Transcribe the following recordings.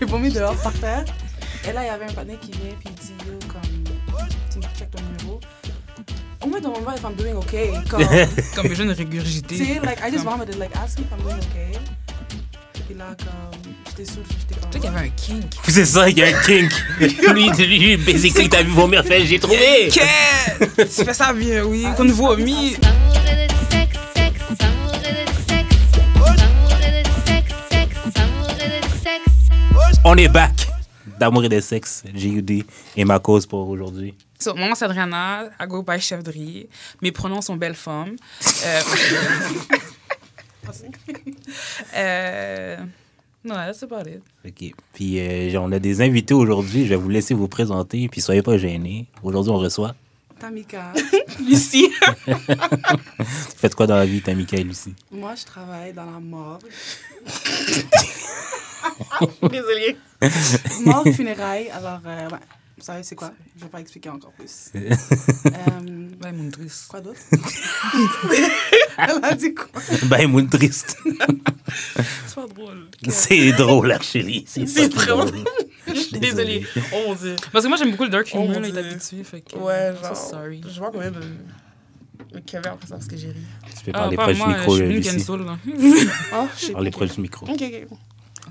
vomi dehors par terre. Et là, il y avait un partenaire qui vient puis il dit yo, comme, tu check ton numéro. Au moins, don't remember if I'm doing okay. Comme je ne régurgité. Tu sais, like, I just vomited, like, ask me if I'm doing okay. Puis là, comme, j'étais saoule, j'étais comme. Tu sais qu'il y avait un kink. C'est ça, il y a un kink. lui, basically, t'as vu vomir, fait, j'ai trouvé. Tu fais ça bien, oui. Qu'on vomit. On est back d'amour et de sexe, J.U.D. et ma cause pour aujourd'hui. So, mon nom c'est Adriana, I go by Chef Drie. Mes pronoms sont belle femme. Non, that's about it. OK. Puis on a des invités aujourd'hui. Je vais vous laisser vous présenter, puis soyez pas gênés. Aujourd'hui, on reçoit... Tamika. Lucie. Faites quoi dans la vie, Tamika et Lucie? Moi, je travaille dans la morgue. Désolée. Morgue funérailles. Alors, ouais, vous savez, c'est quoi? Je vais pas expliquer encore plus. Ben, mon triste. Quoi d'autre? Elle a dit quoi? Ben, moun triste. C'est pas drôle. C'est drôle, Archélie. C'est très drôle. Désolée. Oh mon Dieu. Parce que moi, j'aime beaucoup le dark humor, là, il est habitué. Fait que, ouais, genre. So sorry. Je vois combien de. Le Kevin après ça parce que j'ai ri. Tu peux parler proche du micro, je suis une Lucie. cancel, là. Oh, je sais Parler pas. proche du micro. Ok, ok.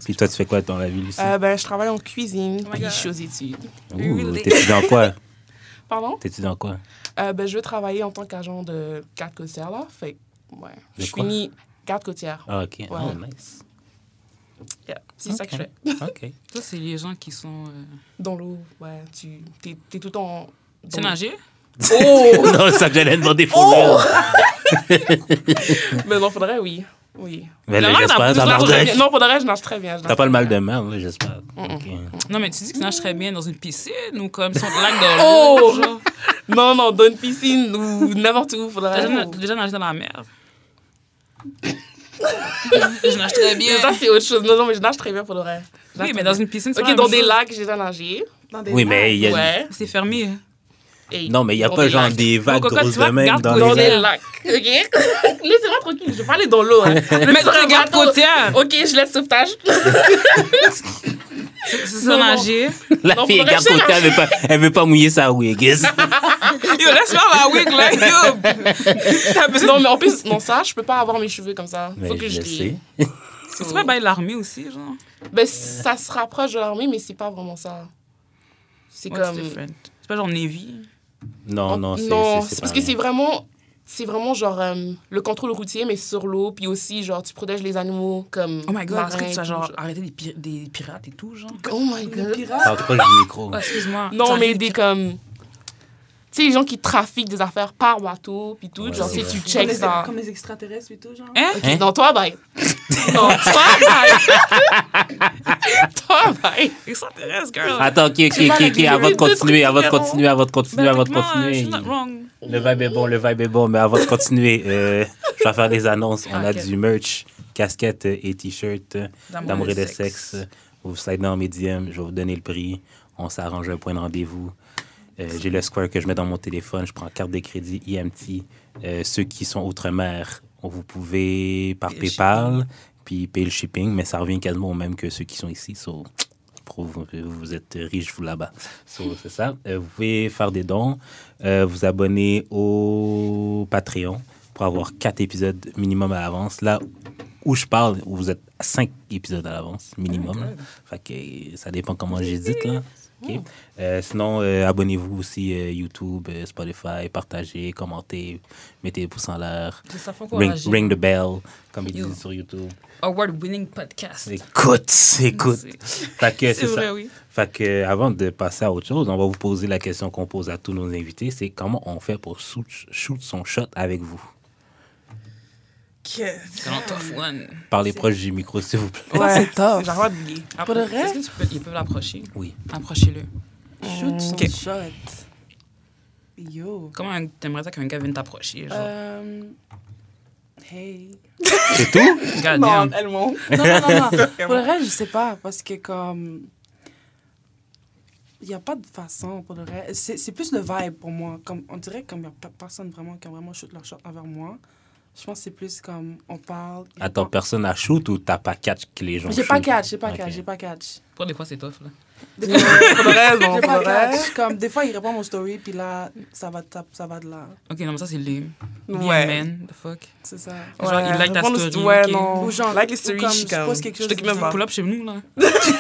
Puis toi, tu fais quoi dans la vie, Lucie? Ben, je travaille en cuisine, my puis God. je suis aux études. Ouh, t'es dans quoi? Pardon? T'es dans quoi? Ben, je veux travailler en tant qu'agent de garde côtière, là. Fait que, ouais. De Je quoi? finis garde côtière. Ah, OK. Oh, nice. Yeah, c'est ça que je fais. OK. Ça, c'est les gens qui sont... Dans l'eau, ouais. T'es tout en. Tu nager? Oh! Non, ça que j'allais demander pour lui. Mais non, faudrait, oui. Oui. Mais là, Non, j'espère, non, tabarnak. Non, faudrait, je nage très bien. T'as pas le mal de mer, là, j'espère. OK. Non, mais tu dis que tu nages très bien dans une piscine ou comme sur le lac de l'eau, Oh! genre. Non, non, dans une piscine ou n'importe où, faudrait. T'as déjà nagé dans la mer? Je nage très bien. Mais ça, c'est autre chose. Non, non, mais je nage très bien, faudrait. Oui, mais dans une piscine, c'est Ok, pas la dans même des chose. lacs, j'ai déjà nagé. Dans des Oui, mais il y a... Ouais. C'est fermé. Et Non, mais il n'y a dans pas des genre lacs. des vagues Cocotte, grosses tu vois, de même regarde dans Dans les des lacs. lacs. Ok? Laissez-moi tranquille, je vais pas aller dans l'eau. Hein. Mais tu regardes côtière. Ok, je laisse sauvetage. C'est ça, nager. La Non, fille faudrait garde que je côté, elle veut pas mouiller sa wig. Yo, laisse-moi ma wig, là. Yo. Non, mais en plus, non, ça, je peux pas avoir mes cheveux comme ça. Faut Mais que je je le les. sais. C'est pas bien l'armée aussi, genre. Ben, ça se rapproche de l'armée, mais c'est pas vraiment ça. C'est What's comme. different? C'est pas genre Navy. Non, non, Non, c'est c'est parce pas que rien. c'est vraiment genre le contrôle routier, mais sur l'eau, puis aussi, genre, tu protèges les animaux comme. Oh my god, est-ce que marins, tu as tout, genre arrêté des pirates et tout, genre? Oh my god. Pirate. Parle proche du micro. Oh, excuse-moi. Non, T'arrêtes mais des comme. Tu sais, les gens qui trafiquent des affaires par bateau, puis tout. Ouais, genre, c'est tu sais, vrai. tu checks ça. Comme les extraterrestres et tout, genre. Hein? Ok, Hein? non, toi, bye. Non, toi, bye. Toi, bye. Extraterrestre, girl. Attends, ok, avant de continuer, She's not wrong. Le vibe est bon, mais avant de continuer, je vais faire des annonces. On a Ok. du merch, casquettes et t-shirts d'amour et de sexe. Vous slidez dans mes DM, je vais vous donner le prix. On s'arrange un point de rendez-vous. J'ai le Square que je mets dans mon téléphone. Je prends carte de crédit IMT. Ceux qui sont outre-mer, vous pouvez par Payer le PayPal, puis payer le shipping, mais ça revient quasiment au même que ceux qui sont ici. So, vous êtes riches, vous, là-bas. So, c'est ça. Vous pouvez faire des dons, vous abonner au Patreon pour avoir 4 épisodes minimum à l'avance. Là où je parle, vous êtes à 5 épisodes à l'avance, minimum. Fait que ça dépend comment j'édite, là. OK. Sinon, abonnez-vous aussi YouTube, Spotify, partagez, commentez, mettez les pouces en l'air. C'est ça, faut Ring, encourager. ring the bell, comme ils Yo. disent sur YouTube. Award-winning podcast. Écoute. Fait que c'est vrai, ça. oui. Fait que avant de passer à autre chose, on va vous poser la question qu'on pose à tous nos invités, c'est comment on fait pour shoot son shot avec vous? C'est un tough one. Parlez proche du micro, s'il vous plaît. Ouais, c'est tough. J'ai envie d'oublier. Pour le reste? Est-ce que ils peuvent l'approcher? Oui. Approchez-le. Shoot son Ok. shot. Yo. Comment t'aimerais ça qu'un gars vienne t'approcher, genre? Hey. C'est tout? God Non, damn. elle monte. Non. Pour le reste, je sais pas, parce que comme... Il n'y a pas de façon pour le reste. C'est plus le vibe pour moi. Comme, on dirait comme il n'y a personne vraiment qui a vraiment shoot leur shot envers moi. Je pense que c'est plus comme on parle. Attends, personne à shoot ou t'as pas catch que les gens J'ai pas shoot? catch, j'ai pas Ok. catch, j'ai pas catch. Toi, des fois, c'est tough, là. Des fois, Pour le reste, non, j'ai pour pas le de reste. catch. Comme, des fois, il répond à mon story, puis là, ça va de là. Ok, non, mais ça, c'est lame. Ouais. Yeah, man, the fuck. C'est ça. Genre, il like ta répondre aux story, Ouais, ok. non. Ou genre, like les ou stories, comme je suis je comme... pose quelque chose, Je t'occupe même pas. Pull up chez nous, là.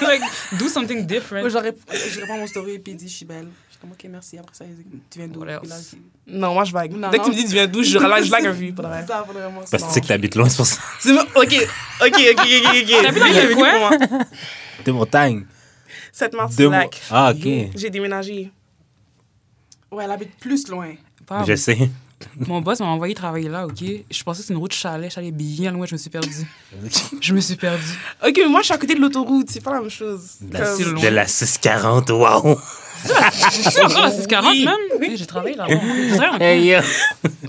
Like, do something different. Ou genre, je réponds à mon story, puis il dit, je suis belle. Je suis comme, ok, merci. Après ça, il dit, tu viens d'où? What Puis là, else? Non, moi, je vague. Non, Dès que tu non. me dis tu viens d'où, je like un vue, pour le c'est reste. ça, faudrait vraiment. Parce que tu sais que t'habites loin, c'est pour ça. C'est bon, ok. T'habites dans quel coin? De montagne. Sept-Martinique. Ah, ok. J'ai déménagé. Ouais, elle habite plus loin. Pardon. Je sais. Mon boss m'a envoyé travailler là, OK? Je pensais que c'était une route chalet. J'allais bien loin, je me suis perdue. Je me suis perdue. Ok, mais moi, je suis à côté de l'autoroute. C'est pas la même chose. c'est loin. De la 640, wow. Ah, c'est 40 Oui. même? Oui, j'ai travaillé là-bas. J'ai travaillé en Hey, yo.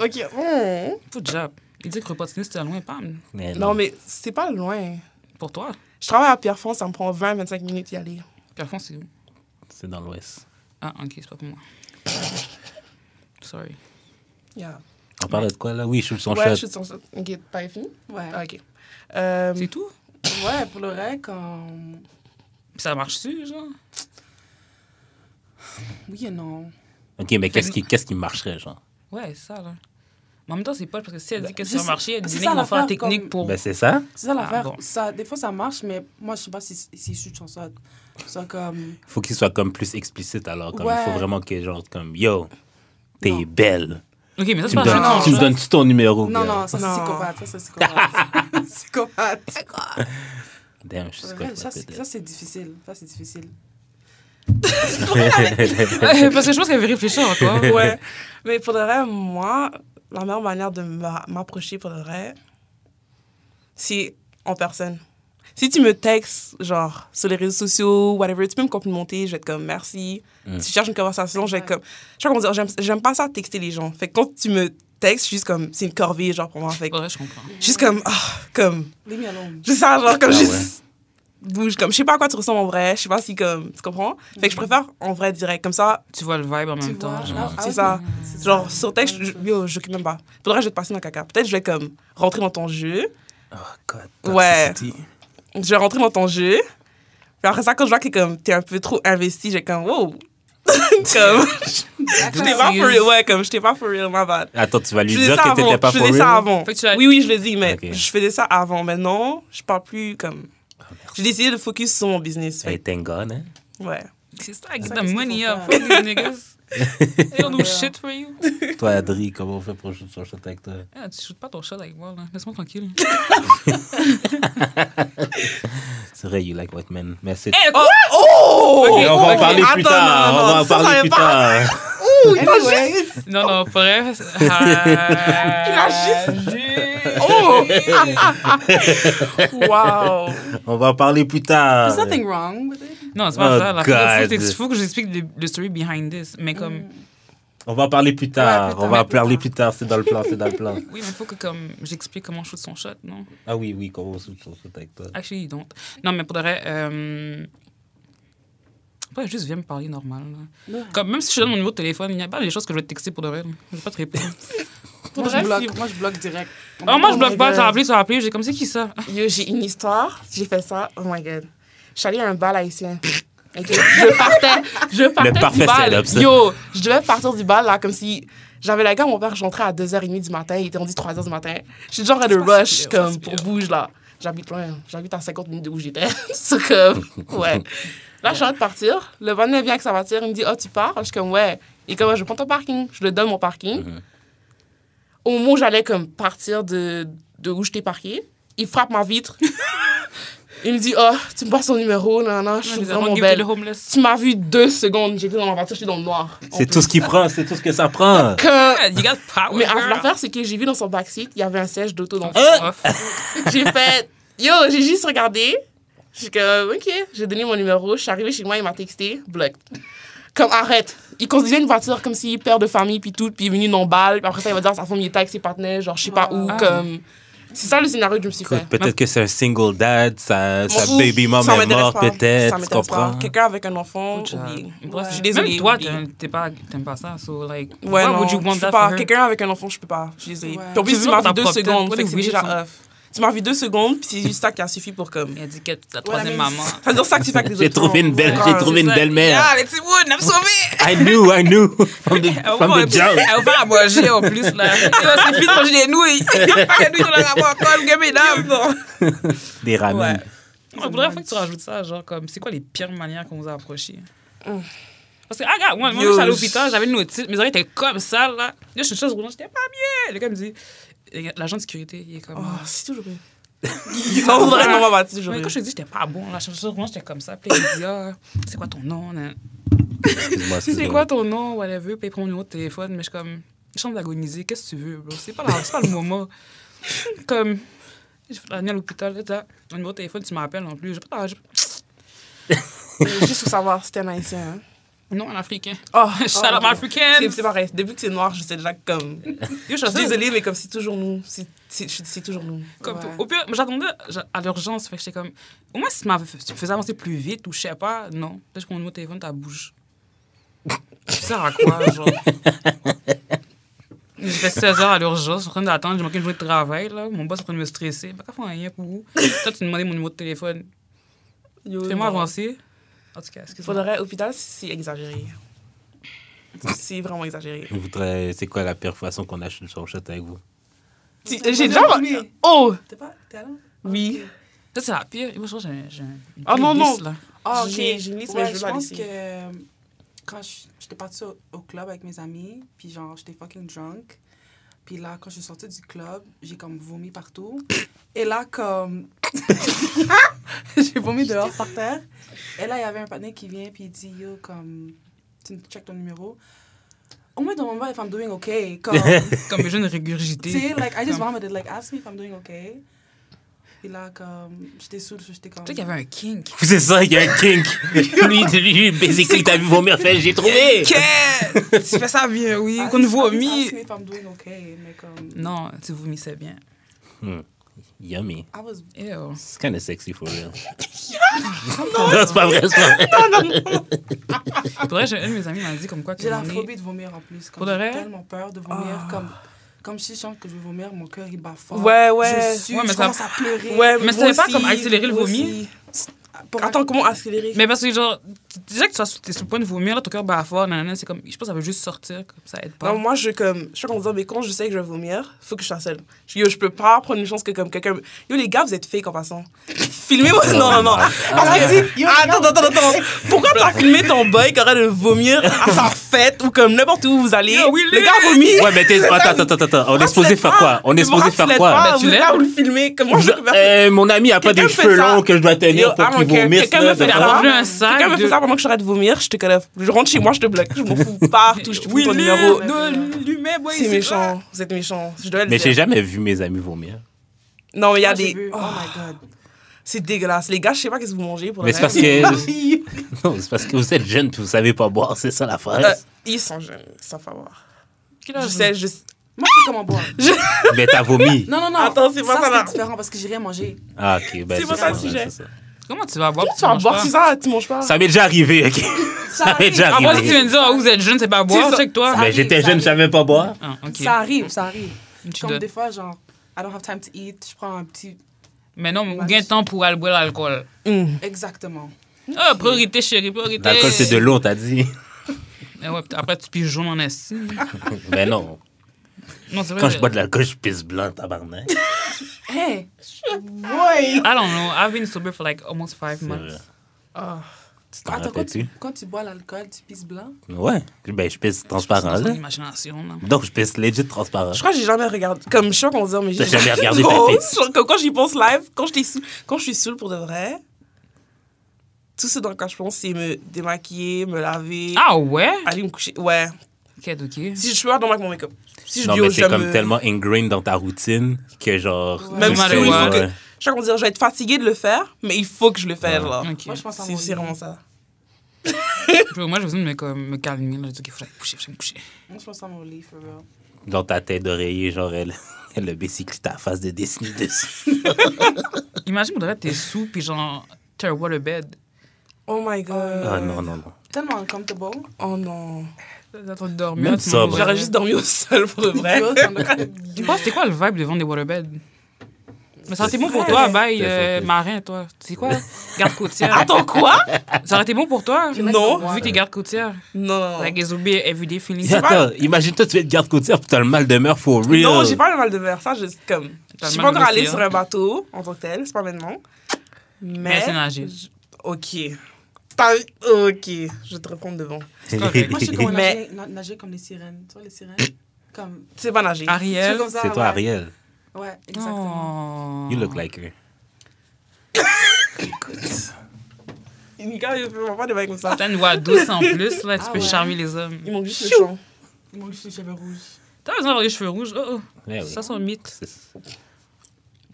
Ok. tout job. Il dit que Repentigny, c'était loin, pam. Mais Non, mais c'est pas loin. Pour toi. Je travaille à Pierrefonds, ça me prend 20-25 minutes d'y aller. Pierrefonds, c'est où? c'est dans l'ouest. Ah, OK, c'est pas pour moi. Sorry. Yeah. On parlait de quoi, là? Oui, je suis son Ouais, shot. je suis de son shot. Ok, t'avais fini? Ouais. Ah, ok. C'est tout? Ouais, pour le reste, quand. Puis ça marche-tu, genre? Oui et non. OK, mais qu'est-ce qui marcherait, genre? Ouais, c'est ça, là. Mais en même temps, c'est pas parce que si elle dit que Je ça va sais- marcher, elle dit c'est qu'il ça va faire la l'affaire, technique comme- pour... Ben, c'est ça. C'est ça l'affaire. bon. Ça, des fois, ça marche, mais moi, je sais pas si c'est issu de son shot. Ça, comme. Faut qu'il soit comme plus explicite, alors. Comme, Ouais. il faut vraiment que, genre, comme, yo, t'es Non. belle. OK, mais ça, c'est Tu me pas donnes, non, tu me ça- donnes-tu ton numéro? Non, gars? non, ça, c'est Non. psychopathe. Ça, c'est psychopathe. Psychopathe. Damn, je suis Ouais, psychopathe, ça, peut-être. c'est difficile. Ça, c'est difficile. Ouais, parce que je pense qu'elle veut réfléchir encore. Ouais. Mais pour le vrai, moi, la meilleure manière de m'approcher pour le vrai, c'est en personne. Si tu me textes, genre, sur les réseaux sociaux, whatever, tu peux me complimenter, je vais être comme merci. Si tu cherches une conversation, je vais être comme. Je sais pas comment dire, j'aime pas ça texter les gens. Fait que quand tu me textes, je suis juste comme. C'est une corvée, genre, pour moi. Fait que, Ouais, je comprends. juste comme. Comme. Leave me alone. Je sais ça, genre, comme Ah juste. Bouge, comme. Je sais pas à quoi tu ressembles en vrai. Je sais pas si, comme. Tu comprends? Fait que je préfère en vrai direct. Comme ça, Tu vois le vibe en Tu même temps. vois, genre. ah, c'est ok. ça. C'est Genre, ça. sur texte, yo, j'occupe même pas. Faudrait que je vais te passer dans le caca. Peut-être que je vais comme rentrer dans ton jeu. Oh, God. Ouais. toxicity. Je vais rentrer dans ton jeu. Puis après ça, quand je vois que comme, t'es un peu trop investi, j'ai comme, wow. Comme, je t'ai pas for real. Ouais, comme, je t'ai pas for real, my bad. Attends, tu vas lui Je faisais dire ça que t'étais avant. pas Je for faisais ça real? avant. Fait que tu as- Oui, je le dis, mais Ok. je faisais ça avant. Mais non, je parle plus comme. J'ai décidé de focus sur mon business. Hey, Fait thank God, hein? que, ouais. C'est ça, get C'est the ça, qu'est-ce money qu'il up. faut Fuck these niggas. They don't do Ouais. shit for you. Toi, Adri, comment on fait pour jouer sur le shot avec toi? Ah, tu shootes pas ton shot avec moi, là. Laisse-moi tranquille. C'est vrai, you like white men. Mais c'est... Oh! Et on va en parler plus Attends, tard. non, On va non, en ça, ça parler va plus pas. tard. Anyways. Non, non, pour vrai. Oh! Wow! On va en parler plus tard. There's nothing wrong with it. Non, c'est pas Oh, ça. La God. il faut que j'explique le story behind this. Mais comme. On va en parler plus tard. Ouais, plus On va en tard. parler plus tard. C'est dans le plan, c'est dans le plan. Oui, mais il faut que comme j'explique comment shoot son shot, non? Ah oui, oui, comment on shoot sur le shot avec toi? Actually, you don't. Non, mais pour de vrai, ouais, juste viens me parler normal. Là. Ouais. Comme, même si je te donne mon numéro de téléphone, il n'y a pas des choses que je vais te texter pour de vrai. Là. Je vais pas te répondre. Moi, vrai, je bloque direct. Oh, moi, je Oh bloque my pas. God. Tu as appelé. J'ai comme, c'est qui ça? Yo, j'ai une histoire. J'ai fait ça. Oh my God. Je suis allée à un bal haïtien. Ok. Je partais Le parfait du bal. setup, ça. Yo, je devais partir du bal, là, comme si... J'avais la gare, mon père, j'entrais à 2h30 du matin. Il était rendu 3h du matin. J'étais genre à de pas rush, si pire, comme, c'est pour pire. bouge, là. J'habite loin. J'habite à 50 minutes de où j'étais. C'est comme... Ouais. Là, je suis en train de partir. Le bonnet vient avec sa voiture. Il me dit, oh, tu pars? Je suis comme, ouais. Et comme, je prends ton parking. Je lui donne mon parking. Au moment où j'allais comme partir de où je t'ai parqué, il frappe ma vitre. Il me dit, oh, tu me passes ton numéro, non, non, je suis vraiment belle. Tu m'as vu 2 secondes, j'étais dans ma voiture, j'étais dans le noir. C'est tout ce qu'il prend, c'est tout ce que ça prend. Que... You got power, Mais girl. l'affaire, c'est que j'ai vu dans son backseat, il y avait un siège d'auto dans Off. J'ai fait, yo, j'ai juste regardé. J'ai comme, ok, j'ai donné mon numéro, je suis arrivée chez moi, il m'a texté, bloc. Comme, arrête. Il conduisait une voiture comme s'il est père de famille, puis tout, puis il est venu non balle, puis après ça, il va dire à sa femme, il était avec ses partenaires, genre, je sais pas où, Ah. comme... C'est ça le scénario que je me suis fait. Peut-être que c'est un single dad, sa M'en baby fous, mom ça est m'intéresse morte, pas. peut-être, Ça tu m'intéresse comprends? pas. Quelqu'un avec un enfant, Good job. oublie. Ouais. Je suis désolée. Même toi, oublie. t'aimes pas ça. So, like, Ouais, why non, would you je want peux that pas. for her? Quelqu'un avec un enfant, je peux pas. Je suis désolée. Ouais. Puis en Tu plus, veux tu m'as ta vu 2 propre tête, secondes, what fait a que c'est weird déjà son- off. Tu m'as vu 2 secondes, puis c'est juste ça qui a suffi pour comme. Il a dit que la troisième mais- maman. Ça veut dire ça que tu fais avec les autres. J'ai trouvé une belle, Ouais, j'ai trouvé une C'est belle ça. mère. Ah, Alexis Wood, n'a sauvé! I knew. From the jump. Elle va faire à manger en plus, là. C'est fini de manger des nouilles. Les nouilles dans la rapport encore, le gars, mesdames. Des ramen. Ouais. Il faudrait que tu rajoutes ça, genre, comme, c'est quoi les pires manières qu'on vous a approché? Parce que, ah, regarde, moi, Yo, j'étais à l'hôpital, j'avais une otite, mes oreilles étaient comme ça, là. Là, je suis une chaise roulante, j'étais pas bien. Le gars me dit, l'agent de sécurité, il est comme. Oh, c'est toujours bien. Non, on dirait qu'on m'a battu, toujours Mais bien. quand je te dis, j'étais pas bon, la chaise roulante, j'étais comme ça. Puis il dit, ah, c'est quoi ton nom? Nan? Excuse-moi, C'est quoi ton nom? Whatever. Puis il prend mon numéro de téléphone, mais je suis comme, je suis en train d'agoniser, qu'est-ce que tu veux, bro? C'est pas le moment. Comme, je suis venu à l'hôpital, là, mon numéro de téléphone, tu m'appelles non plus. Juste pour savoir, c'était un haïtien. Hein? Non, un africain. Oh, Shout out my Africans. C'est pareil. Depuis que c'est noir, je sais déjà que comme. Yo, Je suis désolée, mais comme c'est toujours nous. C'est toujours nous. Comme, Ouais. au pire, j'attendais à l'urgence, fait que j'étais comme, au moins si tu me faisais avancer plus vite ou je sais pas, non. Peut-être que mon numéro de téléphone, ta bouge. Ça sert à quoi, genre? J'ai fait 16 heures à l'urgence, je suis en train d'attendre, j'ai manqué une journée de travail, là. Mon boss est en train de me stresser. Pas qu'à faire rien pour vous. Toi, tu me demandais mon numéro de téléphone. Fais-moi avancer. En tout cas, excuse-moi. Faudrait, hôpital, c'est exagéré. C'est vraiment exagéré. C'est quoi la pire façon qu'on a sur le shot avec vous? J'ai déjà. Oh! T'es allé? Oui. Ça, c'est la pire. Moi, je crois que j'ai une Ah, non, playlist, non. là. Ah, ok. J'ai une liste, Ouais, mais je veux la pense laisser. que quand j'étais partie au club avec mes amis, puis genre, j'étais fucking drunk. Puis là, quand je suis sortie du club, j'ai comme vomi partout. Et là, comme... j'ai vomi dehors par terre. Et là, il y avait un partenaire qui vient, puis il dit, yo, comme... Tu check ton numéro. Au moins, dans mon moment, if I'm doing okay. Comme... Comme je viens de Tu régurgiter. sais, like, I just Comme- vomited. Like, ask me if I'm doing okay. Et là, comme... J'étais saoule, j'étais comme... Tu sais qu'il y avait un kink. C'est ça, il y a un kink. lui, basically, t'as vu vomir, fait, j'ai trouvé. Tu fais ça bien, oui. Qu'on vomit. Ask me if I'm doing okay. Mais comme... Non, tu vomissais bien. Yummy. I was... Ew. It's kind of sexy for real. Non, c'est pas vrai, c'est pas vrai. Pour vrai, un de mes amis m'a dit comme quoi que J'ai la on est- phobie de vomir en plus. Pour Comme de j'ai vrai? tellement peur de vomir. Comme si je sens que je vais vomir, mon cœur il bat fort. Ouais, ouais. Je suis, Ouais, mais je ça- commence à pleurer. Ouais, Mais ça moi n'est pas aussi, comme accélérer le moi vomi? aussi. Pour Attends, comment accélérer? Mais parce que, genre, déjà que tu es sur le point de vomir, là, ton cœur bat fort, nanana, c'est comme, je pense que ça veut juste sortir, comme ça aide pas. Non, moi, je sais qu'on dit, mais quand je sais que je vais vomir, faut que je sois seule. Je peux pas prendre une chance que comme quelqu'un. Yo, les gars, vous êtes fake en passant. Filmez-moi. Non, non, non. Parce que, attends. Pourquoi t'as filmé ton boy qui aurait de vomir à sa fête ou comme n'importe où vous allez? Yo, oui, le gars vomit. Ouais, mais attends. On est supposé faire quoi? On est supposé faire quoi? Pas, Ben, tu vous l'aides. gars, vous le filmez. Comme moi, je peux faire. Mon ami a pas des Quelqu'un fait cheveux ça. longs que je dois tenir Yo, pour ah, qu'il ok. vomisse. Quelqu'un là, me fait de Il a ça. quoi? vendu un sac. Quelqu'un me fait ça pendant que je serais de vomir, je te connais. Je rentre chez moi, je te bloque. Je m'en fous partout. Je te fous ton numéro. l'humain, boy, C'est méchant. Vous êtes méchant. Je dois le Mais j'ai dire. jamais vu mes amis vomir. Non, mais il y a Moi, j'ai des. vu. Oh my God. C'est dégueulasse. Les gars, je sais pas qu'est-ce que vous mangez pour Mais le c'est parce reste. que. Non, c'est parce que vous êtes jeune puis vous savez pas boire, c'est ça la phrase. Ils sont jeunes, ça va voir. Quel Je âge sais, Moi, je sais comment boire. Mais t'as vomi. Non. Attends, c'est pas ça, là. c'est différent parce que j'ai rien mangé. Ah, ok, ben C'est pas ça le sujet. c'est ça. Comment tu vas boire? Tu vas boire, c'est ça, tu manges pas. Ça m'est déjà arrivé, ok? Ça m'est déjà Ah, moi, si tu viens arrivé. de dire, vous êtes jeune, c'est pas boire, C'est ça. check toi. Ça Mais arrive, j'étais ça jeune, je arrive. savais pas boire. Ah, ok. Ça arrive. Tu Comme dois- des fois, genre, I don't have time to eat, je prends un petit... Mais non, mais ou gain de temps pour aller boire l'alcool. Exactement. Ah, priorité, chérie, priorité. L'alcool, c'est de l'eau, on t'a dit. Eh ouais, après, tu piges jaune en esti. Ben non. Non, c'est vrai. Quand je bois de l'alcool, je pisse blanc, tabarnak. Hey! Ouais! I don't know. I've been sober for like almost 5 C'est months. vrai. Ah. Tu t'en Attends, rappelles-tu? quand tu bois l'alcool, tu pisses blanc? Ouais. Ben, je pisse C'est transparent, son là. imagination, là. Donc, je pisse legit transparent. Je crois que j'ai jamais regardé. Comme je sais pas comment dire, mais j'ai T'as jamais regardé ta Non, pisse? genre, comme quand j'y pense live, quand je suis saoule pour de vrai, tout ce dans quoi je pense, c'est me démaquiller, me laver, Ah ouais? aller me coucher. Ouais. Ok, ok. Si je peux pas dormir avec mon make-up. Si je Non, dis, mais oh, c'est je comme me- tellement ingrained dans ta routine que genre. Même tu si le il fais, faut que. ouais. Je sais pas comment dire, je vais être fatiguée de le faire, mais il faut que je le fasse, là. Ok. Moi, je pense à C'est mon c'est lit. vraiment ça. Moi, j'ai besoin de me calmer. Là. Je dis, OK, il faut me coucher. Moi, je pense à mon lit, for real. Dans ta tête d'oreiller, genre, elle a basically ta face de dessiner dessus. Imagine, on devrait être sous, puis genre, t'as un waterbed. Oh my god. Ah non. Tellement uncomfortable. Oh non. T'es en train de dormir. Même tu ça, manges- ouais. J'aurais juste dormi au sol pour de vrai. Yo, ça me- Tu penses, c'était quoi le vibe de vendre des waterbeds? Mais ça aurait été bon pour toi, bye, C'est faux. marin, toi. C'est quoi? Garde côtière. Attends, quoi? Ça aurait été bon pour toi? Non. Vu que t'es garde côtière. Non. Like, it's be everyday feeling. Attends, imagine-toi, tu vas être garde-côtière puis t'as le mal de mer for real. Non, j'ai pas le mal de mer. Ça, juste comme. T'as Je le suis mal pas de encore allée mer. sur un bateau en tant que tel, c'est pas maintenant. Mais c'est nager. Ok. Ok, je vais te répondre devant. correct. Moi, je sais comment Mais- nager comme les sirènes. Tu vois, les sirènes? Comme... C'est pas nager. Ariel. comme ça, C'est toi, ouais. Ariel. Ouais, exactement. Oh. You look like her. Nika, il fait pas des bails comme ça. T'as une voix douce en plus, là, tu Ah peux ouais. charmer les hommes. Il manque juste le chant. Ils m'ont juste les cheveux rouges. T'as besoin d'avoir les cheveux rouges. Oh, Ouais, oui. ça, c'est un mythe. C'est-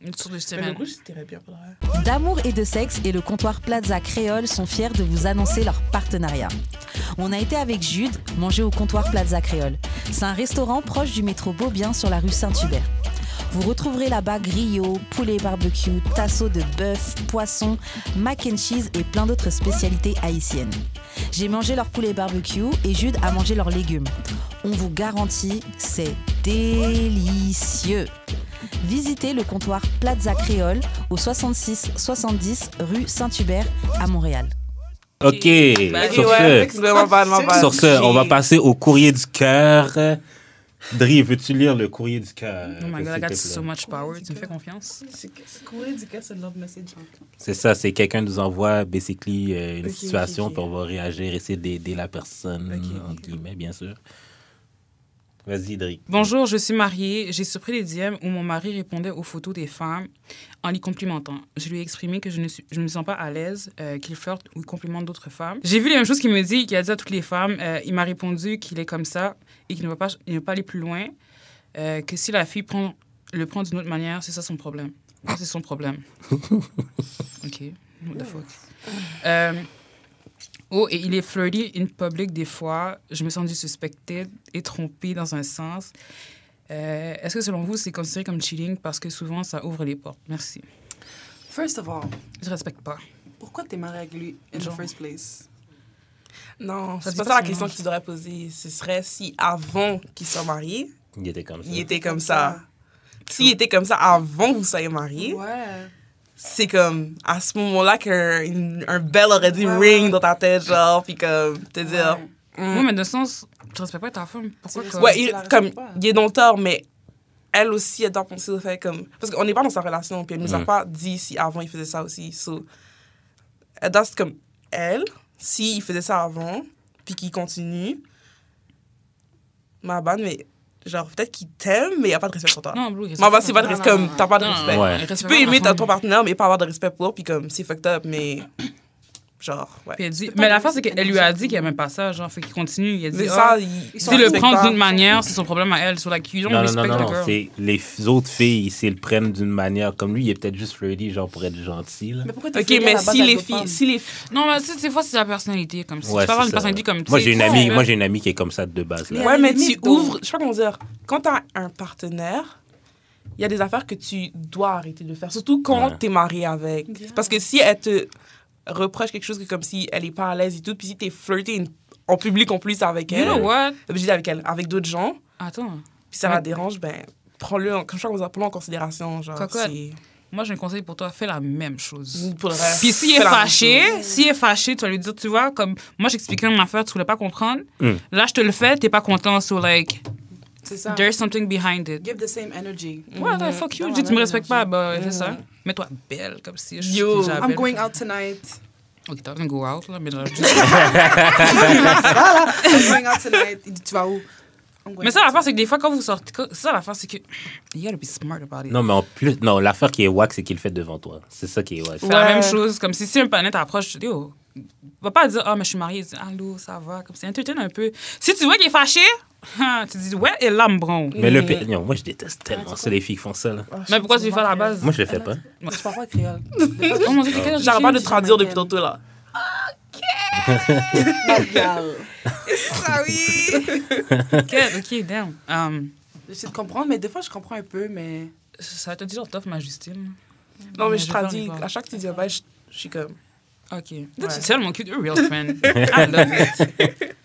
Une sur de Mais le semaine. rouge, c'était bien pour vrai. D'amour et de sexe et le comptoir Plaza Créole sont fiers de vous annoncer leur partenariat. On a été avec Jude manger au comptoir Plaza Créole. C'est un restaurant proche du métro Beaubien sur la rue Saint-Hubert. Vous retrouverez là-bas griot, poulet barbecue, tasseau de bœuf, poisson, mac and cheese et plein d'autres spécialités haïtiennes. J'ai mangé leur poulet barbecue et Jude a mangé leurs légumes. On vous garantit, c'est délicieux. Visitez le comptoir Plaza Créole au 66-70 rue Saint-Hubert à Montréal. OK. Bah, Sur ouais, ce, c'est vraiment pas mal. sur ce, on va passer au courrier du cœur. Dri, veux-tu lire le courrier du cœur? Oh my God, I got s'il te so plaît? much power. Tu me fais confiance? Courrier du cœur, c'est love message. C'est ça, c'est quelqu'un nous envoie basically une Ok, situation, ok, ok. puis on va réagir, essayer d'aider la personne, Ok, entre guillemets, bien sûr. Vas-y, Dri. Bonjour, je suis mariée. J'ai surpris les DM où mon mari répondait aux photos des femmes en les complimentant. Je lui ai exprimé que je ne me sens pas à l'aise qu'il flirte ou complimente d'autres femmes. J'ai vu les mêmes choses qu'il me dit, qu'il a dit à toutes les femmes. Il m'a répondu qu'il est comme ça et qu'il ne va pas aller plus loin. Que si la fille le prend d'une autre manière, c'est ça son problème. Ça, c'est son problème. OK. What the fuck? Oh, et il est flirty in public des fois. Je me sens suspectée et trompée dans un sens. Est-ce que selon vous, c'est considéré comme cheating parce que souvent, ça ouvre les portes? Merci. First of all, Je respecte pas. pourquoi t'es mariée avec lui in Genre. the first place? Non, Ça c'est dit pas pas ça la son question nom. que tu devrais poser. Ce serait si avant qu'ils soient mariés, Il était comme ça. il était comme ça. S'il était comme ça avant que vous soyez mariés, Ouais. c'est comme à ce moment-là qu'un bell aurait dû Ouais, ring ouais. dans ta tête, genre, puis comme te dire. Ouais. Oui, mais de sens, tu respectes pas ta femme. Pourquoi C'est que... Ouais, tu il, la comme, respectes pas. il est dans le tort, mais elle aussi, elle doit penser au fait comme. Parce qu'on n'est pas dans sa relation, puis elle nous a pas dit si avant il faisait ça aussi. So, elle doit, c'est comme elle, s'il faisait ça avant, puis qu'il continue, ma bonne, mais genre, peut-être qu'il t'aime, mais il n'y a pas de respect pour toi. Non, Blue, Ma bonne, c'est pas de Non, respect, non, comme, non, t'as pas de non, respect. Ouais. il respecte Tu pas peux aimer ta femme. ton partenaire, mais pas avoir de respect pour, puis comme, c'est fucked up, mais. Genre, ouais. Puis elle dit... Mais l'affaire, c'est qu'elle lui a dit qu'il aimait pas ça. Genre, fait qu'il continue. Il a dit, Mais ah, ça, s'il le prend d'une manière, c'est son problème à elle. So, like, you don't Non, non, respect non, the non, girl. c'est les autres filles, s'ils le prennent d'une manière, comme lui, il est peut-être juste flirty, genre pour être gentil, là. Mais pourquoi t'es Ok, flirtée à mais la base si avec les d'autres filles. femmes? Si les Non, mais des fois, c'est la personnalité. Comme si Ouais, tu peux avoir c'est une ça. personnalité comme... Moi, tu j'ai sais, une amie, là. moi, j'ai une amie qui est comme ça de base, là. Mais- Ouais, mais limite, tu ouvres. Je sais pas comment dire. Quand t'as un partenaire, il y a des affaires que tu dois arrêter de faire. Surtout quand Ouais. t'es marié avec. Yeah. Parce que si elle te reproche quelque chose que comme si elle est pas à l'aise et tout, puis si t'es flirté en public en plus avec You elle, know what? je dis avec elle, avec d'autres gens, Attends. puis ça la Ouais. dérange, ben prends-le, comme je sais pas comment dire, prends-le en considération. Genre, Cocotte. c'est Moi, j'ai un conseil pour toi. Fais la même chose. pour le reste. Puis s'il fais est la même fâché, chose. s'il est fâché, tu vas lui dire, tu vois, comme moi j'expliquais une affaire, tu voulais pas comprendre. Mm. Là, je te le fais, t'es pas content, so like, C'est ça. there's something behind it. Give the same energy. Ouais, like, fuck you, Dans dis, la tu me même respectes pas, énergie. bah, c'est ça. Mets-toi belle, comme si je Yo. suis déjà I'm belle. going out tonight. Ok, t'as gonna go out, là, mais là, I'm going out tonight. Il dit, tu vas où? I'm going Mais ça, out l'affaire, c'est que des fois, quand vous sortez, ça, l'affaire, c'est que, you gotta be smart about it. Non, mais en plus, non, l'affaire qui est wack, c'est qu'il le fait devant toi. C'est ça qui est wack. Fais la Ouais. même chose, comme si un panel t'approche, tu dis, oh, va pas dire, ah, mais je suis mariée, dis, allô, ça va, comme c'est entertain un peu. Si tu vois qu'il est fâché, tu dis, ouais, et lambron. Mais le pire, non, moi, je déteste tellement ça, les filles qui font ça, là. Mais pourquoi tu le fais à la base? Moi, je le fais pas. Je parle pas créole. Oh mon Dieu, quelqu'un J'arrête pas de J'ai traduire jamais depuis tantôt là. Ça oui. Ok, damn. J'essaie de comprendre, mais des fois, je comprends un peu, mais... Ça va te dire tough, ma Justine. Non, mais Mais je je vais faire traduis. l'effort. À chaque que tu dis, ben, je suis comme. Ok. That's tellement cute. You're a real friend. I love it.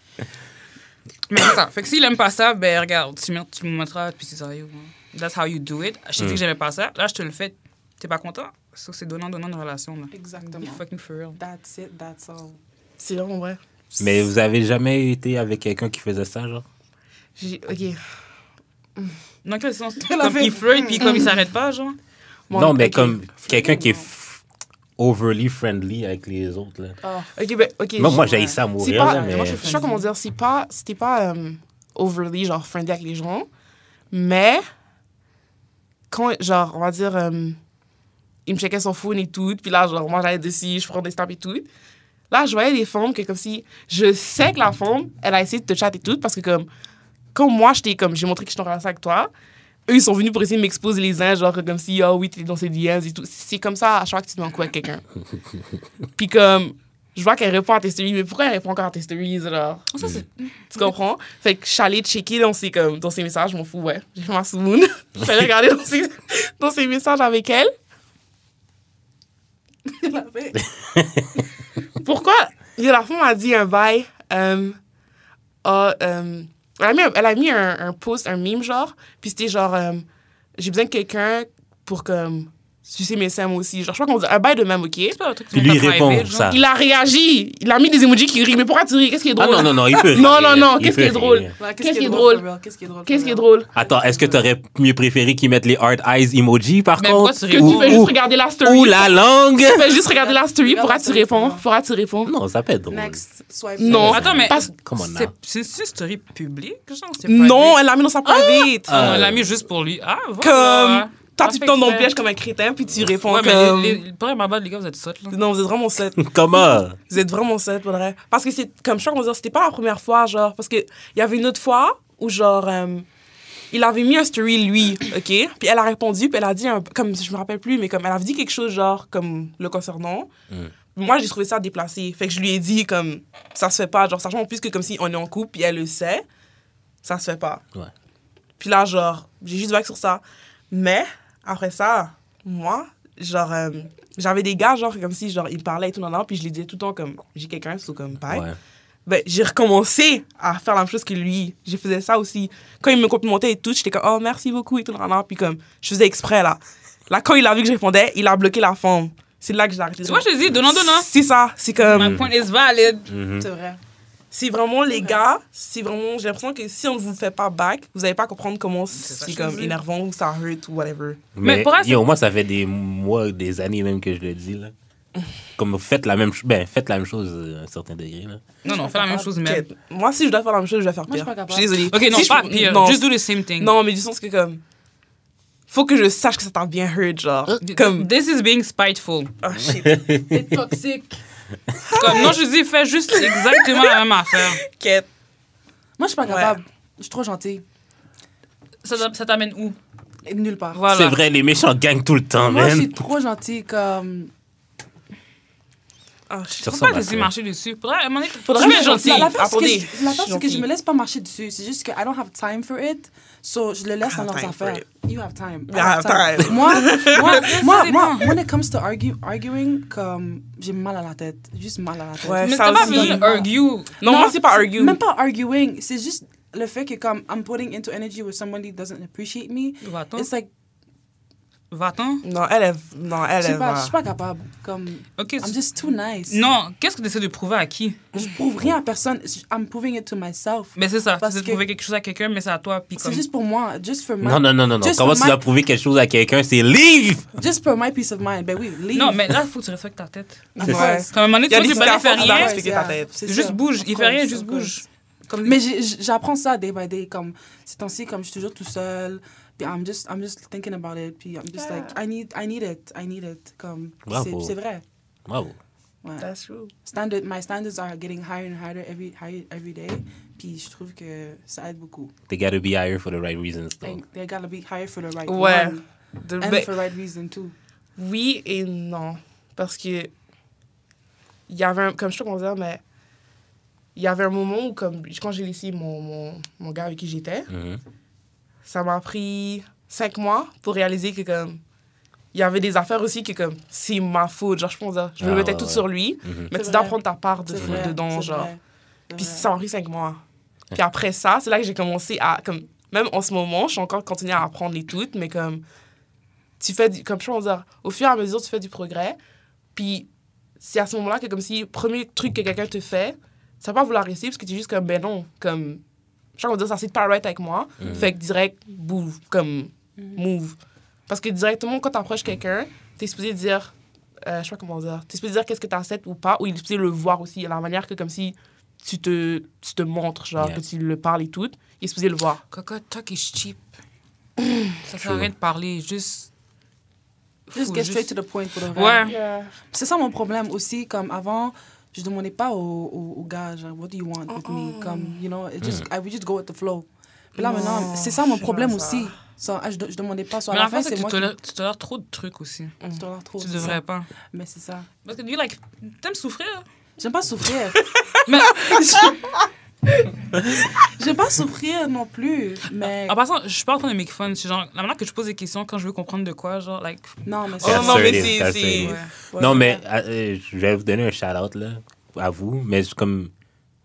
Mais c'est ça. Fait que s'il aime pas ça, regarde, tu me montreras, puis c'est sérieux. Hein. That's how you do it. Je t'ai dit que j'aimais pas ça. Là, je te le fais. T'es pas content? Ça, c'est donnant-donnant de relation, là. Exactement. Be fucking for real. That's it, that's all. C'est vraiment vrai. Mais vous avez jamais été avec quelqu'un qui faisait ça, genre? OK. Dans quel sens? Elle a Comme fait- il flirt, puis comme il s'arrête pas, genre? Bon, non, mais ok. comme quelqu'un qui est Non. overly friendly avec les autres, là. Oh, OK. Moi, j'ai- j'ai ça à C'est mourir, pas, là, mais... moi, je sais pas comment dire, c'était pas overly, genre, friendly avec les gens, mais quand, genre, on va dire, il me checkait son phone et tout, puis là, genre, moi, j'allais dessus, je prends des snaps et tout. Là, je voyais des femmes que, comme si, je sais que la femme, elle a essayé de te chat et tout, parce que, comme moi, j'ai montré que je suis en relation avec toi, eux, ils sont venus pour essayer de m'exposer les uns, genre, comme si, ah oui, t'es dans ses DMs et tout. C'est comme ça à chaque fois que tu te mets en couple avec quelqu'un. Puis, comme, je vois qu'elle répond à tes stories, mais pourquoi elle répond encore à tes stories, genre? Ça, c'est... Tu comprends? Fait que je suis allée checker dans ses messages, je m'en fous, ouais. J'ai fait ma swoon. Je suis allée regarder dans ses messages avec elle. Elle a fait- Pourquoi? La femme m'a dit un bail. Elle a mis un post, un meme, genre. Puis c'était genre, j'ai besoin de quelqu'un pour comme sucer mes seins moi aussi. Genre, je crois qu'on dit un bail de même, OK? C'est pas un truc Puis qui lui, monte il en répond private, genre. ça. Il a réagi. Il a mis des emojis qui rient. Mais pourquoi tu ris? Qu'est-ce qui est Ah drôle? non, il peut Non, rire. non, non, Il qu'est-ce qui peut est drôle? rire. Ouais, Qu'est-ce qui est drôle drôle? for real? Qu'est-ce qui est drôle? Qu'est-ce for qui est real? drôle? Attends, est-ce que t'aurais mieux préféré qu'ils mettent les hard eyes emoji, par Mais pourquoi contre? tu Que réponds? tu fais juste regarder la story. Ou la langue? Tu fais juste regarder la story. Regarde Pourquoi la tu story, réponds? c'est Pourquoi tu réponds? Non, ça peut être drôle. Next, swipe. Non. Attends, mais Parce- Come on c'est now. c'est une story publique, genre? C'est Non, private? elle l'a mis dans sa private. Ah non, elle l'a mis juste pour lui. Ah, voilà. Comme, toi, tu te tends dans le Parfait. piège comme un crétin, puis tu réponds Ouais, comme... mais pour ma bad, les gars, vous êtes sottes, là. Non, vous êtes vraiment sept. Comment? Vous êtes vraiment sept, pour de vrai. Parce que c'est, comme je crois qu'on dire, c'était pas la première fois, genre, parce qu'il y avait une autre fois où, genre, il avait mis un story, lui, OK? Puis elle a répondu, puis elle a dit, comme, je me rappelle plus, mais comme, elle avait dit quelque chose, genre, comme, le concernant. Moi, j'ai trouvé ça déplacé. Fait que je lui ai dit, comme, ça se fait pas, genre, sachant en plus que, comme si on est en couple, puis elle le sait, ça se fait pas. Ouais. Puis là, genre, j'ai juste vague sur ça. Mais, après ça, moi, genre, j'avais des gars, genre, comme si, genre, ils me parlaient et tout, puis je les disais tout le temps, comme, j'ai quelqu'un, c'est comme, bye. Ouais. Ben, j'ai recommencé à faire la même chose que lui. Je faisais ça aussi. Quand il me complimentait et tout, j'étais comme, oh, merci beaucoup et tout, puis comme, je faisais exprès, là. Là, quand il a vu que je répondais, il a bloqué la forme. C'est là que j'ai arrêté. Tu vois, je te dis, donnant. C'est ça, c'est comme... My point is valid. Mhm. C'est vrai. C'est vraiment, les gars, c'est vraiment... J'ai l'impression que si on ne vous fait pas back, vous n'allez pas comprendre comment ça, c'est je comme veux. énervant ou ça hurt ou whatever. Mais pour elle, yo, moi, ça fait des mois, des années même que je le dis, là. Comme faites la même, faites la même chose à un certain degré, là. Non, fais la même chose même. Ok, moi, si je dois faire la même chose, je vais faire Moi, je pire. suis pas Je suis capable. désolée. Ok, non, Si je- pas pire. non, Just do the same thing. non, mais du sens que comme... Faut que je sache que ça t'a bien hurt, genre. Comme... This is being spiteful. Oh, shit. T'es toxique. Comme, non, je dis, fais juste exactement la même affaire. Quête. Moi, je suis pas capable. Je suis trop gentille. Ça t'amène où? Et nulle part. Voilà. C'est vrai, les méchants gagnent tout le temps, Moi, je man. suis trop gentille, comme... Oh, shit. Tu Faut ressembles pas à laisser ça. marcher dessus. Faudrait, à un moment donné, Faudrait tu être es gentil. L'affaire, c'est que Attendez, je- l'affaire, c'est que je gentil. me laisse pas marcher dessus. C'est juste que I don't have time for it. So, je le laisse dans have leurs time for affaires. it. You have time. You have time. Moi, when it comes to arguing, comme, j'ai mal à la tête. Juste mal à la tête. Ouais, Mais ça t'as pas aussi. besoin d'argue. Non, moi, c'est pas argue. Même pas arguing. C'est juste le fait que, comme, I'm putting into energy with somebody who doesn't appreciate me. Va-t'en. It's like, Va-t'en. Non, elle, je suis va. pas capable. Comme, Ok. I'm just too nice. Non, qu'est-ce que tu essaies de prouver à qui? Je prouve rien à personne. I'm proving it to myself. Mais c'est ça. Parce Tu essaies de que- prouver quelque chose à quelqu'un, mais c'est à toi. Puis C'est comme... juste pour moi. Just for my... Non. Just Comment for tu dois my- prouver quelque chose à quelqu'un? C'est leave! Just for my peace of mind. Ben oui, leave. Non, mais là, il faut que tu respectes ta tête. Of Ouais. course. Comme à un moment donné, Il y a tu des vois, tu situations fais où tu dois rien. respecter ta tête. c'est Juste ça. bouge. Of Il fait rien, course, juste of bouge. Comme... Mais j'apprends ça day by day. Comme, ces temps-ci, comme je suis toujours tout seul. Puis I'm just thinking about it. Puis I'm just like, I need it. Comme, Bravo. c'est vrai. Bravo. Ouais. That's true. My standards are getting higher and higher every day. Puis je trouve que ça aide beaucoup. They gotta be higher for the right reasons, though. They gotta be higher for the right Ouais. one. De- And ben, for the right reason too. oui et non. Parce que il y avait comme je sais pas comment dire, mais il y avait un moment où, comme, quand j'ai laissé mon gars avec qui j'étais, Mhm. ça m'a pris 5 mois pour réaliser que, comme, il y avait des affaires aussi que, comme, c'est ma faute. Genre, je pense, je me Ah, mettais ouais, toute ouais. sur lui, Mhm. mais C'est tu dois vrai. prendre ta part de C'est faute vrai, dedans, c'est genre. vrai, c'est Puis vrai. ça m'a pris 5 mois. Puis après ça, c'est là que j'ai commencé à, comme, même en ce moment, je suis encore continué à apprendre les toutes, mais comme, tu fais comme je peux dire, au fur et à mesure, tu fais du progrès. Puis c'est à ce moment-là que, comme si, premier truc que quelqu'un te fait, ça va pas vouloir rester parce que tu es juste comme, ben non, comme, je sais pas comment dire, ça c'est pas right avec moi. Fait que direct, move, comme, move. Parce que directement, quand t'approches quelqu'un, t'es supposé dire, je sais pas comment dire, t'es supposé dire qu'est-ce que t'acceptes ou pas, ou il est supposé le voir aussi, la manière que, comme si tu te montres, genre, que tu le parles et tout, il est supposé le voir. Coco, talk is cheap. Ça sert à rien de parler, juste Just get straight to the point pour le Ouais. Yeah. C'est ça mon problème aussi. Comme avant, je demandais pas aux gars, genre, what do you want with me? Comme, you know, I would just go with the flow. Puis là, maintenant, c'est ça mon problème aussi. So, je demandais pas. So, à Mais la en fin, fait, c'est tu moi tolères trop de trucs aussi. qui tolère trop. Tu c'est devrais ça. pas. Mais c'est ça. Parce que t'aimes souffrir. J'aime pas souffrir. Mais J'aime pas souffrir non plus. Mais en passant, je suis pas en train de make fun. C'est genre, la manière que je pose des questions quand je veux comprendre de quoi, genre, like. non, mais Oh c'est non, mais Assertive, c'est... assertive. Ouais. Non, mais je vais vous donner un shout-out, là, à vous. Mais c'est comme,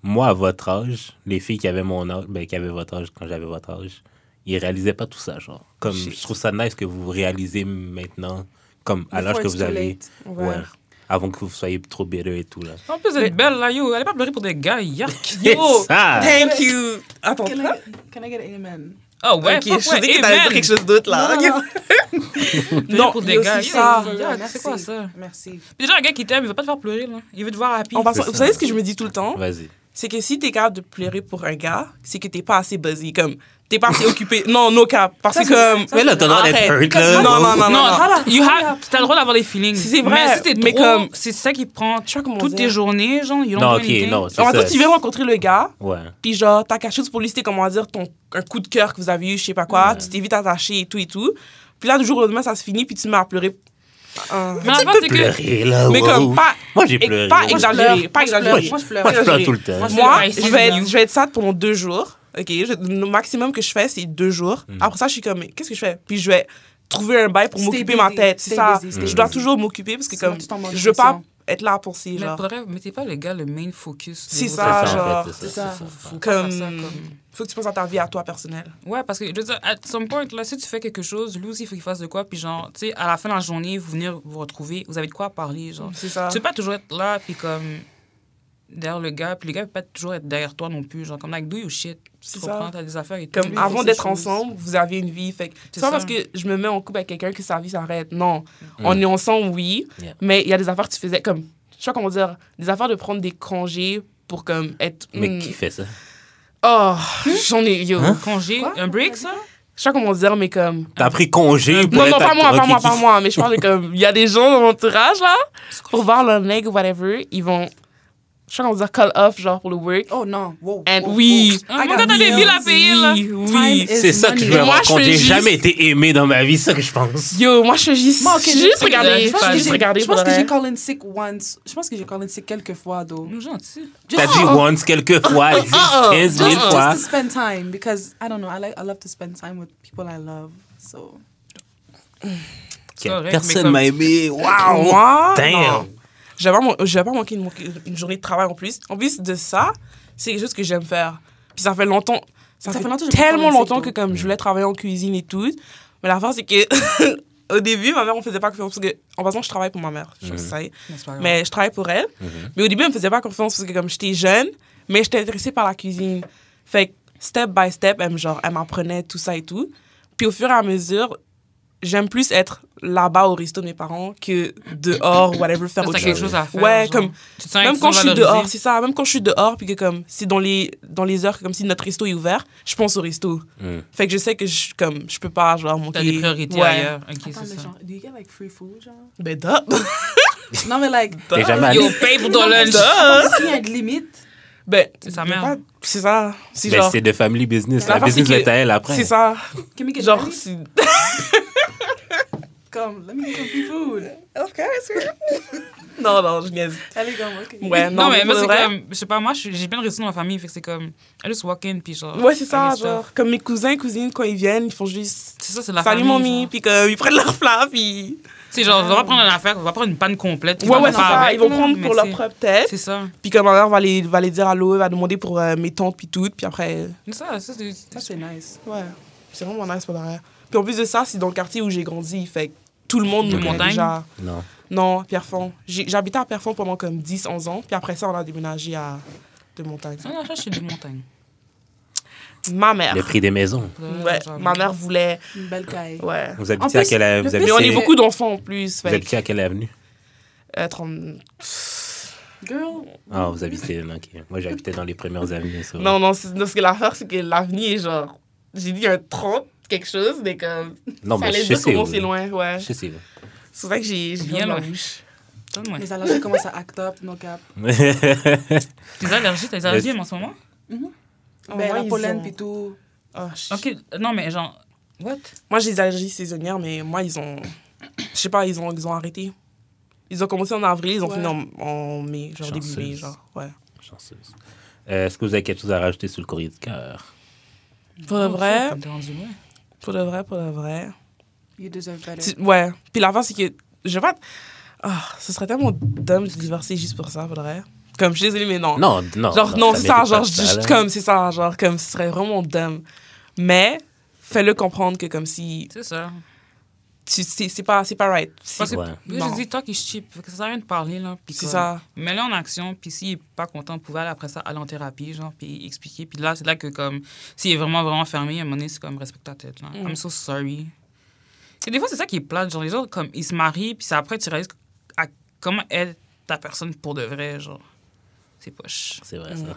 moi, à votre âge, les filles qui avaient mon âge, ben, qui avaient votre âge quand j'avais votre âge, ils réalisaient pas tout ça, genre. Comme, je trouve ça nice que vous réalisez maintenant, comme, à l'âge que vous avez. Ouais. Avant que vous soyez trop bitter et tout, là. En plus d'être belle, là, yo, allez pas pleurer pour des gars, yuck. Yo, ça! thank you. Attends, Can quoi? I get an amen? Oh, ouais, Ok, fuck, je ouais, sais que t'allais dire amen. quelque chose d'autre, là. Non, Ok. Non, pour des yo, gars, c'est yo, ça. yuck, Merci. c'est quoi ça? Merci. Puis déjà, un gars qui t'aime, il va pas te faire pleurer, là. Il veut te voir happy. En passant, C'est vous ça. savez ce que je me dis tout le temps? Vas-y. C'est que si t'es capable de pleurer pour un gars, c'est que t'es pas assez busy, comme... T'es pas assez occupé. Non, no cap. Parce que comme... Mais là, t'as le droit d'être Arrête. hurt, là. Non, non, non, Non, non. t'as le droit d'avoir des feelings. C'est vrai, Mais si t'es mais trop, comme- c'est ça qui prend Je sais pas comment toutes dire. tes journées, genre, you don't Non, do ok, anything. non, c'est En même ça. temps, tu viens rencontrer le gars, Ouais. puis genre, t'as quelque chose pour lui, c'était comment dire, un coup de cœur que vous avez eu, je sais pas quoi, tu t'es vite attaché et tout et tout. Puis là, du jour au lendemain, ça se finit, puis tu te mets à pleurer. Mais la c'est que... Pleurer, là, Mais wow. comme, pas... Moi, j'ai pleuré. Pas Moi, exagéré, pas exagéré. Moi, je pleure. Moi, je pleure exagéré. tout le temps. Moi, Moi, I je see vais you. être sad pendant 2 jours. OK? Le maximum que je fais, c'est 2 jours. Après ça, je suis comme, mais qu'est-ce que je fais? Puis je vais trouver un bail pour Stay m'occuper ma busy, tête. C'est stay ça. busy, stay Je dois busy. toujours m'occuper parce que Sinon, comme, tu tombes en je veux pas dépression. être là pour ces Mais genre. pour de vrai, mettez pas le gars le main focus. C'est de ça, votre- genre. en fait, C'est ça. Faut pas Comme, faire ça, faut que tu penses à ta vie à toi personnelle. Ouais, parce que, je veux dire, at some point, là, si tu fais quelque chose, lui aussi, il faut qu'il fasse de quoi. Puis, genre, tu sais, à la fin de la journée, vous venez vous retrouver, vous avez de quoi parler, genre. C'est ça. Tu peux pas toujours être là, puis comme, derrière le gars, puis le gars peut pas toujours être derrière toi non plus. Genre, comme, like, do your shit. Tu C'est comprends, ça. t'as des affaires et tout. Comme Lui, il avant fait d'être ses choses. ensemble, vous aviez une vie. Fait que c'est pas ça. parce que je me mets en couple avec quelqu'un que sa vie s'arrête. Non. On est ensemble, oui. Yeah. Mais il y a des affaires que tu faisais comme, je sais pas comment dire, des affaires de prendre des congés pour comme être. Mais qui fait ça? Oh, j'en ai, yo. Congé, un break, ça? Je sais pas comment dire, mais comme. T'as pris congé pour Non, non, être pas moi, acteur. pas moi, Ok, pas moi. Mais je parle de comme, il y a des gens dans mon entourage, là, pour voir leur nègre ou whatever, ils vont, je sais pas comment dire, call off, genre, pour le work. Oh non. Wow. And wow, oui. wow. Ah, I mon got gars, t'as des bills. billes à payer, là. Oui, oui. Time is C'est ça que je veux Mais moi, je raconter. fais J'ai juste- jamais été aimé dans ma vie, c'est ça que je pense. Yo, moi, je fais juste, Moi, ok, juste je- regarder, je pense que juste j'ai- regarder Je pour pense le que j'ai reste. call in sick once. Je pense que j'ai call in sick quelques fois, though. Nous, gentil. T'as dit once quelques fois, 10, 15 000 Just fois. to spend time because I don't know. I love to spend time with people I love. So C'est correct, mais Personne comme- m'a aimé. Wow! Moi, Damn! non. Je vais pas manquer une journée de travail en plus. En plus de ça, c'est quelque chose que j'aime faire. Puis ça fait longtemps. Ça fait longtemps que j'ai pas tellement commencé, longtemps toi. que comme je voulais travailler en cuisine et tout. Mais la fin, c'est que au début, ma mère, on faisait pas confiance. Parce que, en passant, je travaille pour ma mère. Je sais pas si ça y est. Mais c'est pas grave. Mais je travaille pour elle. Mais au début, elle me faisait pas confiance parce que comme j'étais jeune, mais j'étais intéressée par la cuisine. Fait que step by step, elle m'apprenait tout ça et tout. Puis au fur et à mesure, j'aime plus être là-bas au resto de mes parents que dehors, whatever, faire Ça, autre t'as quelque chose. chose à faire. Ouais, genre. comme Tu te sens même quand je suis valorisé. dehors, c'est ça. Même quand je suis dehors, puis que comme c'est dans les heures que comme si notre resto est ouvert, je pense au resto. Fait que je sais que je peux pas genre manquer. T'as des priorités Ouais. ailleurs. Ok, attends, c'est mais ça. genre, do you get like free food, genre? Ben duh. Non, mais like, T'es jamais Yo, allé. paye pour ton lunch. est-ce qu'il y a une limite? Ben C'est sa y a mère. pas- C'est ça. C'est Ben, genre. c'est de family business. La L'affaire, business c'est va que- être à elle après. C'est ça. Can we get Genre. married? c'est- Come, let me get some free food. Non, non, je niaise. Allez, come, ok. Ouais, Non, mais moi, pour c'est de vrai, comme, je sais pas, moi, j'ai plein de restos dans ma famille, fait que c'est comme, I just walk in, puis genre. Ouais, c'est ça, I get stuff. genre. Comme mes cousins, cousines, quand ils viennent, ils font juste. C'est ça, c'est la Salut, famille. mamie, genre. puis comme ils prennent leur plat, puis. C'est genre, on va prendre une affaire, on va prendre une panne complète. puis Ouais, on va ouais, c'est faire ça. avec, Ils vont là, prendre mais pour leur c'est- propre tête. C'est ça. Puis comme ma mère va les dire allô, elle va demander pour mes tantes, puis tout. Puis après. C'est ça, Ça, c'est nice. Ouais. C'est vraiment nice pour derrière. Puis en plus de ça, c'est dans le quartier où j'ai grandi. Fait que tout le monde nous De connaît montagne? déjà. Non. Non, Pierrefonds. J'habitais à Pierrefonds pendant comme 10-11 ans. Puis après ça, on a déménagé à de montagne. Ah, non, je suis de montagne. Ma mère. Le prix des maisons. Ouais, ma mère voulait... Une belle caille. Ouais. Vous En habitez à plus, quelle le vous pire, Mais on est habitez, beaucoup d'enfants en plus. vous Fait habitez à quelle avenue? 30... Girl. Ah, vous habitez. Ok. Moi, j'habitais dans les premières avenues. Ça. Non, parce que l'affaire, c'est que l'avenue est genre... J'ai dit un 30, quelque chose, mais comme... Non, mais fallait je dire sais. comment où. c'est loin, ouais. Je sais. C'est pour ça que j'ai Bien dans loin. la bouche. Donne-moi. Les allergies commencent à act up, no cap. Tes allergies, t'as des allergies en ce moment? Ben, moi, la ils pollen ont- puis tout. Ah, Ok, non, mais genre. What? Moi, j'ai des allergies saisonnières, mais moi, ils ont... Je sais pas, ils ont arrêté. Ils ont commencé en avril, ils ont Ouais. fini en mai, genre début mai, Chanceuse. genre, ouais. Chanceuse. Est-ce que vous avez quelque chose à rajouter sur le courrier du cœur? Pour de vrai, T'es rendu loin. pour de vrai. You deserve better. Ouais. Puis l'affaire, c'est que je vais pas... Ah, ce serait tellement dumb de divorcer juste pour ça, pour de vrai. Comme, je suis désolée, mais non. Non, non. Genre, non, c'est ça, mérite pas genre, ça, là. comme, c'est ça, genre, comme, ce serait vraiment dumb. Mais, fais-le comprendre que comme si... C'est ça. C'est pas right. Parce que, Ouais. là, Non. je dis, talk is cheap. Fait que ça sert à rien de parler, là. Puis C'est comme, ça. mets-le en action, puis s'il est pas content, vous pouvez aller après ça aller en thérapie, genre, puis expliquer. Puis là, c'est là que, comme, s'il est vraiment, vraiment fermé, à un moment donné, c'est comme, respecte ta tête, là. I'm so sorry. Et des fois, c'est ça qui est plate. Genre, les gens, comme, ils se marient, puis c'est après, tu réalises à comment est ta personne pour de vrai, genre. C'est poche. C'est vrai, ça.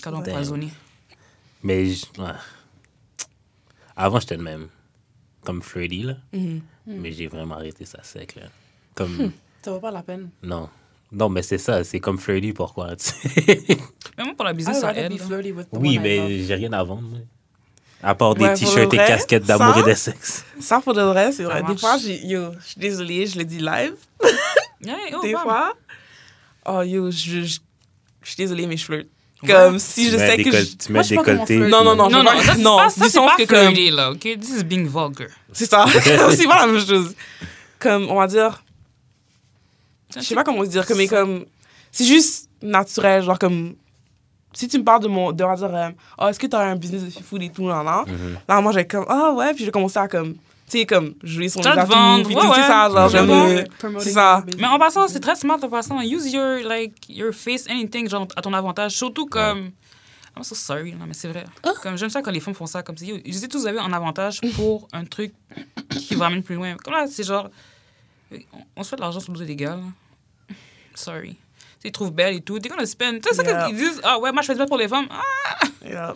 Cadeau Damn. empoisonné. Mais ouais. Avant, j'étais le même. Comme flirty, là. Mhm. Mais j'ai vraiment arrêté ça sec, là. Comme... Ça vaut pas la peine. Non. Non, mais c'est ça. C'est comme flirty, pourquoi? tu sais. Mais moi, pour la I business, would ça rather aide. be là. flirty with the Oui, one I love. mais j'ai rien à vendre, moi. À part des Ouais, pour t-shirts le et vrai, casquettes d'amour ça- et de sexe. Ça, pour de vrai, c'est Ça vrai. Des marche. fois, je suis désolée, je le dis live. Yeah, oh, Des bam. fois, oh, je suis désolée, mais je flirte. Ouais. Comme si je sais que... Tu mets Moi, je sais pas comment décolleté. flirter. Non, non, non. Non, je non, vois- ça, c'est non, pas, du ça, c'est sens pas que comme... flirty, là, OK? This is being vulgar. C'est ça. C'est pas la même chose. Comme, on va dire... Je sais pas comment dire, mais comme... C'est juste naturel, genre comme... Si tu me parles on va dire, oh, est-ce que tu as un business de food et tout, là, Mhm. là, moi, j'ai comme, ah ouais, puis j'ai commencé à comme, tu sais, comme, jouer sur Ça les te vendre, atouts, puis ouais, tout, c'est ouais. ça, genre, C'est j'aime bon. le- Promoting c'est ça. your business. Mais en passant, c'est très smart en passant. Use your face, anything, genre, à ton avantage. Surtout comme... I'm so sorry, là, mais c'est vrai. Comme, j'aime ça quand les femmes font ça. Comme si, yo, je sais tous, vous avez un avantage pour un truc qui vous ramène plus loin. Comme là, c'est genre... On se fait de l'argent sur le dos des gars, là. Sorry. Ils trouvent belle et tout. T'es gonna spend. Tu sais, c'est Yeah. qu'ils disent, ah ouais, moi, je fais ça pour les femmes. Ah! Yeah.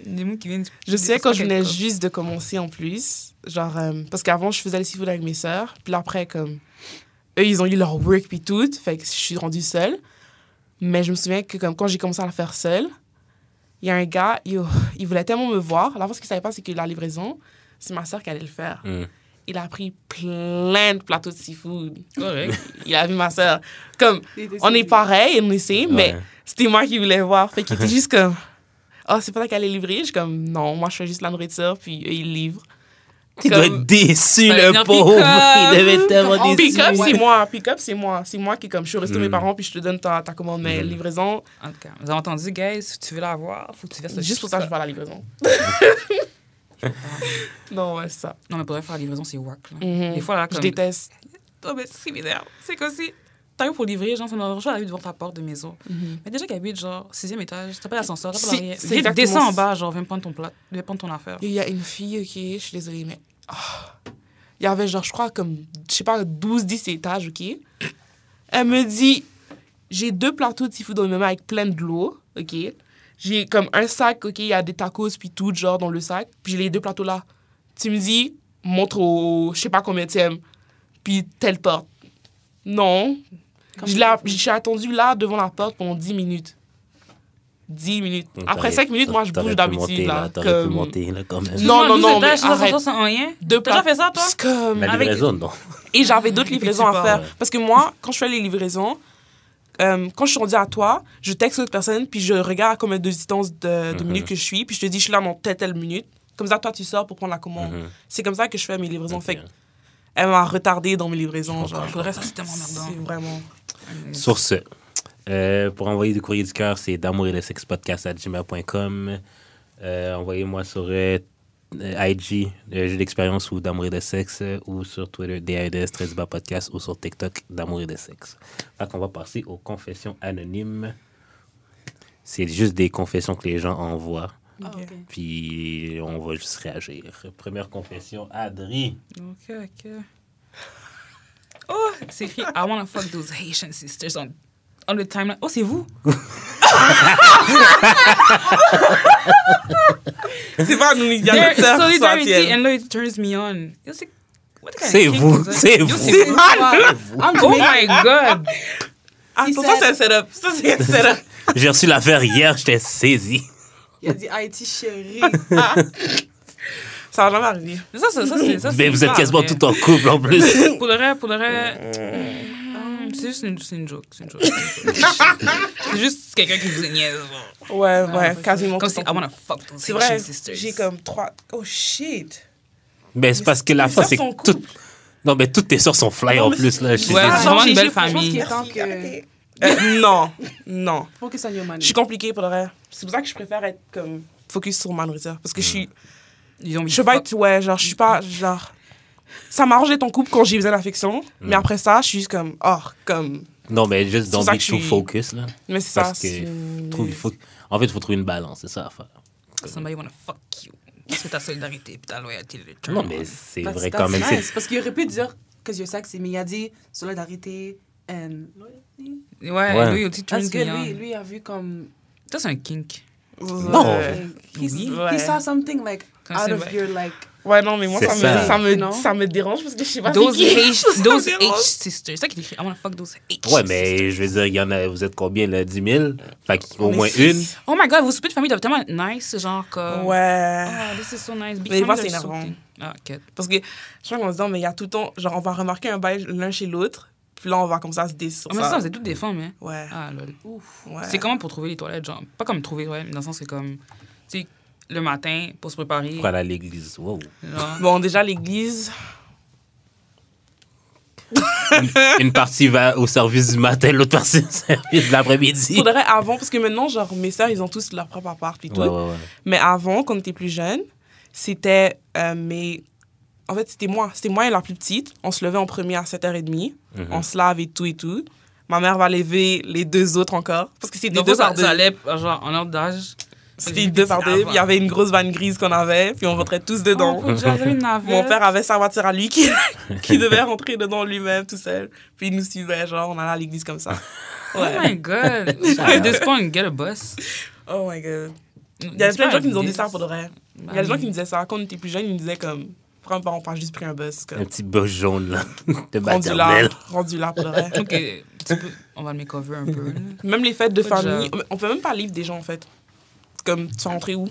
Des mots qui viennent... Je sais, quand je venais juste juste de commencer en plus, genre, parce qu'avant, je faisais le seafood avec mes sœurs, puis là, après, comme, eux, ils ont eu leur work puis tout, fait que je suis rendue seule. Mais je me souviens que, comme, quand j'ai commencé à le faire seule, il y a un gars, il voulait tellement me voir. Alors, ce qu'il savait pas, c'est que la livraison, c'est ma sœur qui allait le faire. Mm. Il a pris plein de plateaux de seafood. correct. Il a vu ma sœur. Comme, Il était on est sérieux. pareil, on essaie, mais Ouais. c'était moi qui voulais voir. Fait qu'il était juste comme, oh, c'est pas toi qui allais livrer. Je suis comme, non, moi, je fais juste la nourriture, puis eux, ils livrent. Il doit Comme- être déçu, Fallait le venir pauvre. pick-up. Il devait être tellement Comme, déçu. Pick-up, Ouais. c'est moi. Pick-up, c'est moi. C'est moi qui, comme, je suis resté Mm. mes parents, puis je te donne ta commande. Mais livraison, En tout cas, vous avez entendu, guys, si tu veux la voir, faut que tu fasses juste pour ça, je vais à la livraison. Non, ouais, c'est ça. Non, mais pour vrai, faire la livraison, c'est whack, là. Mhm. Des fois, là, Je comme... déteste. Oh, mais c'est m'énerve. C'est comme si t'arrives pour livrer, genre, ça m'a arrivé devant ta porte de maison. Mhm. Mais déjà, qu'habite, genre, 6e étage, t'as pas l'ascenseur, t'as pas C'est- rien. c'est Vite, exactement descends en ça. bas, genre, viens prendre ton plat, viens prendre ton affaire. Il y a une fille, OK, je suis désolée, mais... ah. Il y avait, genre, je crois, comme, je sais pas, 12-10 étages, OK? Elle me dit, j'ai 2 plateaux de seafood dans le même avec plein de l'eau, OK? J'ai comme un sac, OK, il y a des tacos puis tout, genre, dans le sac. Puis j'ai les 2 plateaux là. Tu me dis, montre au, je sais pas combien t'aimes, puis telle porte. Non. J'ai attendu là, devant la porte, pendant 10 minutes. 10 minutes. Après 5 minutes, moi, je bouge d'habitude, là. T'aurais pu Comme... monter, là, quand même. Non, non, 12 non, étages, mais sans arrête. ascenseur, sans rien. Deux T'as déjà plats- fait ça, toi? C'est comme... La Avec- livraison, non. Et j'avais d'autres livraisons à pars, faire. ouais. Parce que moi, quand je fais les livraisons, quand je suis rendue à toi, je texte l'autre personne, puis je regarde à combien de distance de minutes que je suis, puis je te dis, je suis là dans telle minute. Comme ça, toi, tu sors pour prendre la commande. Mhm. C'est comme ça que je fais mes livraisons. Ok. Fait elle m'a retardée dans mes livraisons. Je comprends. Genre, Pour le reste, c'est tellement merdant. c'est vraiment... Sur ce, pour envoyer du courrier du cœur, c'est d'amour et de sexe podcast@gmail.com. Envoyez-moi sur IG, Jeu d'expérience ou d'amour et de sexe, ou sur Twitter, DAEDS, podcast, ou sur TikTok, d'amour et de sexe. Fait qu'on va passer aux confessions anonymes. C'est juste des confessions que les gens envoient. Ah, ok. Puis on va juste réagir. Première confession, Adri. Ok. Oh, c'est écrit I wanna fuck those Haitian sisters on the timeline. Oh, c'est vous? C'est pas nous, il y a Their notre sœur qui soit solidarity tienne. and loyalty turns me on. Yo, c'est... What kind of C'est kink vous, is that? c'est Yo, vous. c'est vous. Oh my God. Ah, He ça, c'est un said- setup. Ça, c'est un setup. J'ai reçu l'affaire hier, j'étais saisi. Il a dit Haïti chérie. Ça va jamais arriver. Ça, c'est Mais vous êtes pas quasiment vrai. tout en couple en plus. Pour le vrai, c'est juste une joke. C'est juste quelqu'un qui vous niaise. Ouais, quasiment. Comme tout si le I temps. wanna fuck those C'est Haitian vrai, sisters. j'ai comme 3... Oh, shit. Mais c'est parce que la Mes fois, sœurs c'est sont que tout... Non, mais toutes tes soeurs sont fly Non, en mais plus, là. Je suis Ouais, désolé. c'est vraiment une belle Je pense famille. qu'il est temps Merci, que... arrêtez. Non. Focus on your money. Je suis compliquée pour le vrai. C'est pour ça que je préfère être comme focus sur ma nourriture. Parce que je suis... Ils ont mis Je peux pas être... Ouais, genre, je suis pas... Genre... Ça m'arrange d'être en couple quand j'ai besoin d'affection. Mais après ça, je suis juste comme... Oh, comme... Non, mais juste C'est don't pour ça be que je too suis- focus, là. Mais c'est ça. Parce que en fait, il faut trouver une balance, c'est ça à faire. Somebody wanna fuck you. Parce que ta solidarité et ta loyauté. Non, mais c'est That's- vrai that's quand même. nice, c'est- parce qu'il aurait pu dire que you're sexy, mais il a dit solidarité and loyalty. Ouais. Loyalty turns Parce que me on. lui a vu comme... Ça, c'est un kink. Non. He saw something like Comme out c'est of vrai. your like... Ouais, non, mais moi, C'est ça. ça me dérange parce que je sais pas Those c'est qui. H Ça me those dérange. H sisters. C'est ça qui est écrit. I wanna fuck those H Ouais, sisters. mais je veux dire, il y en a, vous êtes combien, là? 10 000? Fait qu'au On est moins 6. une. Oh my God, vos soupers de famille doivent tellement être nice. Genre comme... Ouais. Oh, this is so nice. Big Mais des fois, family, c'est they're so énervant. thing. Ah, ok. Parce que je crois qu'on se dit, mais il y a tout le temps, genre, on va remarquer un bail l'un chez l'autre, puis là, on va comme ça se décider Oh, sur mais ça, ça. c'est toutes des femmes, hein. Ouais. Ah, lol. Ouais. C'est comment pour trouver les toilettes, genre... Pas comme trouver, ouais, mais dans le sens, c'est comme... Tu sais, le matin, pour se préparer. Pour aller à l'église. Wow. Genre... Bon, déjà, l'église, Une partie va au service du matin, l'autre partie au service de l'après-midi. faudrait avant, parce que maintenant, genre, mes sœurs, ils ont tous leur propre appart, puis tout. Ouais. Mais avant, quand on était plus jeunes, c'était En fait, c'était moi et la plus petite. On se levait en premier à 7h30. On se lave et tout. Ma mère va lever les deux autres encore. Parce que c'était Donc, deux ça, par deux. ça allait, genre, en ordre d'âge. C'était deux par deux. Puis il y avait une grosse vanne grise qu'on avait. Puis on rentrait tous dedans. Oh, j'avais une navette. Mon père avait sa voiture à lui qui devait rentrer dedans lui-même tout seul. Puis il nous suivait, genre, on allait à l'église comme ça. Oh my God. At this point, get a bus. Oh my God. Il y a plein de gens qui nous ont dit ça pour de vrai. Il y a des gens qui nous disaient ça. Quand on était plus jeunes, ils nous disaient comme... Pourquoi on n'a pas juste pris un bus? Un petit bus jaune, là, de Rendu là, maternelle. rendu là pour de vrai. OK, on va le makeover un peu. là. Même les fêtes de Good famille, job. on peut même pas livre des gens en fait. Comme, tu vas rentrer où?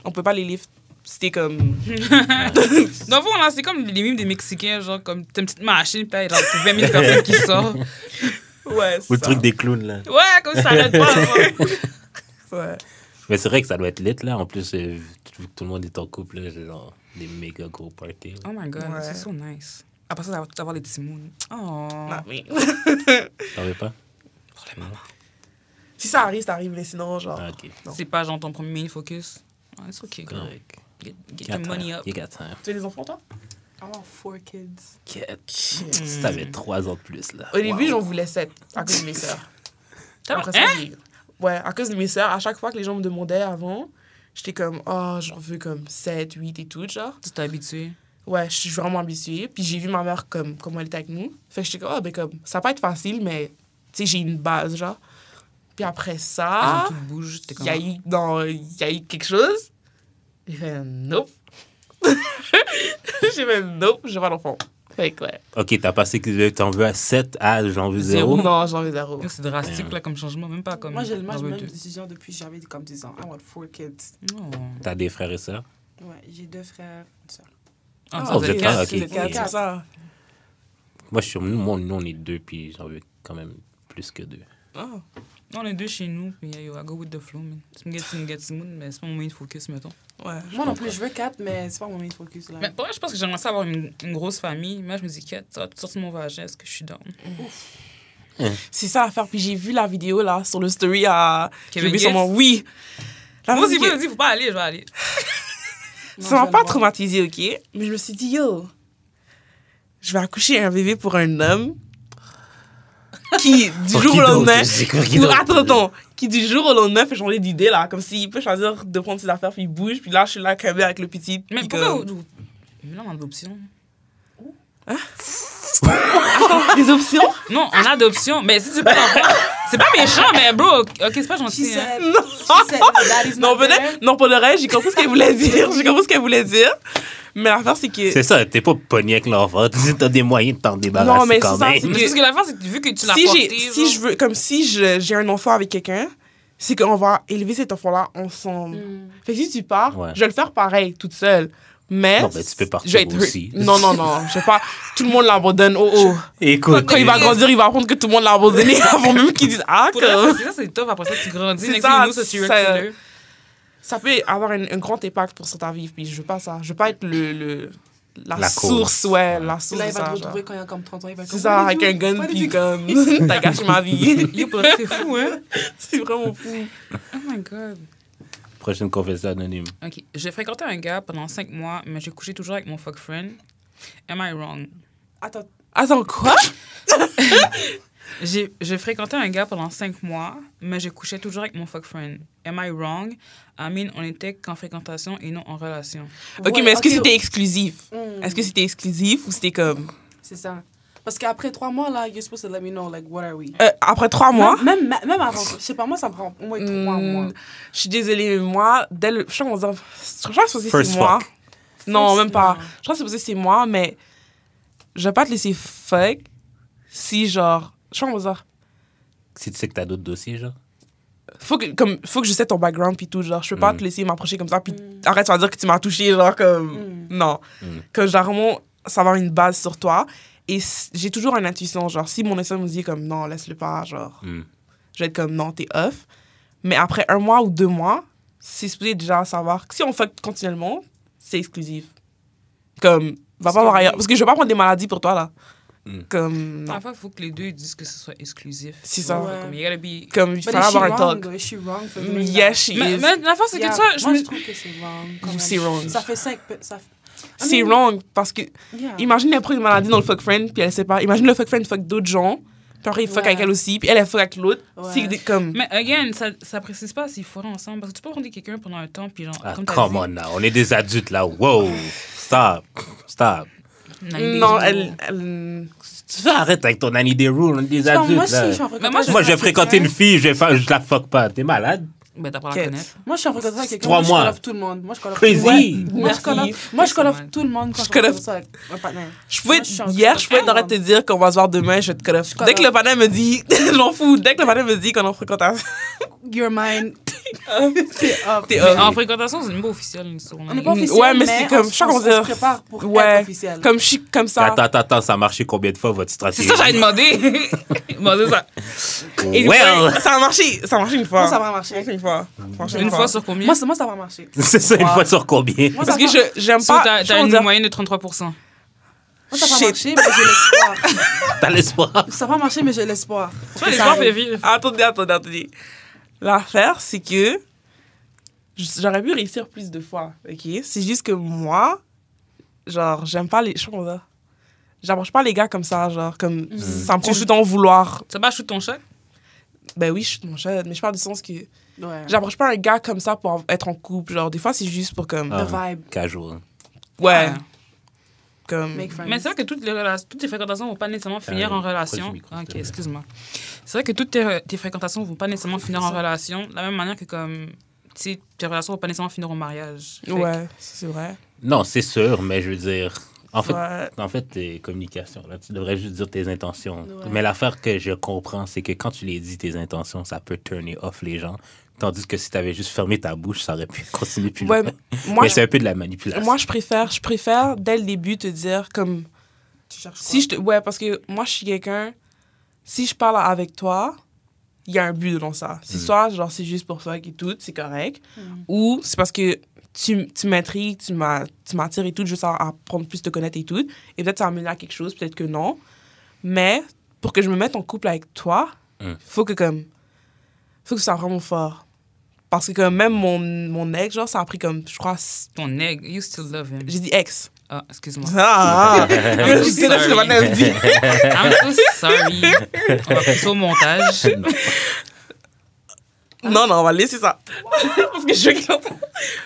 On peut pas les livre. C'était comme... Dans le fond, là, c'est comme les mimes des Mexicains, genre, comme, t'as une petite machine, puis là, il y a 20 000 personnes qui sortent. Ouais, Ou le truc des clowns, là. Ouais, comme ça arrête pas. genre. Ouais. Mais c'est vrai que ça doit être lit, là. En plus, vu que tout le monde est en couple, là, c'est genre des méga gros parties. Oh my God, Ouais. c'est so nice. Après ça, ça va avoir les petits moons. Oh. Non, mais... T'en veux pas? si ça arrive, mais sinon, genre... Ah, ok. Non. C'est pas genre ton premier main focus. Ah, it's okay, girl. Correct. Get You your got money time. up. You got time. Tu as des enfants, toi? I want 4 kids. Si t'avais 3 ans de plus, là. Au début, j'en voulais 7 à cause de mes sœurs. Après ça, Hein? ouais, à cause de mes sœurs, à chaque fois que les gens me demandaient avant, j'étais comme, oh, j'en veux comme 7, 8 et tout, genre. Tu t'es habitué. Ouais, je suis vraiment habituée. Puis j'ai vu ma mère comme elle était avec nous. Fait que j'étais comme, oh, ben comme, ça va pas être facile, mais, tu sais, j'ai une base, genre. Puis après ça, Tout bouge. T'es comme... il y a eu quelque chose. J'ai fait, nope. J'ai fait, nope, j'ai pas d'enfant. Fait que, ouais. Ok, t'as passé que t'en veux à 7 à j'en veux 0. Non, j'en veux 0. C'est drastique, là, comme changement. Même pas comme... Moi, j'ai j'en la veux même deux. décision depuis que j'avais comme 10 ans. I want 4 kids. Non. T'as des frères et sœurs? Ouais, j'ai 2 frères, une sœur. Ah, Oh, vous êtes quatre. quatre, ok. Vous êtes quatre, c'est ça. Moi, nous, on est 2, puis j'en veux quand même plus que 2. Ah. On est deux chez nous, puis I go with the flow, man. Tu me get moon, mais c'est pas mon main focus, mettons. Ouais. Moi non plus, je veux 4, mais c'est pas mon main focus là. Mais pour vrai, je pense que j'aimerais ça avoir une grosse famille. Mais je me dis, 4, ça va sortir de mon vagin, est-ce que je suis down? C'est ça à faire. Puis j'ai vu la vidéo, là, sur le story à... J'ai Kevin oublié son Gates? nom. Oui. La Moi aussi, musique il dit, faut pas aller, je vais aller. Non, Ça m'a je pas le vois. traumatisée, OK? Mais je me suis dit, yo, je vais accoucher un bébé pour un homme qui, du Pour jour qui au lendemain... d'autre? C'est pour qui d'autre? Attends. Qui, du jour au lendemain, fait changer d'idée, là. Comme s'il peut choisir de prendre ses affaires, puis il bouge. Puis là, je suis là, comme avec le petit. Mais puis pourquoi comme- Mais là, on a d'options. Des options? Non, on a d'options. Mais si tu veux pas l'enfant, c'est pas méchant, mais bro, ok, c'est pas She gentil. Hein. said, she said, daddy's Non, not there. peut-être. Non, pour le reste, j'ai compris ce qu'elle voulait dire. J'ai compris ce qu'elle voulait dire. Mais l'affaire, c'est que... C'est ça, t'es pas pogné avec l'enfant. T'as des moyens de t'en débarrasser Non, mais quand c'est ça, même. c'est Mais parce que la fin, c'est que vu que tu l'as si porté. j'ai, si je veux, comme si j'ai un enfant avec quelqu'un, c'est qu'on va élever cet enfant-là ensemble. Fait que si tu pars, Ouais. je vais le faire pareil, toute seule. Mais... Non, mais tu peux partir je vais être aussi. Non, je vais pas... Tout le monde l'abandonne. Oh. Écoute, Quand il va grandir, il va apprendre que tout le monde l'a abandonné avant même qu'il dise « Ah, Pour que... ça, c'est top. Après ça, tu grandis. C'est Next ça, thing you know, c'est serial ça- killer. Ça peut avoir un grand impact pour ta vie. Puis je veux pas ça. Je veux pas être la La source, cause. ouais, la source Là, de il va ça. te genre. retrouver quand il a comme 30 ans. Il va être C'est comme, ça, What avec did un you- gun, what did puis you- comme... T'as gâché ma vie. Yo, pour vrai, c'est fou, hein? C'est vraiment fou. Oh my god. prochaine confession anonyme. Ok. J'ai fréquenté un gars pendant 5 mois, mais j'ai couché toujours avec mon fuck friend. Am I wrong? Attends, Attends, quoi? J'ai fréquenté un gars pendant 5 mois, mais je couchais toujours avec mon fuck friend. Am I wrong? I mean, on était qu'en fréquentation et non en relation. OK, ouais, mais est-ce que ok. c'était exclusif? Hmm, Est-ce que c'était exclusif ou c'était comme... c'est ça. Parce qu'après 3 mois, là, you're supposed to let me know, like, what are we? Après 3 mois? Même avant, je sais pas, moi, ça me prend au moins 3 mois. Je suis désolée, mais moi, dès le... Je crois que c'est supposé First 6 mois. fuck. Non, First, même pas. non. Je crois que c'est supposé 6 mois, mais je vais pas te laisser fuck si, genre... Je crois qu'on va dire... Si tu sais que t'as d'autres dossiers, genre. Faut que je sais ton background puis tout, genre. Je peux pas te laisser m'approcher comme ça puis arrête, tu vas dire que tu m'as touché, genre, comme... Non. Que, genre, vraiment, savoir une base sur toi. Et j'ai toujours une intuition, genre, si mon instinct me dit comme, non, laisse-le pas, genre... Je vais être comme, non, t'es off. Mais après 1 mois ou 2 mois, c'est supposé déjà savoir que si on fuck continuellement, c'est exclusif. Comme, va pas voir ailleurs. Parce que je vais pas prendre des maladies pour toi, là. Comme, non. Parfois, il faut que les deux disent que ce soit exclusif. C'est ça. Ouais. Comme, you gotta be... Comme, il But fallait is she avoir un wrong, talk. though? Is she wrong for doing Yes, that? she Mais, is. mais la fin, c'est que Yeah, ça, moi, je trouve que c'est wrong. quand même. C'est wrong. Ça fait 5... Ça fait... C'est wrong, parce que... Yeah. Imagine, elle prend une maladie dans le fuck friend, puis elle sait pas. Imagine le fuck friend fuck d'autres gens, puis après, il fuck Ouais. avec elle aussi, puis elle fuck avec l'autre. Ouais. C'est comme... Mais, again, ça précise pas s'il faudrait ensemble. Parce que tu peux prendre quelqu'un pendant un temps, puis genre, Ah, comme t'as come dit, on now. On est des adultes, là. Wow. Stop. Stop. Non, elle... Tu fais arrête avec ton Annie des Rules. On est des Non, adultes, moi, si là. je suis en Mais moi, fréquentation Moi, je vais avec fréquenter une quelqu'un- fille, je la fuck pas. T'es malade? Ben, t'as pas à la Quête. connaître. Moi, je suis en fréquentation avec quelqu'un. 3 moi, mois. Je call off tout le monde. Moi, je call off Crazy. tout le monde. Moi, Merci. je call off- Moi, je call off mal. tout le monde quand je call call off- off ça avec un partenaire. Je pouvais... Moi, je suis en Hier, je pouvais fréquentation. t'arrêter de dire qu'on va se voir demain, je te colle. call Dès que le off. panel me dit... J'en fous. Dès que le panel me dit qu'on est en fréquentation... You're mine. T'es up. T'es Mais up. en fréquentation, c'est une pas officielle, une histoire. On n'est pas officiel, Ouais, mais c'est comme... on, Je crois qu'on on se dit... prépare pour Ouais. être officiel. Comme je suis comme ça. Attends, ça a marché combien de fois, votre C'est stratégie? ça, j'avais demandé. Demandé ça. Et une Well. fois, ça a marché une fois. Moi, ça va marcher. Une fois. Franchement, Une fois sur combien? Moi, ça va marcher. C'est ça, une fois sur combien? Moi, Parce ça que va- j'aime So, pas... t'as je vais une dire- moyenne de 33%. Moi, ça va Shit. marcher, mais j'ai l'espoir. T'as l'espoir? Ça va marcher, mais j'ai l'espoir. Tu vois, les gens fait vivre. Attendez. L'affaire, c'est que j'aurais pu réussir plus de fois, OK? C'est juste que moi, genre, j'aime pas les... Je sais pas comment dire. J'approche pas les gars comme ça, genre, comme... Ça me prend tout le temps vouloir... Ça va shoot ton chat? Ben oui, je suis mon chat, mais je parle du sens que... Ouais. J'approche pas un gars comme ça pour être en couple, genre, des fois, c'est juste pour comme... Ah. The vibe. Casual. Ouais, Ouais. comme... Make friends. Mais c'est vrai que toutes les fréquentations ne vont pas nécessairement finir en relation. proche du micro, Ok, s'il te plaît. excuse-moi. C'est vrai que toutes tes fréquentations ne vont pas nécessairement finir en relation. De la même manière que comme, tu sais, tes relations ne vont pas nécessairement finir au mariage. Fait que- Ouais, c'est vrai. Non, c'est sûr, mais je veux dire... Ouais. En fait, tes communications, là, tu devrais juste dire tes intentions. Ouais. Mais l'affaire que je comprends, c'est que quand tu les dis, tes intentions, ça peut turner off les gens. Tandis que si tu avais juste fermé ta bouche, ça aurait pu continuer plus Ouais, loin. moi, Mais c'est un peu de la manipulation. moi, je préfère, dès le début, te dire, comme... Tu cherches quoi? Si je te... Ouais, parce que moi, je suis quelqu'un... Si je parle avec toi, il y a un but dans ça. C'est soit, genre, c'est juste pour fuck et tout, c'est correct. Ou c'est parce que tu m'intrigues, tu m'attires et tout, juste à apprendre plus te connaître et tout. Et peut-être ça va mener à quelque chose, peut-être que non. Mais pour que je me mette en couple avec toi, faut que ça soit vraiment fort. Parce que comme même mon ex, genre, ça a pris comme, je crois... Ton egg, you still love him. J'ai dit ex. Ah, excuse-moi. Je sais là, je sais pas ce que je dis. I'm so sorry. On va faire ça au montage. Non, on va laisser ça. Parce que je veux qu'il entende.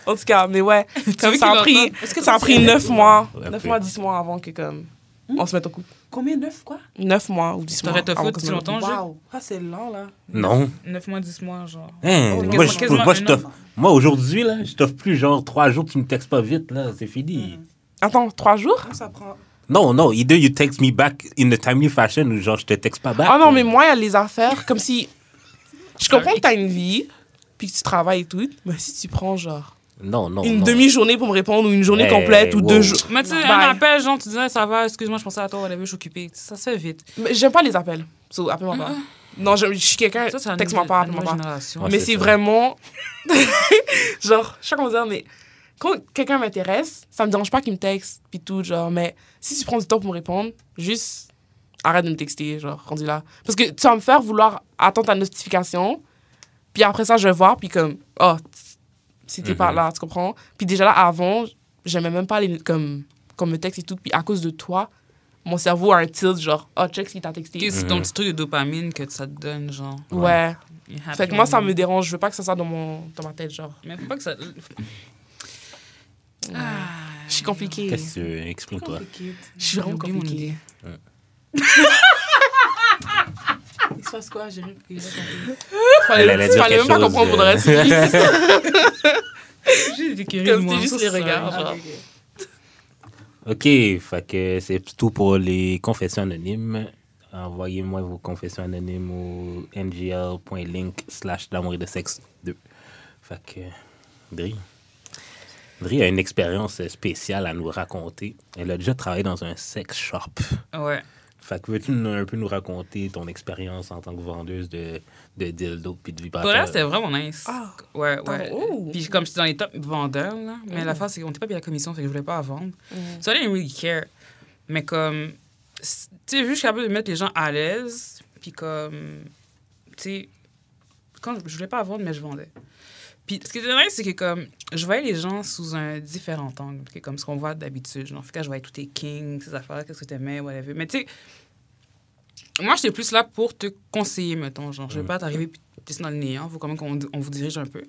En tout cas, mais ouais, comme veux ça a qu'il pris, entende? Est-ce que ça a tu pris sais- 9 mois. Ouais, 9 plus. mois, 10 mois avant que comme on se mette au couple. Combien? 9 quoi? 9 mois ou 10 mois. T'aurais toffé avant qu'on se aussi mette au couple. longtemps, Wow. Ah, c'est lent, là. Non. 9 mois, 10 mois, genre. Hein, Oh, moi, quasiment je un t'offre. an. Moi, aujourd'hui, là, je t'offre plus genre 3 jours, tu me textes pas vite, là, c'est fini. Attends, 3 jours? Comment ça prend? Non, either you text me back in a timely fashion ou genre je te texte pas back. Ah non, mais moi, il y a les affaires comme si. Je comprends que t'as une vie, puis que tu travailles et tout, mais si tu prends genre Non. une non. demi-journée pour me répondre ou une journée Hey, complète ou wow. 2 jours. Mais tu sais, Bye. un appel, genre, tu dis, ah, ça va, excuse-moi, je pensais à toi, whatever, je suis occupée. Ça se fait vite. Mais j'aime pas les appels. So, appelle-moi pas. Non, je suis quelqu'un, Ça, c'est la texte-moi nouvelle- pas, la appelle-moi nouvelle pas. génération. Ouais, Mais c'est c'est ça. vraiment. Genre, je sais pas comment dire, mais quand quelqu'un m'intéresse, ça me dérange pas qu'il me texte, puis tout, genre, mais si tu prends du temps pour me répondre, juste arrête de me texter, genre, rendu là. Parce que tu vas me faire vouloir attendre ta notification, puis après ça, je vais voir, puis comme, oh, si t'es pas là, tu comprends? Puis déjà là, avant, j'aimais même pas les, comme, qu'on me texte et tout, puis à cause de toi, mon cerveau a un tilt, genre, oh, check si t'as texté. C'est ton petit truc de dopamine que ça te donne, genre. Ouais. You're happy Fait que moi, ça on me you. dérange, je veux pas que ça soit dans ma tête, genre. Mais faut pas que ça. Je suis compliquée. Qu'est-ce que tu veux? Exprime-toi. Je suis vraiment J'ai oublié mon compliquée. Il se passe quoi? J'ai rien compris. Elle allait dire Fallait même quelque pas chose, comprendre pour le reste. J'ai des Comme c'était juste les regards. genre. OK, fait que c'est tout pour les confessions anonymes. Envoyez-moi vos confessions anonymes au ngl.link/d'amour et de sexe 2. Fait que, Dri a une expérience spéciale à nous raconter. Elle a déjà travaillé dans un sex shop. Ouais. Fait que veux-tu un peu nous raconter ton expérience en tant que vendeuse de dildo puis de Pour vibrateur? elle, c'était vraiment nice. Ah. Ouais. Oh. Puis comme j'étais dans les top vendeurs, là, mais la face, c'est qu'on n'était pas payé la commission, fait que je voulais pas la vendre. So I didn't really care. Mais comme, tu sais, vu que je suis capable de mettre les gens à l'aise, puis comme, tu sais, quand je voulais pas la vendre, mais je vendais. Puis ce qui était nice, c'est que comme, je voyais les gens sous un différent angle, ok, comme ce qu'on voit d'habitude. Genre, fait que je voyais tous tes kings, ces affaires, qu'est-ce que t'aimais, whatever. Mais tu sais, moi, j'étais plus là pour te conseiller, mettons. Genre, je vais pas t'arriver puis te laisser dans le néant. Faut quand même qu'on vous dirige un peu.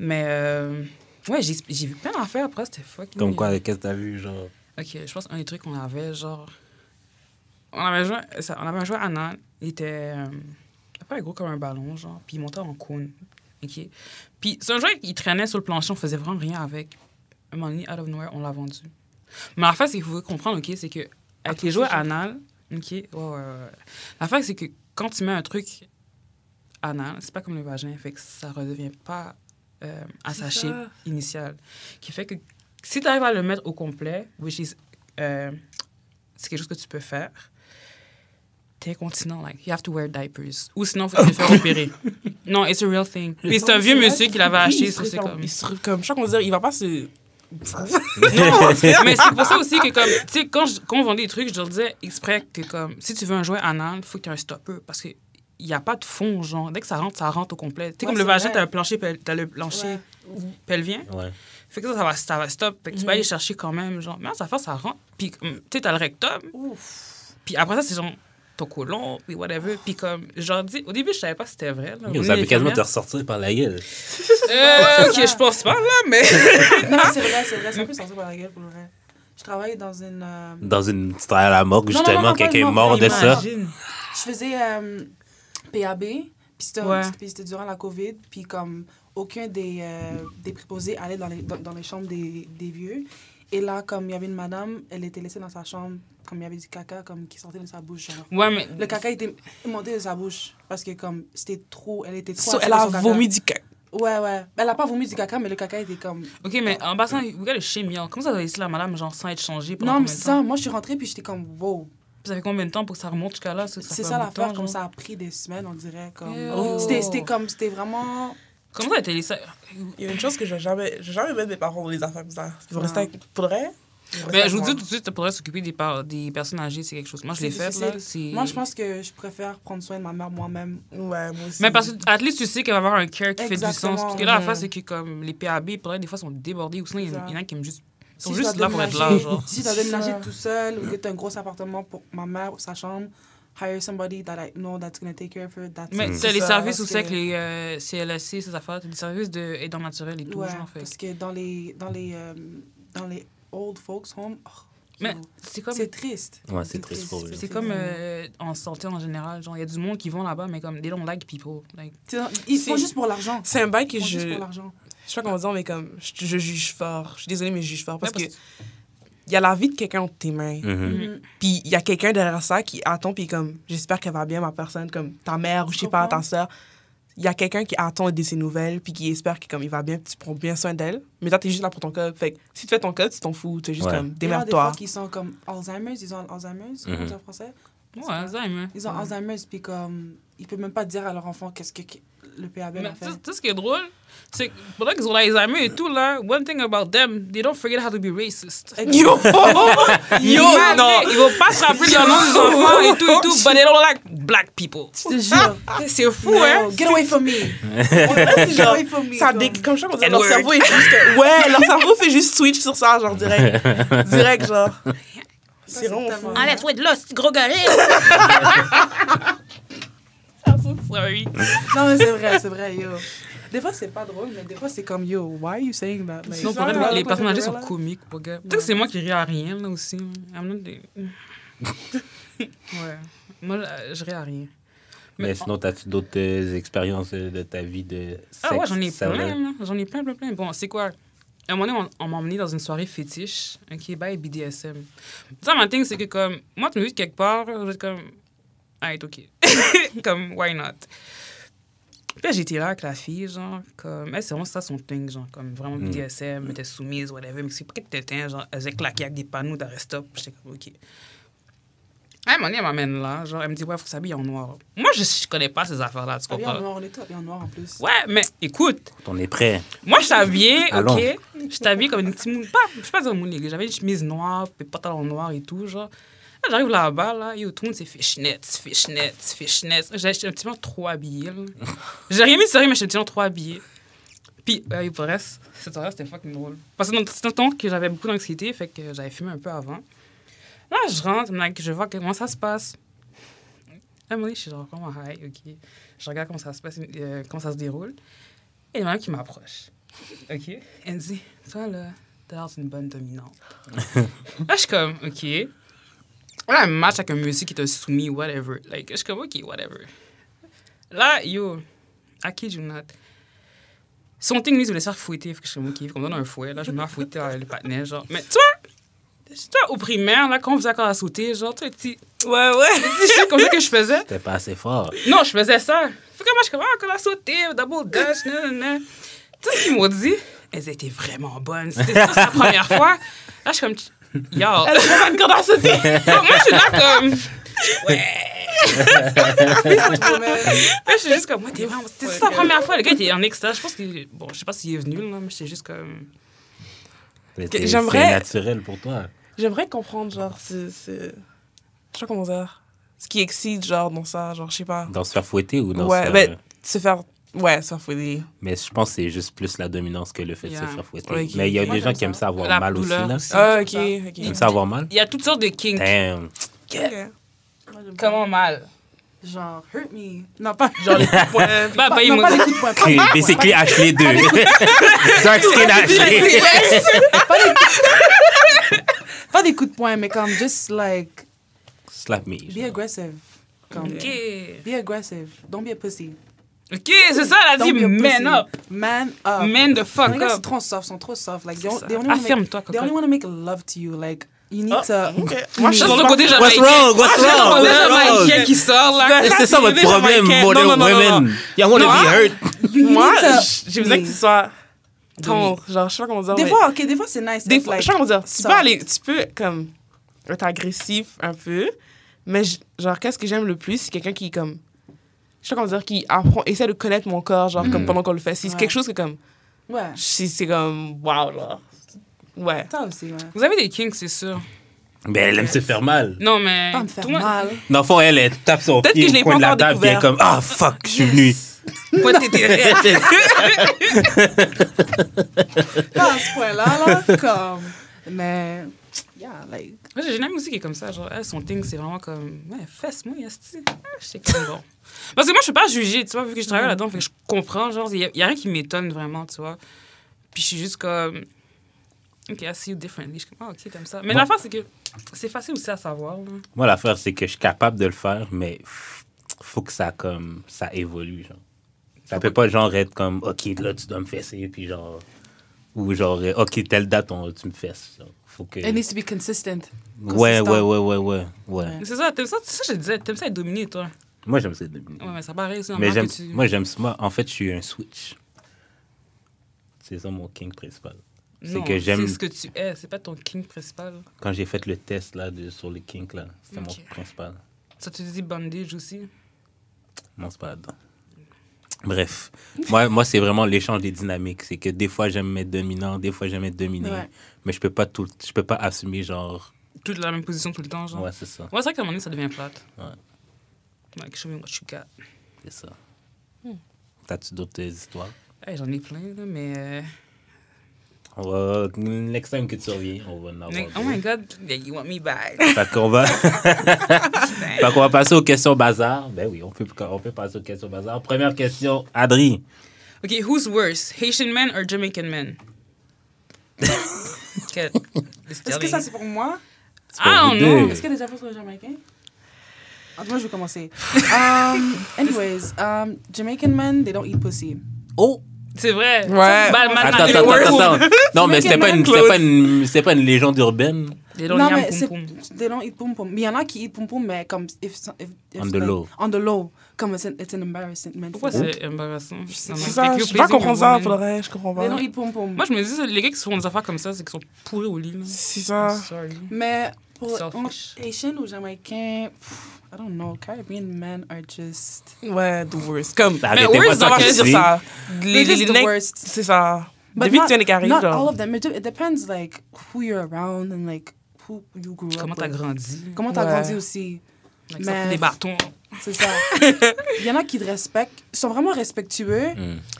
Mais, ouais, j'ai vu plein d'affaires après, c'était fucking... Comme quoi, qu'est-ce que t'as vu, genre? OK, je pense qu'un des trucs qu'on avait, genre... On avait un jouet anal. Il était... pas gros comme un ballon, genre. Puis il montait en cône. OK? Puis c'est un jouet qui traînait sur le plancher. On faisait vraiment rien avec. Un moment donné, out of nowhere, on l'a vendu. Mais l'affaire, c'est qu'il faut comprendre, OK, c'est que avec les jouets anal... OK? Ouais. L'affaire, c'est que quand tu mets un truc anal, c'est pas comme le vagin. Fait que ça redevient pas à sa shape initiale. Qui fait que si tu arrives à le mettre au complet, which is, c'est quelque chose que tu peux faire, t'es incontinent, like, you have to wear diapers. Ou sinon, faut te faire opérer. Non, it's a real thing. Puis c'est un vieux monsieur qui l'avait acheté, ça, c'est comme... Comme chaque on dire, il va pas se. Mais c'est pour ça aussi que, comme, tu sais, quand on vendait des trucs, je leur disais exprès que, comme, si tu veux un jouet anal, il faut que tu aies un stopper. Parce qu'il n'y a pas de fond, genre. Dès que ça rentre au complet. Tu sais, comme le vagin, t'as le plancher pelvien. Ouais. Fait que ça va stop. Fait que tu peux aller chercher quand même, genre. Mais ça fait, ça rentre. Puis, tu sais, t'as le rectum. Puis après ça, c'est genre ton côlon, puis whatever. Puis comme, genre, dit, au début, je savais pas si c'était vrai. Là. Vous avez quasiment te ressortir par la gueule. OK, je pense pas, là, mais... Non, c'est vrai, ça peut sortir par la gueule pour le vrai. Je travaille dans une... Dans une... Tu travailles à la morgue, Non, justement, non, quelqu'un est pas mort de ça. Imagine. Je faisais PAB, puis c'était durant la COVID, puis comme aucun des préposés allait dans les chambres des vieux. Et là, comme il y avait une madame, elle était laissée dans sa chambre, comme il y avait du caca comme qui sortait de sa bouche. Genre. Ouais, mais... Le caca était monté de sa bouche parce que comme c'était trop, elle était trop... So, assise elle dans a son caca. vomi du caca. Ouais. Elle a pas vomi du caca, mais le caca était comme... OK, mais en passant, we gotta shame y'all. Comment ça va laisser la madame, genre, sans être changée pendant Non, mais combien de ça, temps? moi je suis rentrée puis j'étais comme wow. Ça fait combien de temps pour que ça remonte jusqu'à là? C'est fait ça un bout de l'affaire, temps, comme genre. ça a pris des semaines, on dirait. Comme... Oh. C'était vraiment... Comment ça a été laissé? Il y a une chose que je vais jamais mettre mes parents dans les affaires comme ça. Ils vont rester avec. Faudrait. Mais je vous dis tout de suite, pour s'occuper des personnes âgées, c'est quelque chose. Moi, je l'ai fait, là. Moi, je pense que je préfère prendre soin de ma mère moi-même. Ouais, moi aussi. Mais parce que, at least, tu sais qu'elle va avoir un care qui fait du Exactement. sens. Parce que là, la face, c'est que comme les PAB, pour des fois, sont débordés ou sinon, il y en a qui aiment juste. Ils sont Si juste je dois là pour être déménager- là, genre. Si tu as déménagé tout seul ou que tu as un gros appartement pour ma mère ou sa chambre, hire somebody that I know that's going to take care of her. Mais c'est t'as les ça, services parce aussi que- avec les CLSC, ces affaires. T'as des services d'aidants naturels et tout, Ouais, genre. Fait. parce que dans les old folks home, Mais c'est comme. c'est triste. Ouais, c'est triste pour eux. C'est comme en santé en général. Genre, il y a du monde qui vont là-bas, mais comme, they don't like people. Like, Ils font juste pour l'argent. C'est un bail que Ils font je... juste pour l'argent. Je sais pas comment dire, mais comme... Je juge fort. Je suis désolée, mais je juge fort. Parce Ouais, que... Il y a la vie de quelqu'un entre tes mains. Mhm. Puis il y a quelqu'un derrière ça qui attend, puis comme... J'espère qu'elle va bien, ma personne, comme ta mère ou je sais pas, ta soeur. Il y a quelqu'un qui attend de ses nouvelles, puis qui espère que comme il va bien, tu prends bien soin d'elle. Mais toi, t'es juste là pour ton code. Fait que si tu fais ton code, tu t'en fous. T'es juste Ouais. comme, Il y en a des démerde-toi. fois qui sont comme Alzheimer's, ils ont Alzheimer's, comment on dit en français? ouais, Alzheimer. Ils ont Alzheimer's, puis comme, ils peuvent même pas dire à leur enfant qu'est-ce que le PAB Mais a fait. tu sais ce qui est drôle, c'est que pendant qu'ils ont l'Alzheimer et tout, là, one thing about them, they don't forget how to be racist. Yo! Malgré, non! ils vont pas se rappeler leur nom des enfants et tout, but they don't like black people. Je te jure. C'est fou, hein? Get away from me. C'est Get genre, away from me. ça comme ça, on dirait, leur cerveau est juste... Ouais, leur cerveau fait juste switch sur ça, genre, direct. Direct, genre. C'est vraiment fou. Enlève-toi de là, ce gros gorille! Sorry. Non, mais c'est vrai, yo. Des fois, c'est pas drôle, mais des fois, c'est comme, yo, why are you saying that? Like, Sinon, pour ça, elle, là, les pas personnes âgées de sont vrai, là. comiques, pour gars. Peut-être que c'est moi qui ris à rien, là, aussi. I'm not ouais. Moi, je ris à rien. Mais sinon, as-tu d'autres expériences de ta vie de sexe? Ah ouais, j'en ai ça va? plein, là. J'en ai plein. Bon, c'est quoi? À un moment donné, on m'a emmené dans une soirée fétiche, ok, by BDSM. Ça, ma thing, c'est que comme, moi, tu me dis quelque part, je vais être comme, alright, ok. Comme, why not? Puis là, j'étais là avec la fille, genre, comme, elle, c'est vraiment ça son thing, genre, comme, vraiment BDSM, elle était soumise, whatever, mais c'est pas que t'étais, genre, elle faisait claquer avec des panneaux d'arrêt-stop, j'étais comme, ok. À un moment donné, elle m'amène là, genre, elle me dit, ouais, faut s'habiller en noir. Moi, je connais pas ces affaires-là, tu Habillé en comprends? noir, on est tous habillés en noir en plus. Ouais, mais écoute, On est prêt. moi, je suis habillée, Allons. OK? Je suis habillée comme une petite moule. Je suis pas une moule, j'avais une chemise noire, puis pantalon noir et tout, genre. Là, j'arrive là-bas, là, yo, tout le monde, c'est fishnets. J'ai acheté un petit peu trop habillée, là. J'ai rien mis de sérieux, mais j'étais un petit peu trop habillée. Puis, yo, pour le reste, cette soirée, c'était fucking drôle. Parce que c'était un temps que j'avais beaucoup d'anxiété, fait que j'avais fumé un peu avant. Là, je rentre, je vois comment ça se passe. À un moment donné, je suis genre, comment high, OK. Je regarde comment ça se passe, comment ça se déroule. Et il y en a un qui m'approche. OK? Elle me dit, toi, là, t'as l'air d'une bonne dominante. Là, je suis comme, OK. Là, elle me match avec un monsieur qui t'a soumis, whatever. Like, je suis comme, OK, whatever. Là, yo, I kid you not. Son thing, lui, il voulait se faire fouetter. Fait que je suis comme, OK, on me donne un fouet. Là, je me mets à fouetter le patinet, genre. Mais tu vois, au primaire, là, quand on faisait encore à sauter, genre, tu sais, Ouais. c'est comme ça que je faisais. C'était pas assez fort. Non, je faisais ça. Fait que moi, je suis comme, ah, qu'on a sauté, double dash, nanana. Tout ce qu'ils m'ont dit, elles étaient vraiment bonnes. C'était ça, c'est la première fois. Là, je suis comme, yo. Elle est vraiment une corde à sauter. Moi, je suis là comme, ouais. Là, je suis juste comme, moi, t'es vraiment. C'était ça la première fois. Le gars était en extase. Je pense que, bon, je sais pas s'il est venu, là, mais j'étais juste comme. C'est J'aimerais- naturel pour toi. J'aimerais comprendre, genre, je sais pas comment dire. Ce qui excite, genre, dans ça, genre, je sais pas. Dans se faire fouetter ou dans Ouais, se faire... ben, se faire... Ouais, se faire fouetter. Mais je pense que c'est juste plus la dominance que le fait de se Yeah. faire fouetter. Ok. Mais il y a Moi, des gens j'aime qui aiment ça. ça avoir La mal douleur aussi, là. aussi. Ah, ok, ça. ok. Ils aiment ça avoir mal? Il y a toutes sortes de kinks. Damn. Ok. Moi, j'aime Comment mal? ça. Genre, hurt me. Non, pas. Genre, les coups de poing. Bah, pas non, pas émotif. des coups de poing. Pas, Basically, Ashley 2. Dark skin Ashley. pas des coups de poing, mais comme, just like, Slap me. be aggressive. Comme, OK. be aggressive. Don't be a pussy. OK, c'est ça, elle a dit, Don't be a man pussy. up. Man up. Man the fuck Les gars, sont up. trop soft, sont trop soft. Like, C'est ça. they only wanna Affirme-toi, make, they only cocotte. want to make love to you. Like, you need to... Ok. Moi, je Ça, suis c'est le côté What's jamaïcain. wrong? What's C'est le wrong? côté What's jamaïcain wrong? qui sort, là. C'est ça votre problème, Jamaïcain. modern Non, non, non, women. You wanna be hurt. You Moi, need to... j'ai besoin que tu sois tendre. Genre, je sais pas comment dire. Des mais- fois, OK, des fois, c'est nice. Des d'être, fois, like, je sais pas comment dire. Tu soft. peux aller, tu peux, comme, être agressif un peu, mais genre, qu'est-ce que j'aime le plus, c'est quelqu'un qui, comme, je sais pas comment dire, qui apprend, essaie de connaître mon corps, genre, comme pendant qu'on le fait. Si c'est Ouais. quelque chose que, comme, Ouais. c'est comme, wow, genre. Ouais. Ça aussi, ouais. Vous avez des kinks, c'est sûr. Mais elle aime se faire mal. Non, mais. Pas me faire tout le monde- mal. Dans le fond, elle tape son Peut-être pied que je au l'ai coin pas de la encore table, puis elle est comme, ah, fuck, je suis venu. Moi, t'étais raide. Pas à ce point-là, là, comme... Mais, yeah, like... Moi, j'ai une amie aussi qui est comme ça. Genre, elle, son thing, c'est vraiment comme. Ouais, fesse-moi, esti. Je sais comme bon. Parce que moi, je peux pas juger, tu vois, vu que je travaille là-dedans, fait que je comprends. Genre, il y a rien qui m'étonne vraiment, tu vois. Puis je suis juste comme. OK, I see you differently. Je suis comme, ah, OK, t'aimes ça. Mais Moi- l'affaire, c'est que c'est facile aussi à savoir. Là. Moi, l'affaire, c'est que je suis capable de le faire, mais faut que ça évolue, genre. Ça peut pas, genre, être comme, OK, là, tu dois me fesser, puis genre... Ou genre, OK, telle date, tu me fesses. Genre. Faut que... It needs to be consistent. Ouais. C'est ça, t'aimes ça, c'est ça que je disais, t'aimes ça être dominé, toi. Moi, j'aime ça être dominé. Ouais, mais ça paraît aussi. Mais normal que tu... moi, en fait, je suis un switch. C'est ça mon kink principal. C'est Non, que j'aime... c'est ce que tu es, c'est pas ton king principal. Quand j'ai fait le test, là, sur le kink, là, c'était Ok. mon principal. Ça te dit bandage aussi? Non, c'est pas là-dedans. Bref, moi c'est vraiment l'échange des dynamiques. C'est que des fois, j'aime être dominant, des fois, j'aime être dominé. Ouais. Mais je peux pas assumer, genre... Toute la même position tout le temps, genre. Ouais, c'est ça. Ouais, c'est vrai qu'à un moment donné, ça devient plate. Ouais. Like, show me what you got. C'est ça. T'as-tu d'autres histoires? Hey, j'en ai plein, là, mais... On va... Next time que tu reviens, on va en avoir Oh my God, yeah, you want me back. Fait qu'on va... fait qu'on va passer aux questions bazar. Ben oui, on peut passer aux questions bazar. Première question, Adri. OK, who's worse, Haitian men or Jamaican men? Est-ce que ça, c'est pour moi? I don't know. Est-ce qu'il y a déjà fait sur le Jamaïcain? Moi, je vais commencer. Anyways, Jamaican men, they don't eat pussy. Oh! C'est vrai. Ouais. Attends. Non, mais c'était pas une légende urbaine. They don't Non, yam mais pum c'est... pum. They don't eat pum pum. Mais il y en a qui eat pum pum, mais comme... If On the low. On the low. Comme it's an embarrassment. Pourquoi c'est embarrassant? C'est ça, je peux pas comprendre ça, faudrait, je comprends They pas. don't eat pum pum. Moi, je me dis, les gars qui se font des affaires comme ça, c'est qu'ils sont pourris au lit. là. C'est ça. Sorry. Mais pour Selfish. Haitian ou Jamaïcain, I don't know. Caribbean men are just... Ouais, the worst. Comme, Arrêtez-moi worst ça on va que juste je dire dis. ça. They're just the necks, worst. c'est ça. But Depuis que not- tu es des Caraïbes, Not all genre. of them. It depends, like, who you're around and, like, who you grew up Comment t'as with. grandi? Comment t'as Ouais. grandi aussi. Like, ça Mais- fout des bâtons. C'est ça. Il y en a qui te respectent. Ils sont vraiment respectueux,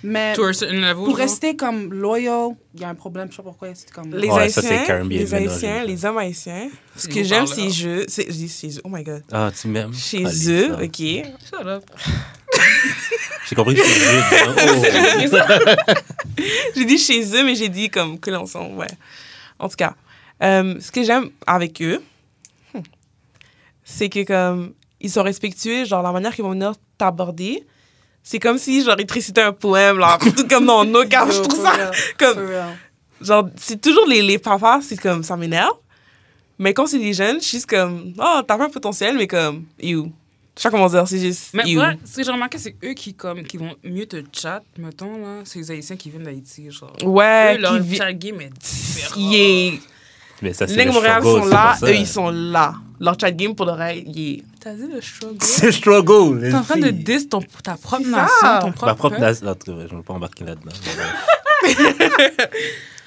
mais To a certain level. pour genre. rester comme loyal, il y a un problème. Je sais pas pourquoi. C'est comme... Les Ouais, ça, c'est Haïtiens, Caribbean les men, Haïtiens, ouais. les hommes haïtiens, ce Ils que nous j'aime, parlent, c'est là. je dis chez eux, oh my god. Ah, tu m'aimes? Chez Ah, les eux, ça. ok. Shut up. J'ai compris que c'est juste. Oh. J'ai dit chez eux, mais j'ai dit comme que l'ensemble, ouais. En tout cas, ce que j'aime avec eux, c'est que comme ils sont respectueux, genre la manière qu'ils vont venir t'aborder, c'est comme si genre ils te récitaient un poème, là, tout comme dans nos cas, je trouve ça comme For real. genre c'est toujours les papas, c'est comme ça m'énerve. Mais quand c'est des jeunes, je suis juste comme oh, t'as pas un potentiel, mais comme you. Je sais pas comment dire, c'est juste Mais you. ouais, ce que j'ai remarqué, c'est eux qui vont mieux te chat, mettons, là. C'est les Haïtiens qui viennent d'Haïti, genre. Ouais, Eux, leur qui chat game est différent. yeah. Mais ça, c'est Les le Montréal struggle, sont c'est là, pour ça. eux ils sont là. Leur chat game pour le reste, yeah. T'as dit le struggle? C'est le struggle. T'es en train de diss ta propre C'est nation, ça. ton Ma propre propre peuple. nation. En tout cas, je ne vais pas embarquer là-dedans.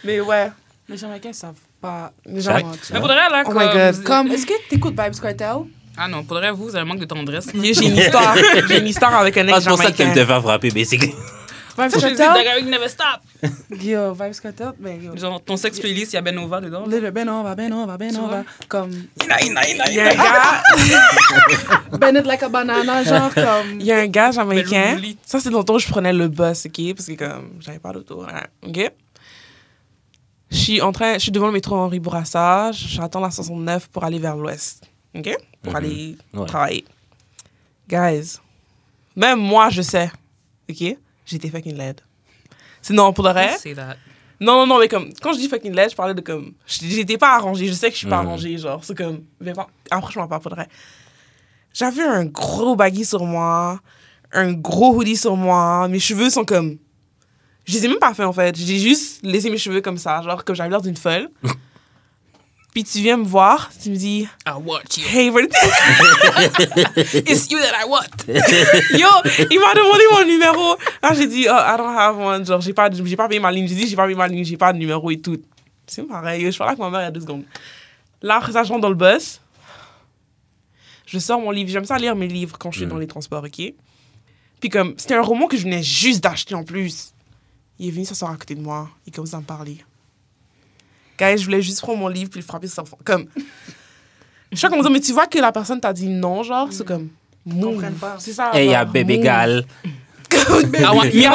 Mais ouais. Les Jamaïcains savent pas. Les Jamaï- comment Mais pour de vrai, là, Oh comme... my God. Comme, est-ce que t'écoutes Vibes Cartel? Ah non, pour de vrai, vous avez un manque de tendresse. J'ai une histoire. J'ai une histoire avec un Ah, ex c'est pour ça que tu aimes te jamaïcain. faire frapper, basically. Vibes Ça, je te dis, Cartel? Dagaric never stop. Yo, Vibes Cartel? Ben, yo. Genre, ton sexe playlist, il y a Ben Nova dedans. Little Ben Over. Comme, Il y a un gars, bend it like a banana, genre comme... il y a un gars jamaïcain. Belle Ça, c'est longtemps que je prenais le bus, OK? Parce que comme, j'avais pas d'auto. Hein, OK? Je suis devant le métro Henri Bourassa. J'attends la 69 pour aller vers l'ouest. OK? Pour aller Ouais. travailler. Guys, même moi, je sais. OK? J'étais fucking laide. Sinon, pour le reste... C'est that. Non, mais comme, quand je dis fucking laide, je parlais de comme, j'étais pas arrangée, je sais que je suis pas arrangée, genre, c'est comme, approche-moi pas, faudrait. J'avais un gros baggy sur moi, un gros hoodie sur moi, mes cheveux sont comme, je les ai même pas fait en fait, j'ai juste laissé mes cheveux comme ça, genre, comme j'avais l'air d'une folle. Puis tu viens me voir, tu me dis, I watch you. hey, It's you that I want. yo, il m'a demandé mon numéro. Ah, j'ai dit, oh, I don't have one. Genre, j'ai pas payé ma ligne. J'ai dit, j'ai pas payé ma ligne, j'ai pas de numéro et tout. C'est pareil. Je parlais avec ma mère il y a 2 secondes. Là, après ça, je rentre dans le bus. Je sors mon livre. J'aime ça lire mes livres quand je suis dans les transports, OK? Puis comme, c'était un roman que je venais juste d'acheter en plus. Il est venu s'asseoir à côté de moi. Il commence à me parler. Guys, je voulais juste prendre mon livre puis le frapper sur son front. Comme... Je sais comment dire, mais tu vois que la personne t'a dit non, genre, c'est comme... Ils comprennent pas. C'est ça. Hey, genre, a bébé move. gal. Il y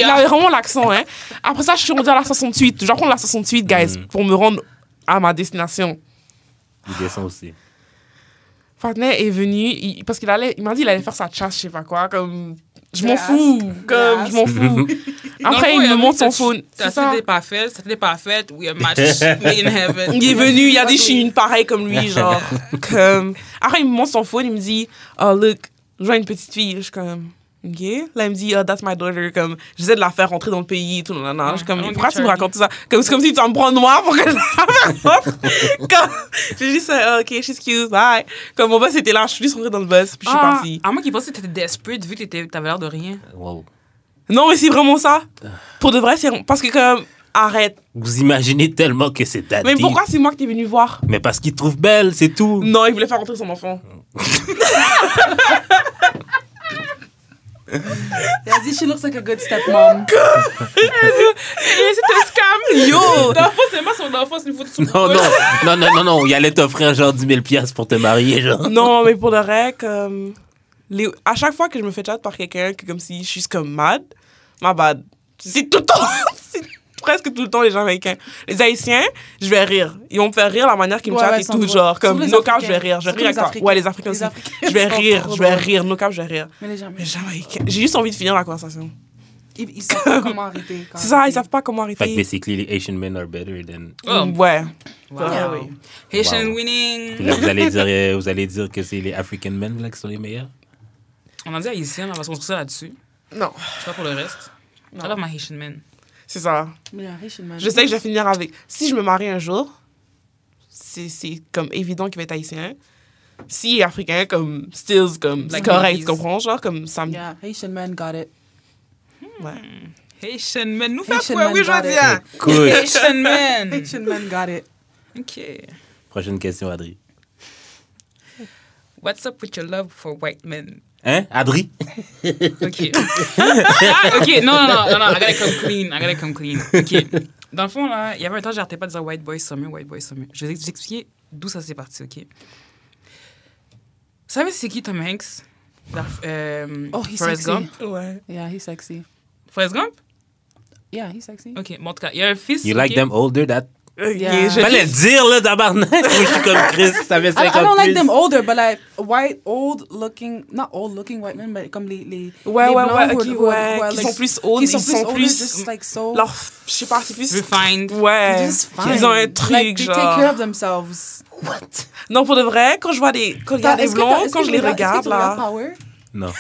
avait vraiment l'accent, hein. Après ça, je suis rendue à la 68. Je dois prendre la 68, guys, pour me rendre à ma destination. Il descend aussi. Fatney est venu, parce qu'il m'a dit qu'il allait faire sa chasse, je sais pas quoi, comme... Je m'en Yes. fous, comme, Yes. je m'en fous. Après, il me montre son phone. C'est ça. Ça t'était pas fait, we are match made in heaven. Il est venu, il a dit, je suis une pareille comme lui, genre. Comme... Après, il me montre son phone, il me dit, oh, look, je vois une petite fille. Je suis comme, OK. Là, il me dit, oh, that's my daughter. Comme, j'essaie de la faire rentrer dans le pays, tout, non. Je suis comme, pourquoi tu me racontes tout ça? Comme, c'est comme si tu en me prends noir pour que je la fasse. Comme, j'ai dit ça, OK, she's cute, bye. Comme, mon boss était là, je suis juste rentrée dans le bus, puis je suis partie. À moi qui pensais que t'étais desperate vu que t'avais l'air de rien. Wow. Non, mais c'est vraiment ça. Pour de vrai, c'est... Parce que, comme, arrête. Vous imaginez tellement que c'est daddy. Mais pourquoi c'est moi que t'es venu voir? Mais parce qu'il trouve belle, c'est tout. Non, il voulait faire rentrer son enfant. Il a dit, she looks like a good stepmom. C'est un scam! Yo! L'enfant, c'est pas son enfant, c'est une photo de son Non. Il allait t'offrir genre 10 000 piastres pour te marier, genre. Non, mais pour de vrai, comme... À chaque fois que je me fais chat par quelqu'un, que comme si je suis comme mad, ma bad. C'est tout le temps... c'est presque tout le temps les Jamaïcains. Les Haïtiens, je vais rire. Ils vont me faire rire la manière qu'ils me chattent et sans tout, doute. genre. Comme, Surtout les no cap, je Africains. vais rire. Je vais Surtout rire avec les toi. Africains. Ouais, les Africains Les aussi. Africains Je vais sont rire, trop je vais drôles. rire. No cap, je vais rire. Mais les Les Jamaïcains, Jamaïcains. J'ai juste envie de finir la conversation. ils savent pas comment arrêter. C'est ça, ils savent pas comment Fait que arrêter. basically, les Asian men are better than... Oh. Ouais. Wow. Ouais. Haitian Wow. winning. Puis là, vous allez dire que c'est les African men là, qui sont les meilleurs? On a dit haïtien, on va se construire là-dessus. Non, Je sais pas pour le reste. I love my Haitian men. c'est ça. Mais un riche, man. Je sais que je vais finir avec... Si je me marie un jour, c'est comme évident qu'il va être haïtien. S'il est africain, comme, stills, comme, c'est Like correct, movies. tu comprends? Genre, comme, ça me... Yeah, Haitian man got it. Ouais. Haitian men, nous fait Haitian quoi? men Oui, je got veux it. dire. Cool. Haitian men. Haitian man got it. OK. Prochaine question, Adri. What's up with your love for white men? Hein, Adri? OK. OK, non, I gotta come clean. OK. Dans le fond, là, il y avait un temps, j'arrêtais pas de dire white boy summer. Je vais vous expliquer d'où ça s'est parti, OK? Vous savez, c'est qui Tom Hanks? Oh, he's Forrest sexy. Gump? Ouais. Yeah, he's sexy. Forrest Gump? Yeah, he's sexy. OK, bon, en tout cas, il y a un fils... You like OK? them older, that... Yeah. Fallait le dire, là, tabarnak! Moi, je suis comme Chris, ça fait 50 I don't like plus. them older, but like white, old looking, not old looking white men, but comme les Ouais, les ouais, blancs ouais, who- ok, who- ouais, who are, qui like, sont plus old, qui sont ils sont older, plus... just like so. Leur, je sais pas, c'est plus... Refined. Ouais. Just fine. Ils ont un truc, like, they genre... take care of themselves. Non, pour de vrai, quand je vois des... Quand il y a des Est-ce que blonds, est-ce quand que je tu les regardes- est-ce que regarde, tu regardes là... Power? Non.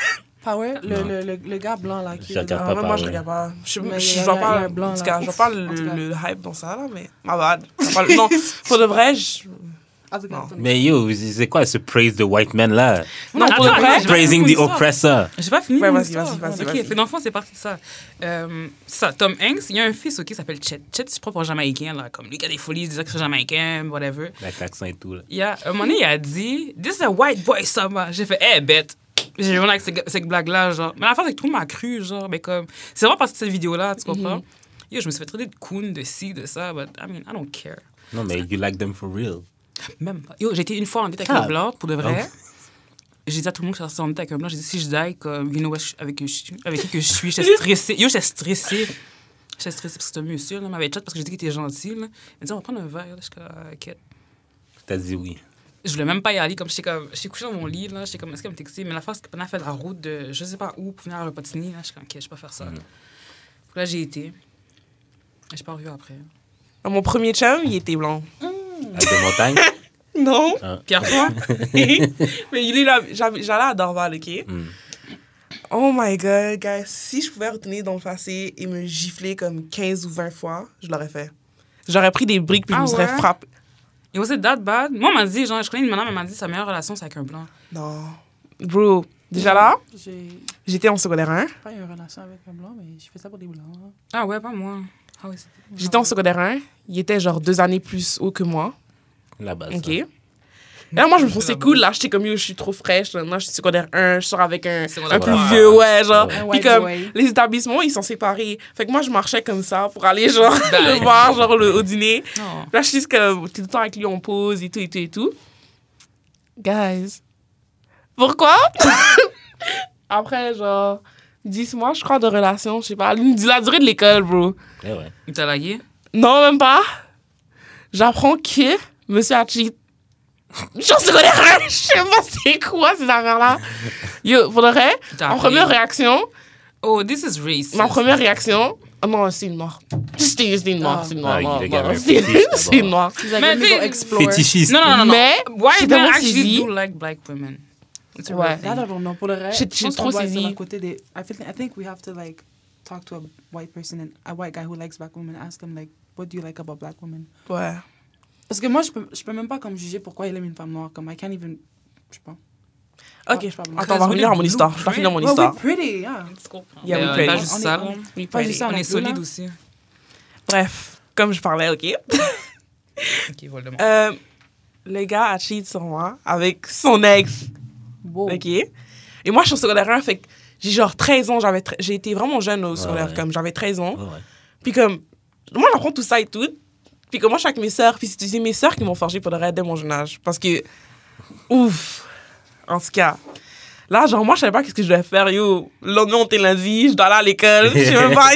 Power? Non. Le gars blanc, là. Qui Je regarde Ah, pas même moi, je Power. regarde pas. Je Mais je il y a- vois il y a pas... un blanc, En tout là. cas, je vois pas En tout cas. le hype dans ça, là, mais... Ma bad. Je vois pas le- Non, pour de vrai, je... En tout cas, Non. Mais yo, c'est quoi ce praise the white man là? Non, pour de attends, vrai... j'ai Praising pas the fini l'histoire. oppressor. J'ai pas fini Ouais, mon vas-y, histoire. vas-y, OK, vas-y. fait dans le fond, c'est parti de ça. Ça, Tom Hanks, il y a un fils qui s'appelle Chet. Chet, c'est propre jamaïcain, là, comme lui qui a des folies, des accents jamaïcains, whatever. Avec l'accent et tout, là. Il y a un moment donné, il a dit This is a white boy summer. J'ai fait, hey, bête. J'ai joué avec cette blague-là, genre. Mais la fin, c'est que tout le monde m'a cru, genre. Mais comme, c'est vraiment parce que cette vidéo-là, tu comprends? Yo, je me suis fait traiter de coon, de ci, de ça, but I mean, I don't care. Non, mais you like them for real. Même pas. Yo, j'ai été une fois en date avec un blanc, pour de vrai. J'ai dit à tout le monde que je suis en date avec un blanc. J'ai dit, si je die, comme, you know what, avec qui que je suis, j'étais stressée. Yo, j'étais stressée. J'étais stressée parce que c'était un monsieur, là. Il m'avait chat parce que j'ai dit qu'il était gentil, là. Il m'a dit, on va prendre un verre, là. Je suis comme, ok. T'as dit oui. Je voulais même pas y aller, comme, j'étais couchée dans mon lit, là. J'étais comme, est-ce qu'elle me textait? Mais la fois, c'est qu'on a fait la route de, je sais pas où, pour venir à Repentigny, là. Je suis comme, ok, je vais pas faire ça. Là, j'ai été. Je suis pas revue après. Mon premier chum, il était blanc. À des montagnes. Non. Pierre-toi? Mais il est là, j'allais à Dorval, OK? Mm. Oh my God, guys. Si je pouvais retourner dans le passé et me gifler comme 15 ou 20 fois, je l'aurais fait. J'aurais pris des briques puis je Ah me serais ouais? frappé. Et was it that bad? Moi, on m'a dit, genre, je connais une madame, elle m'a dit, sa meilleure relation, c'est avec un blanc. Non. Bro, déjà là, j'ai j'étais en secondaire 1. pas eu une relation avec un blanc, mais j'ai fait ça pour des blancs. Hein. Ah ouais, pas moi. Ah ouais, c'était... J'étais en secondaire 1. il était genre 2 années plus haut que moi. La base. OK. hein. Et là, moi, je me pensais cool. Là, j'étais comme, yo, je suis trop fraîche. Là, je suis secondaire 1, je sors avec un Secondaire plus trois. vieux, ouais, genre. Ouais. Un Puis white comme, boy. les établissements, ils sont séparés. Fait que moi, je marchais comme ça pour aller, genre, Ben. le voir, genre, au dîner. Non. Là, je suis juste comme, tout le temps avec lui, on pose et tout, et tout, et tout. Guys. Pourquoi? Après, genre, 10 mois, je crois, de relation, je sais pas. La durée de l'école, bro. Eh ouais. Il t'a lagué? Non, même pas. J'apprends que monsieur a cheat. J'en sais rien. Je sais pas c'est quoi ces affaires-là. Yo, pour de vrai, Il t'a en appelé. première réaction, Oh, this is racist. ma première réaction, oh non, c'est une noire. C'était une noire, Ah. c'est une noire. Ah, non, le gars non, avait un c'est fétiche, c'est une noire. She's like, Mais let me go t'sais, explore. Fétichiste. Non, non, non, non. Mais, White j'étais men tellement actually saisie. do like black women. It's a Ouais. real thing. That I don't know. Pour le reste, J'ai je pense trop qu'on doit être saisi. à côté des... I think we have to, like, talk to a white person, and a white guy who likes black women, ask them, like, what do you like about black women? Ouais. Parce que moi, je peux même pas comme juger pourquoi il aime une femme noire. Comme, I can't even... Je sais pas. Ok, je sais pas. attends, on va revenir à mon histoire. Je vais finir mon Well, histoire. we're pretty, yeah. Yeah, we Mais, pretty. pas juste ça, là. We Pas pretty. juste ça. On non est plus, solide là. aussi. Bref, comme je parlais, ok. Ok, Voldemort. Le gars a cheat sur moi avec son ex. Wow. OK? Et moi, je suis au secondaire 1, fait que j'ai genre 13 ans. J'ai été vraiment jeune au secondaire, ouais. comme j'avais 13 ans. Ouais, ouais. Puis comme, moi, j'apprends tout ça et tout. Puis comme moi, je suis avec mes sœurs. Puis c'est mes sœurs qui m'ont forgé pour le reste dès mon jeune âge. Parce que, ouf, en tout cas. Là, genre, moi, je savais pas qu'est-ce que je devais faire. Yo, le lendemain, on était lundi, je dois aller à l'école. Je sais même pas.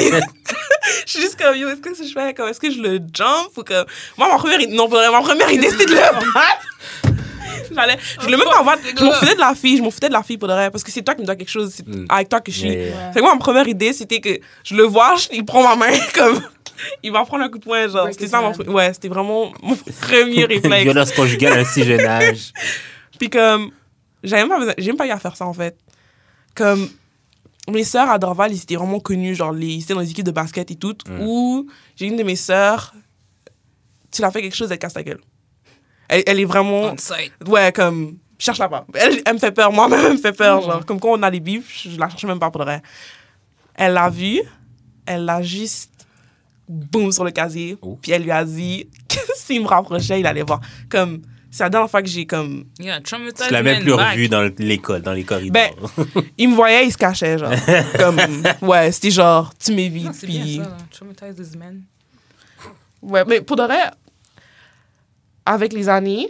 Je suis juste comme, yo, est-ce que je fais? Comme, est-ce que je le jump ou comme... Moi, ma première idée, c'était de le battre. Je voulais même pas battre. Je m'en foutais de la fille pour de vrai. Parce que c'est toi qui me dois quelque chose. C'est avec toi que je suis. Yeah, yeah. Ouais. Fait que moi, ma première idée, c'était que je le vois, il prend ma main, comme... Il va prendre un coup de poing, genre. Break C'était his ça, hand. ouais, c'était vraiment mon premier réflexe. Violence conjugale à un si jeune âge. Puis comme, j'ai même pas eu à faire ça, en fait. Comme, mes sœurs à Dorval, ils étaient vraiment connus, genre, ils étaient dans les équipes de basket et tout, où j'ai une de mes sœurs, tu l'as fait quelque chose, elle casse ta gueule. Elle est vraiment... On site. Ouais, comme, cherche-la pas. Elle me fait peur, moi-même, elle me fait peur, genre. Comme quand on a des bifs, je la cherche même pas pour de vrai. Elle l'a vu, elle l'a juste, boum, sur le casier, puis elle lui a dit que s'il me rapprochait, il allait voir. Comme, c'est la dernière fois que j'ai, comme... Yeah, traumatized Tu l'as même man plus back. revu dans l'école, dans les corridors. Ben, il me voyait, il se cachait, genre. Comme, ouais, c'était genre, tu Non, m'évites, c'est puis... bien ça, là. Traumatized this man. Ouais, mais pour de vrai, avec les années,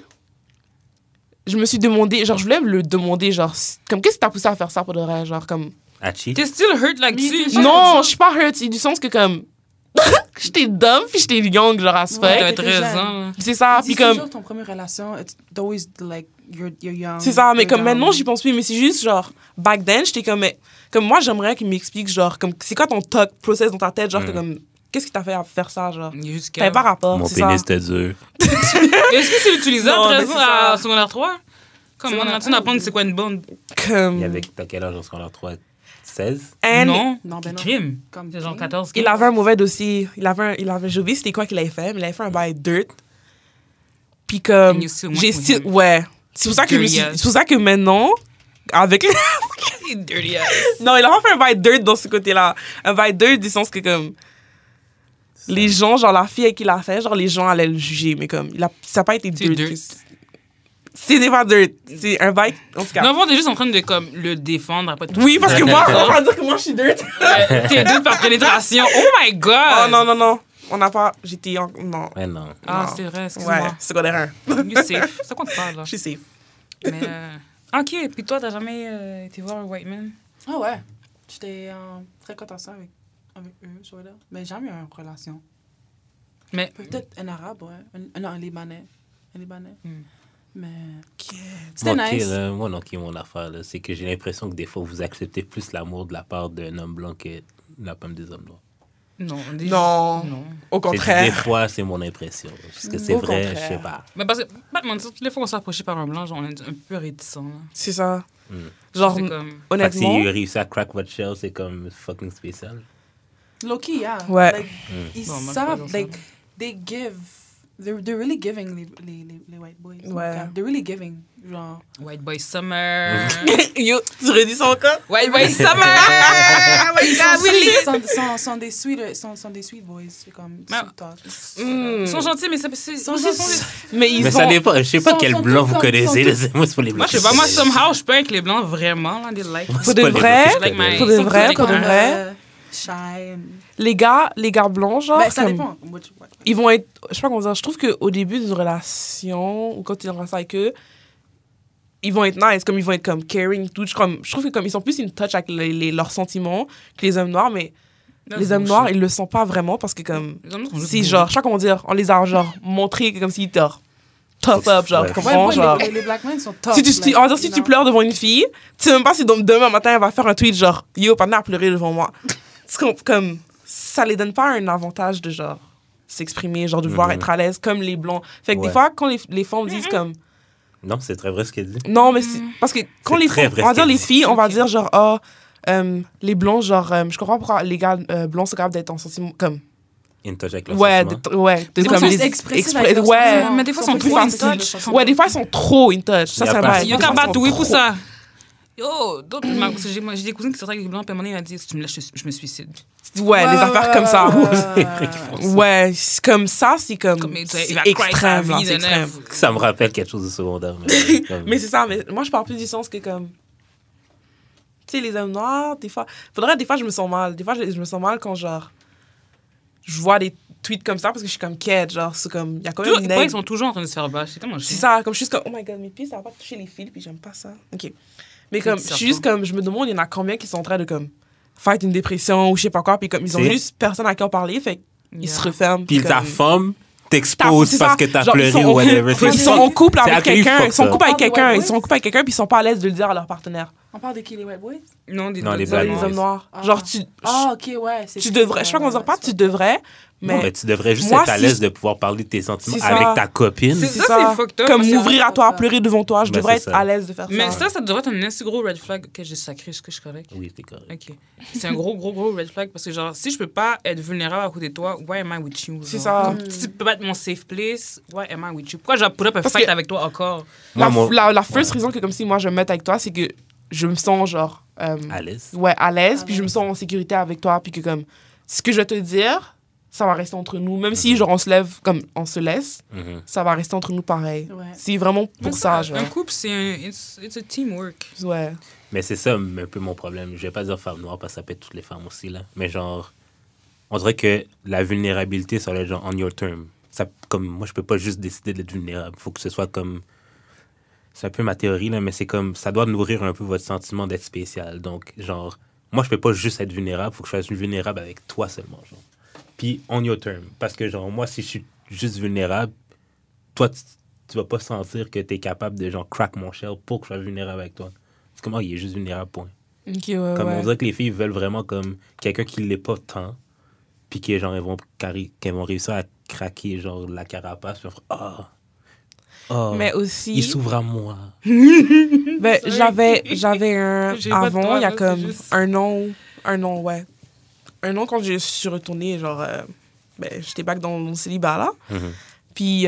je me suis demandé, genre, je voulais le demander, genre, comme, qu'est-ce qui t'a poussé à faire ça pour de vrai, genre, comme... À cheat. T'es still hurt là-dessus? Non, je suis pas hurt, c'est du sens que, comme, j'étais dumb, puis j'étais young, genre, à ce Ouais, fait. T'as t'étais 13 jeune. ans, là. C'est ça, Ils puis disent comme... toujours ton première relation, it's always like you're young. C'est ça, mais you're comme young. maintenant, j'y pense plus, mais c'est juste, genre, back then, j'étais comme, mais, comme moi, j'aimerais qu'il m'explique, genre, comme, c'est quoi ton thought process dans ta tête, genre, comme, qu'est-ce qui t'a fait à faire ça, genre? Il est juste T'avais pas rapport, Mon c'est pénis ça. était dur. Est-ce que c'est utilisé Non, à mais 13 ans c'est ça. à secondaire 3? Comme on a-tu d'apprendre c'est quoi une bonne? Comme... Il avait, t'as quel âge en secondaire 3? 16? And Non. Non, ben non. Crime. Comme C'est genre crime. 14. il avait un mauvais dossier. J'ai oublié c'était quoi qu'il avait fait, mais il avait fait un bail dirt. Puis comme, And you still went j'ai with still, him. ouais. C'est pour ça que Dirty ass. c'est pour ça que maintenant, avec Dirty ass. non, il a pas fait un bail dirt dans ce côté-là. Un bail dirt du sens que comme, les gens, genre la fille avec qui il a fait, genre les gens allaient le juger, mais comme, ça n'a pas été C'est dirt. dirt. C'était pas dirt. C'est un bail, en tout cas. Non, t'es juste en train de comme, le défendre après tout. Oui, parce que moi, on va dire que moi je suis dirt. T'es deux par pénétration. Oh my god! Oh non, non, non. On n'a pas, non. Ouais, non. Ah, Non. c'est vrai, Ouais, excuse-moi. secondaire 1. You're safe. Ça compte pas, là. Je suis safe. Mais, ok, puis toi, t'as jamais été voir un white man? Ah ouais. J'étais en fréquentation avec eux, sur là. Mais jamais eu une relation. Mais, Peut-être un arabe, ouais. Non, un libanais. Un libanais. Hmm. Mais Moi, c'était nice. moi, non, qui est mon affaire, là, c'est que j'ai l'impression que des fois, vous acceptez plus l'amour de la part d'un homme blanc que de la pomme des hommes noirs. non. Non. Non. Au Des contraire. fois, c'est mon impression. Parce que c'est Au vrai, contraire. je sais pas. Mais parce que, pas te mentir, toutes les fois qu'on s'est approché par un blanc, genre, on est un peu réticents, là. C'est ça. Mm. Genre, C'est comme... Fait que honnêtement. s'il réussit à crack votre shell, c'est comme fucking spécial. Low-key, yeah. Ouais. Like, ils Bon, moi, je peux pas savent, dire ça. like, they give They're really giving, les white boys. Ouais. They're really giving. Genre. White Boy Summer. Yo, tu redis ça encore? White Boy Summer. Oh my God, Willy. Sont des sweet boys. C'est comme sweet talk. Ils sont gentils, mais c'est... Sont aussi, gentils. Mais ils Mais sont... ça dépend. Je sais pas sont- quel sont blanc tous vous comme- connaissez. sont Laissez-moi c'est pour les Moi, blancs. je sais pas, moi, somehow, je peux avec les blancs, vraiment, là, des like. Pour C'est de pas les vrai? blancs que je Like connais. my- Pour de Ils sont vrai, cool, pour de les vrai. Shy. Les gars blancs, genre, Ben, ça comme, dépend. ils vont être... Je sais pas comment dire. Je trouve qu'au début d'une relation, ou quand tu es en relation avec eux, ils vont être nice, comme ils vont être comme caring, tout. Je trouve que comme ils sont plus in touch avec leurs sentiments que les hommes noirs, mais les hommes noirs, ils le sont pas vraiment parce que comme... C'est genre, je sais pas comment dire, on les a genre montré comme s'ils étaient tough up, genre, Ouais. tu comprends, genre... Les black men sont tough. On va dire, si tu pleures devant une fille, tu sais même pas si demain matin, elle va faire un tweet genre « Yo, partenaire a pleuré devant moi ». Comme, ça les donne pas un avantage de genre s'exprimer, genre de vouloir être à l'aise comme les blancs. Fait que des Ouais. fois, quand les femmes disent comme... Non, c'est très vrai ce qu'elle dit. Non, mais c'est... Parce que quand C'est les très femmes... vrai On va ce dire qu'elle les dit. filles, on va dire genre « Ah, les blancs, genre... je comprends pourquoi les gars blancs sont capables d'être en sentiment... Comme... In touch avec leur Ouais, sentiment. de fois, comme ils sont les expressifs avec leurs ouais, sentiments. Mais des fois, ils sont Plus trop in facile. touch. ouais, des fois, ils sont trop in touch. Ça, Y a ça pas- va. Yo, Des fois, t'as ils sont batoué pour trop- ça. Yo, d'autres, j'ai des cousines qui sortent avec des blancs, puis à un moment donné, il a dit, si tu me lâches, je me suicide. Ouais, des affaires comme ça. Ouais. Ouais, c'est comme ça, c'est comme... Comme, il C'est va cry sa extrême, vie là, de c'est extrême. neuf. Ça me rappelle quelque chose de secondaire. Mais, comme- Mais c'est ça, mais moi, je parle plus du sens que comme... Tu sais, les hommes noirs, des fois... Des fois, je me sens mal. Des fois, je me sens mal quand, genre... Je vois des tweets comme ça parce que je suis comme quête, genre, c'est comme... Il y a quand même une Ils nègre. sont toujours en train de se faire bâcher. C'est tellement C'est chiant. ça, comme je suis juste comme... Oh my God, mes pieds, ça va pas toucher les fils, puis j'aime pas ça. OK. Mais comme, je suis juste comme... Je me demande, il y en a combien qui sont en train de, comme... Fight une dépression ou je sais pas quoi, puis comme, ils ont C'est- juste personne à qui en parler, fait qu'ils Yeah. se referment. Puis ta comme- femme t'expose C'est parce ça. que t'as Genre, pleuré ou whatever. Ils sont en couple c'est avec actually quelqu'un, fucked ils sont en up. couple avec Ah, des quelqu'un, white ils sont en couple avec quelqu'un, puis ils sont pas à l'aise de le dire à leur partenaire. On parle de qui, les white boys? Non, Non, les Genre, black les boys. hommes noirs. Ah. Genre, OK, ouais. tu devrais, je sais pas comment dire, pas tu devrais, Non, mais mais tu devrais juste moi, être à si l'aise je- de pouvoir parler de tes sentiments C'est avec ça. ta copine. C'est c'est ça, ça. c'est fucked up. Comme parce que- m'ouvrir à toi, à pleurer devant toi, je Ben, devrais c'est être ça. à l'aise de faire Mais ça. ça devrait être un assez gros red flag que j'ai sacré. Est-ce que je suis correct? Oui, c'est correct. OK. C'est un gros red flag parce que, genre, si je peux pas être vulnérable à côté de toi, why am I with you? C'est genre? ça. Comme, si tu peux pas être mon safe place, why am I with you? Pourquoi je put up un Parce fight que- avec toi encore? Moi, La first raison que comme si moi je me mette avec toi, c'est que je me sens genre à l'aise. ouais, à l'aise, puis je me l'aise. sens en sécurité avec toi, puis que comme ce que je vais te dire, ça va rester entre nous. Même si genre on se lève, comme on se laisse, Mhm. ça va rester entre nous pareil. Ouais. C'est vraiment pour ça, genre. Un couple, c'est un... It's a teamwork. Ouais. Mais c'est ça un peu mon problème. Je vais pas dire femme noire parce que ça peut être toutes les femmes aussi, là. Mais genre, on dirait que la vulnérabilité, ça va être genre on your term. Ça, comme, moi, je peux pas juste décider d'être vulnérable. Il faut que ce soit comme... C'est un peu ma théorie, là, mais c'est comme... Ça doit nourrir un peu votre sentiment d'être spécial. Donc, genre, moi, je peux pas juste être vulnérable. Il faut que je sois vulnérable avec toi seulement, genre. Puis, on your term. Parce que, genre, moi, si je suis juste vulnérable, toi, tu vas pas sentir que t'es capable de, genre, crack mon shell pour que je sois vulnérable avec toi. C'est comme, oh, il est juste vulnérable, point. Ok, ouais, Comme ouais. on dirait que les filles veulent vraiment comme quelqu'un qui l'est pas tant, puis que genre qu'elles vont réussir à craquer genre la carapace, puis Mais il aussi, s'ouvre à moi. ben, j'avais un J'ai pas de avant, toi, il y a là, comme c'est juste- un an, ouais. Un an quand je suis retournée, genre, ben, j'étais back dans mon célibat, là. Mhm. Puis,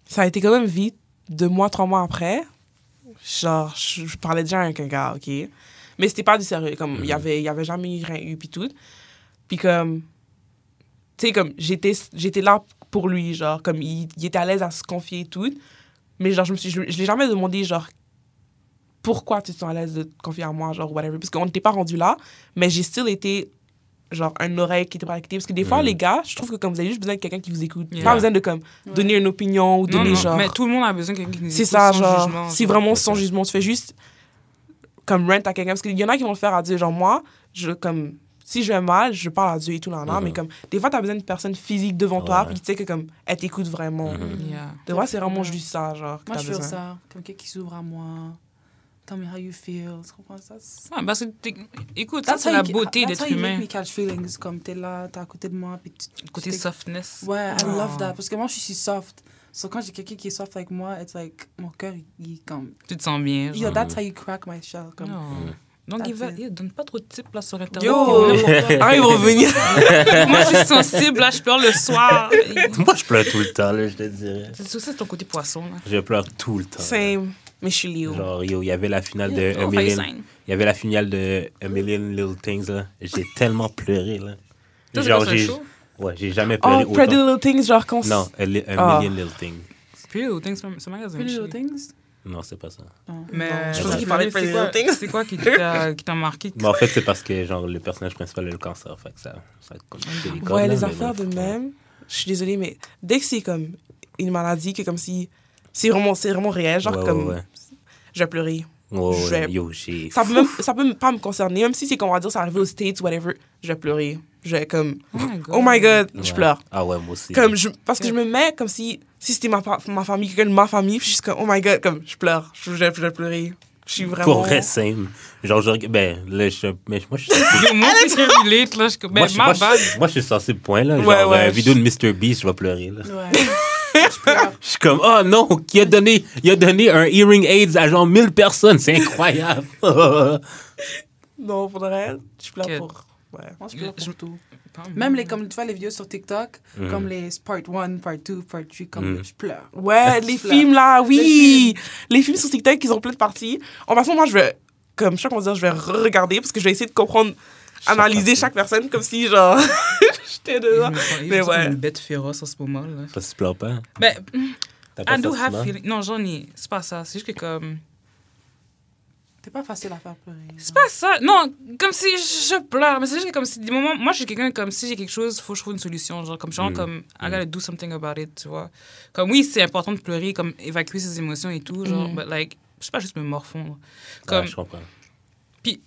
ça a été quand même vite, 2 mois, 3 mois après. Genre, je parlais déjà avec un gars, OK? Mais c'était pas du sérieux, comme, il y avait jamais rien eu, puis tout. Puis comme, tu sais, comme, j'étais là pour lui, genre, comme, il était à l'aise à se confier et tout. Mais genre, je l'ai jamais demandé, genre, pourquoi tu te sens à l'aise de te confier à moi, genre, whatever. Parce qu'on n'était pas rendu là, mais j'ai still été, genre, une oreille qui était pas écoutée. Parce que des fois, les gars, je trouve que comme vous avez juste besoin de quelqu'un qui vous écoute. Yeah. Pas besoin de, comme, donner une opinion ou donner, genre... mais tout le monde a besoin de quelqu'un qui nous C'est écoute ça, sans genre, jugement, c'est genre. vraiment sans jugement. Tu fais juste comme rent à quelqu'un. Parce qu'il y en a qui vont le faire à Dieu. Genre, moi, comme, si je vais mal, je parle à Dieu et tout, là, mais comme, des fois, t'as besoin d'une personne physique devant toi, Ouais. puis tu sais que, comme, elle t'écoute vraiment. Yeah. De vrai, c'est vraiment juste ça, genre, que Moi, t'as je fais besoin. ça. Quelqu'un qui s'ouvre à moi. Tell me how you feel. Tu comprends ça? Ouais, parce que écoute, ça, c'est la beauté d'être That's how you humain. make me catch feelings. Comme t'es là, t'es à côté de moi. Puis Côté t'es- softness. Ouais, I love that. Parce que moi, je suis soft. So, quand j'ai quelqu'un qui est soft avec moi, it's like, mon cœur, il est comme... Tu te sens bien. Yo, Genre. that's how you crack my shell. Comme, Non. Donc, That's it. il donne pas trop de tips là sur Internet. Yo! Ah, ils vont revenir. Moi, je suis sensible, là, je pleure le soir. Moi, je pleure tout le temps, là, je te dirais. C'est aussi ton côté poisson, là. Je pleure tout le temps. Same. Mais je suis Léo. Genre, yo, il y avait la finale de Oh, Il y avait la finale de A Million Little Things, là. J'ai tellement pleuré, là. Ça, c'est Genre, quoi, c'est un show? Ouais, j'ai jamais pleuré Oh, Pretty autant. Little Things, genre quand... Non, A Ah. Million Little Things. Pretty Little Things, c'est un magasin. Pretty chez- Little Things? Non, c'est pas ça. Non. Mais Non. Je pensais qu'il parlait de Pretty c'est quoi- Little Things. C'est quoi qui t'a marqué? Mais en fait, c'est parce que, genre, le personnage principal a le cancer. Fait que ça comme délicat, Ouais, là, les mais affaires bref. de même, je suis désolée, mais dès que c'est comme une maladie, que comme si... C'est vraiment réel, genre Ouais, comme... ouais, ouais. Je vais pleurer. Ouais, Je ouais, vais- yo, j'ai... Ça peut même pas me concerner, même si c'est qu'on va dire, ça arrive aux States, whatever, je vais pleurer. Je vais comme... Oh my God, je Ouais. pleure. Ah ouais, moi aussi. Comme parce que je me mets comme si c'était ma famille, quelqu'un de ma famille, puis je suis comme, oh my God, comme, je pleure. Je vais pleurer. Je suis vraiment... Pour vrai, same. Genre, ben, là, mais moi, je suis sensible. Yo, moi, c'est relate, là. Moi, je- moi, je- moi, je suis sensible, point, là. Genre, Ouais, ouais, vidéo de Mr. Beast, je vais pleurer, là. Ouais. Je pleure. Je suis comme, oh non, il a donné un hearing aids à genre 1000 personnes. C'est incroyable. Non, pour le reste, je pleure Que- pour... Ouais. Moi, je pleure Je- pour tout. Même comme tu vois les vidéos sur TikTok, comme les part 1, part 2, part 3, comme je pleure. Ouais, les Je pleure. films, là, Les oui! Les films sur TikTok, ils ont plein de parties. En passant, moi, je vais... Comme, je sais pas comment dire, je vais regarder parce que je vais essayer de comprendre, analyser partie. chaque personne comme si, genre... J'étais dedans. Mais Mais ouais. une bête féroce en ce moment, là. Parce que tu pleures pas. Ben, T'as pas I de do have sentiment? feeling. Non, j'en ai. C'est pas ça. C'est juste que comme... C'est pas facile à faire pleurer. C'est pas ça. Non, comme si je pleure. Mais c'est juste que comme si des moments... Moi, je suis quelqu'un comme si j'ai quelque chose, faut que je trouve une solution. Genre, comme, I gotta do something about it, tu vois. Comme, oui, c'est important de pleurer, comme, évacuer ses émotions et tout, genre, but like, je sais pas, juste me morfondre. Comme, Ouais, je comprends. tu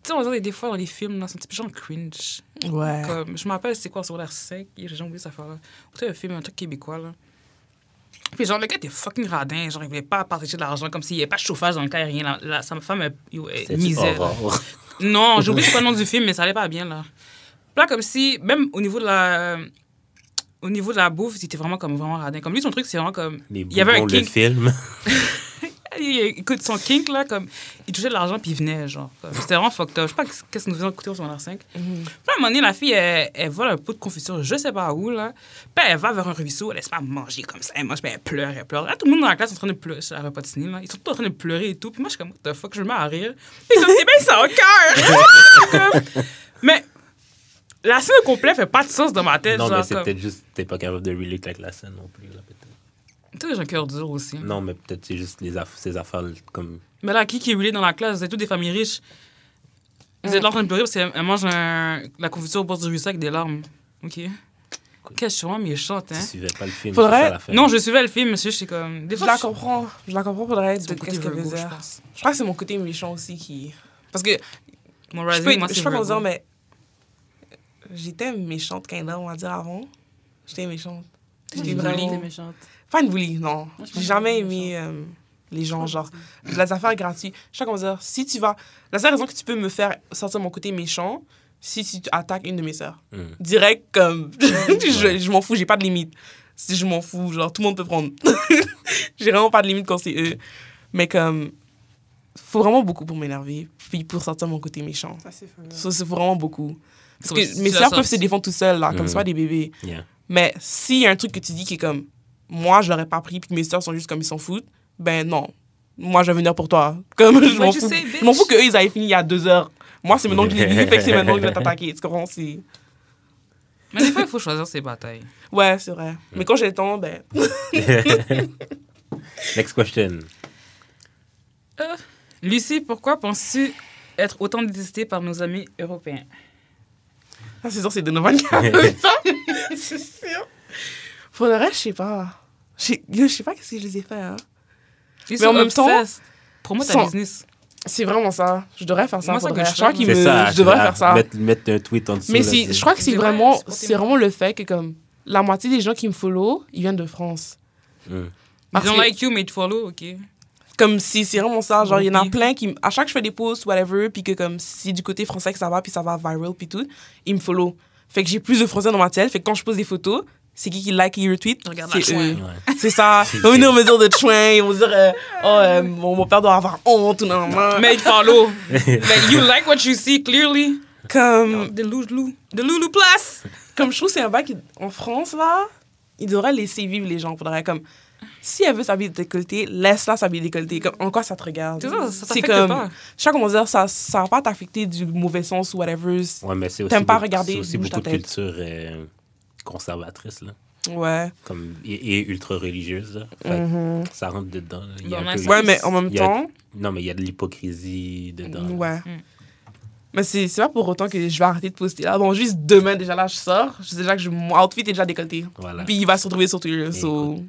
sais, on va dire des fois dans les films, là, c'est un petit peu genre cringe. Ouais. Comme, je me rappelle, c'est quoi, sur l'air 5, j'ai oublié cette affaire-là. C'était un film, un truc québécois, là. Puis genre, le gars était fucking radin, genre, il voulait pas partager de l'argent, comme s'il n'y avait pas de chauffage dans le cas, rien. Là, sa femme, elle misère. Aurore. Non, j'ai oublié c'est quoi le nom du film, mais ça allait pas bien, là. Puis là, comme si, même au niveau de la bouffe, c'était vraiment comme vraiment radin. Comme lui, son truc, c'est vraiment comme... Les il y avait un bonbons, le kink. film. Écoute, son kink, là, comme... Il touchait de l'argent, puis il venait, genre. Comme, c'était vraiment fucked up. Je sais pas qu'est-ce que nous faisons écouter au secondaire 5. Puis à un moment donné, la fille, elle vole un pot de confiture, je sais pas où, là. Puis elle va vers un ruisseau, elle laisse pas manger comme ça. Elle mange, puis elle pleure. Là, tout le monde dans la classe est en train de pleurer. C'est la repas de ciné, là. Ils sont tous en train de pleurer et tout. Puis moi, je suis comme, what the fuck, je me mets à rire. Puis comme, eh ben, ça au cœur! Comme- Mais la scène au complet fait pas de sens dans ma tête. Non, genre, mais c'est comme... peut-être juste t'es pas capable de relate avec la scène non plus. Là, peut-être. Tu sais, j'ai un cœur dur aussi. Non, mais peut-être c'est juste ces affaires comme... Mais là, qui est relé dans la classe? Vous êtes tous des familles riches. Vous êtes là en train de pleurer parce qu'elle mange la confiture au bord du ruisseau avec des larmes. OK. Qu'est-ce que je suis vraiment méchante, hein? Tu suivais pas le film. Faudrait- c'est ça l'affaire. Non, je suivais le film, monsieur, c'est comme... Des Je fois, la comprends. Je la comprends pour le reste C'est de mon côté qu'est-ce qu'elle Virgo, veut je dire. pense. Je crois que c'est mon côté méchant aussi qui... Parce que Mon je rising, peux, moi, je c'est sais pas comment Virgo. dire, mais j'étais méchante quand on va dire avant. J'étais méchante. J'étais Une vraiment... bully. T'es méchante. Pas une bully, non. Moi, je J'ai pense jamais que t'es aimé les gens, genre, les affaires gratuites. Je sais pas comment dire. Si tu vas... La seule raison que tu peux me faire sortir mon côté méchant, si tu attaques une de mes sœurs. Direct, comme... je m'en fous, j'ai pas de limite. Si je m'en fous, genre, tout le monde peut prendre. J'ai vraiment pas de limite quand c'est eux. Mais comme... Faut vraiment beaucoup pour m'énerver, puis pour sortir mon côté méchant. Ça, c'est fou. Ça, c'est vraiment beaucoup. Parce Toi, que si mes tu as sœurs peuvent sorti- se défendre tout seules, là, comme c'est pas des bébés. Yeah. Mais s'il y a un truc que tu dis qui est comme, moi, je l'aurais pas pris, puis que mes sœurs sont juste comme ils s'en foutent, ben non. Moi, je vais venir pour toi. Comme, je m'en you fous. say, bitch? Je m'en fous qu'eux, ils avaient fini il y a 2 heures. Moi, c'est maintenant que je l'ai dit, fait que c'est maintenant que je vais t'attaquer. Tu comprends? C'est... Mais des fois, il faut choisir ses batailles. Ouais, c'est vrai. Mais quand j'ai le temps, ben... Next question. Lucie, pourquoi penses-tu être autant détestée par nos amis européens? Ah, c'est sûr, c'est Donovan qui a c'est sûr. Pour le reste, je sais pas. Je sais pas qu'est-ce que je les ai fait, hein. Ils Mais en sont même temps, obsessed. Promote ta sans- business. C'est vraiment ça. Je devrais faire ça. Moi, ça pour que de je vrai. Je crois fais, qu'il C'est me... ça. Je devrais faire ça. Mettre un tweet en dessous. Mais là, si, c'est- je crois que c'est Ouais, vraiment, supportez-moi. c'est vraiment le fait que comme la moitié des gens qui me follow, ils viennent de France. Mm. Ils Parce don't que, like you, mais ils te follow, OK. comme si c'est vraiment ça, genre il y en a Ok. plein qui, à chaque fois que je fais des posts, whatever, puis que comme si du côté français que ça va, puis ça va viral, puis tout, ils me follow. Fait que j'ai plus de Français dans ma tête, fait que quand je pose des photos, c'est qui like, qui retweet. Regarde la C'est chouin. eux. Ouais. C'est ça. Ils vont venir me dire de chouin. Ils vont dire, mon père doit avoir honte ou non. Made follow. Like, you like what you see, clearly. Comme, The Lulu Plus. comme je trouve que c'est un bac en France, là, il devrait laisser vivre les gens. Faudrait comme, si elle veut s'habiller décolleté, laisse-la s'habiller décolleté. Comme, en quoi ça te regarde? C'est ça, ça C'est t'affecte comme, pas. je sais comment dire, ça va pas t'affecter du mauvais sens ou whatever. Ouais, mais c'est aussi, T'aimes pas beaucoup- regarder, c'est aussi bouge beaucoup ta de tête. culture conservatrice, là. Ouais. Comme, et ultra religieuse, là. Fait que ça rentre dedans. Là. Il y a Bon, un peu- merci. Ouais, mais en même il y a- temps, Non, mais il y a de l'hypocrisie dedans. là. ouais. Mais c'est pas pour autant que je vais arrêter de poster là. Bon, juste demain, déjà là, je sors. Je sais déjà que mon outfit est déjà décolleté. Voilà. Puis il va se retrouver sur Twitter. So...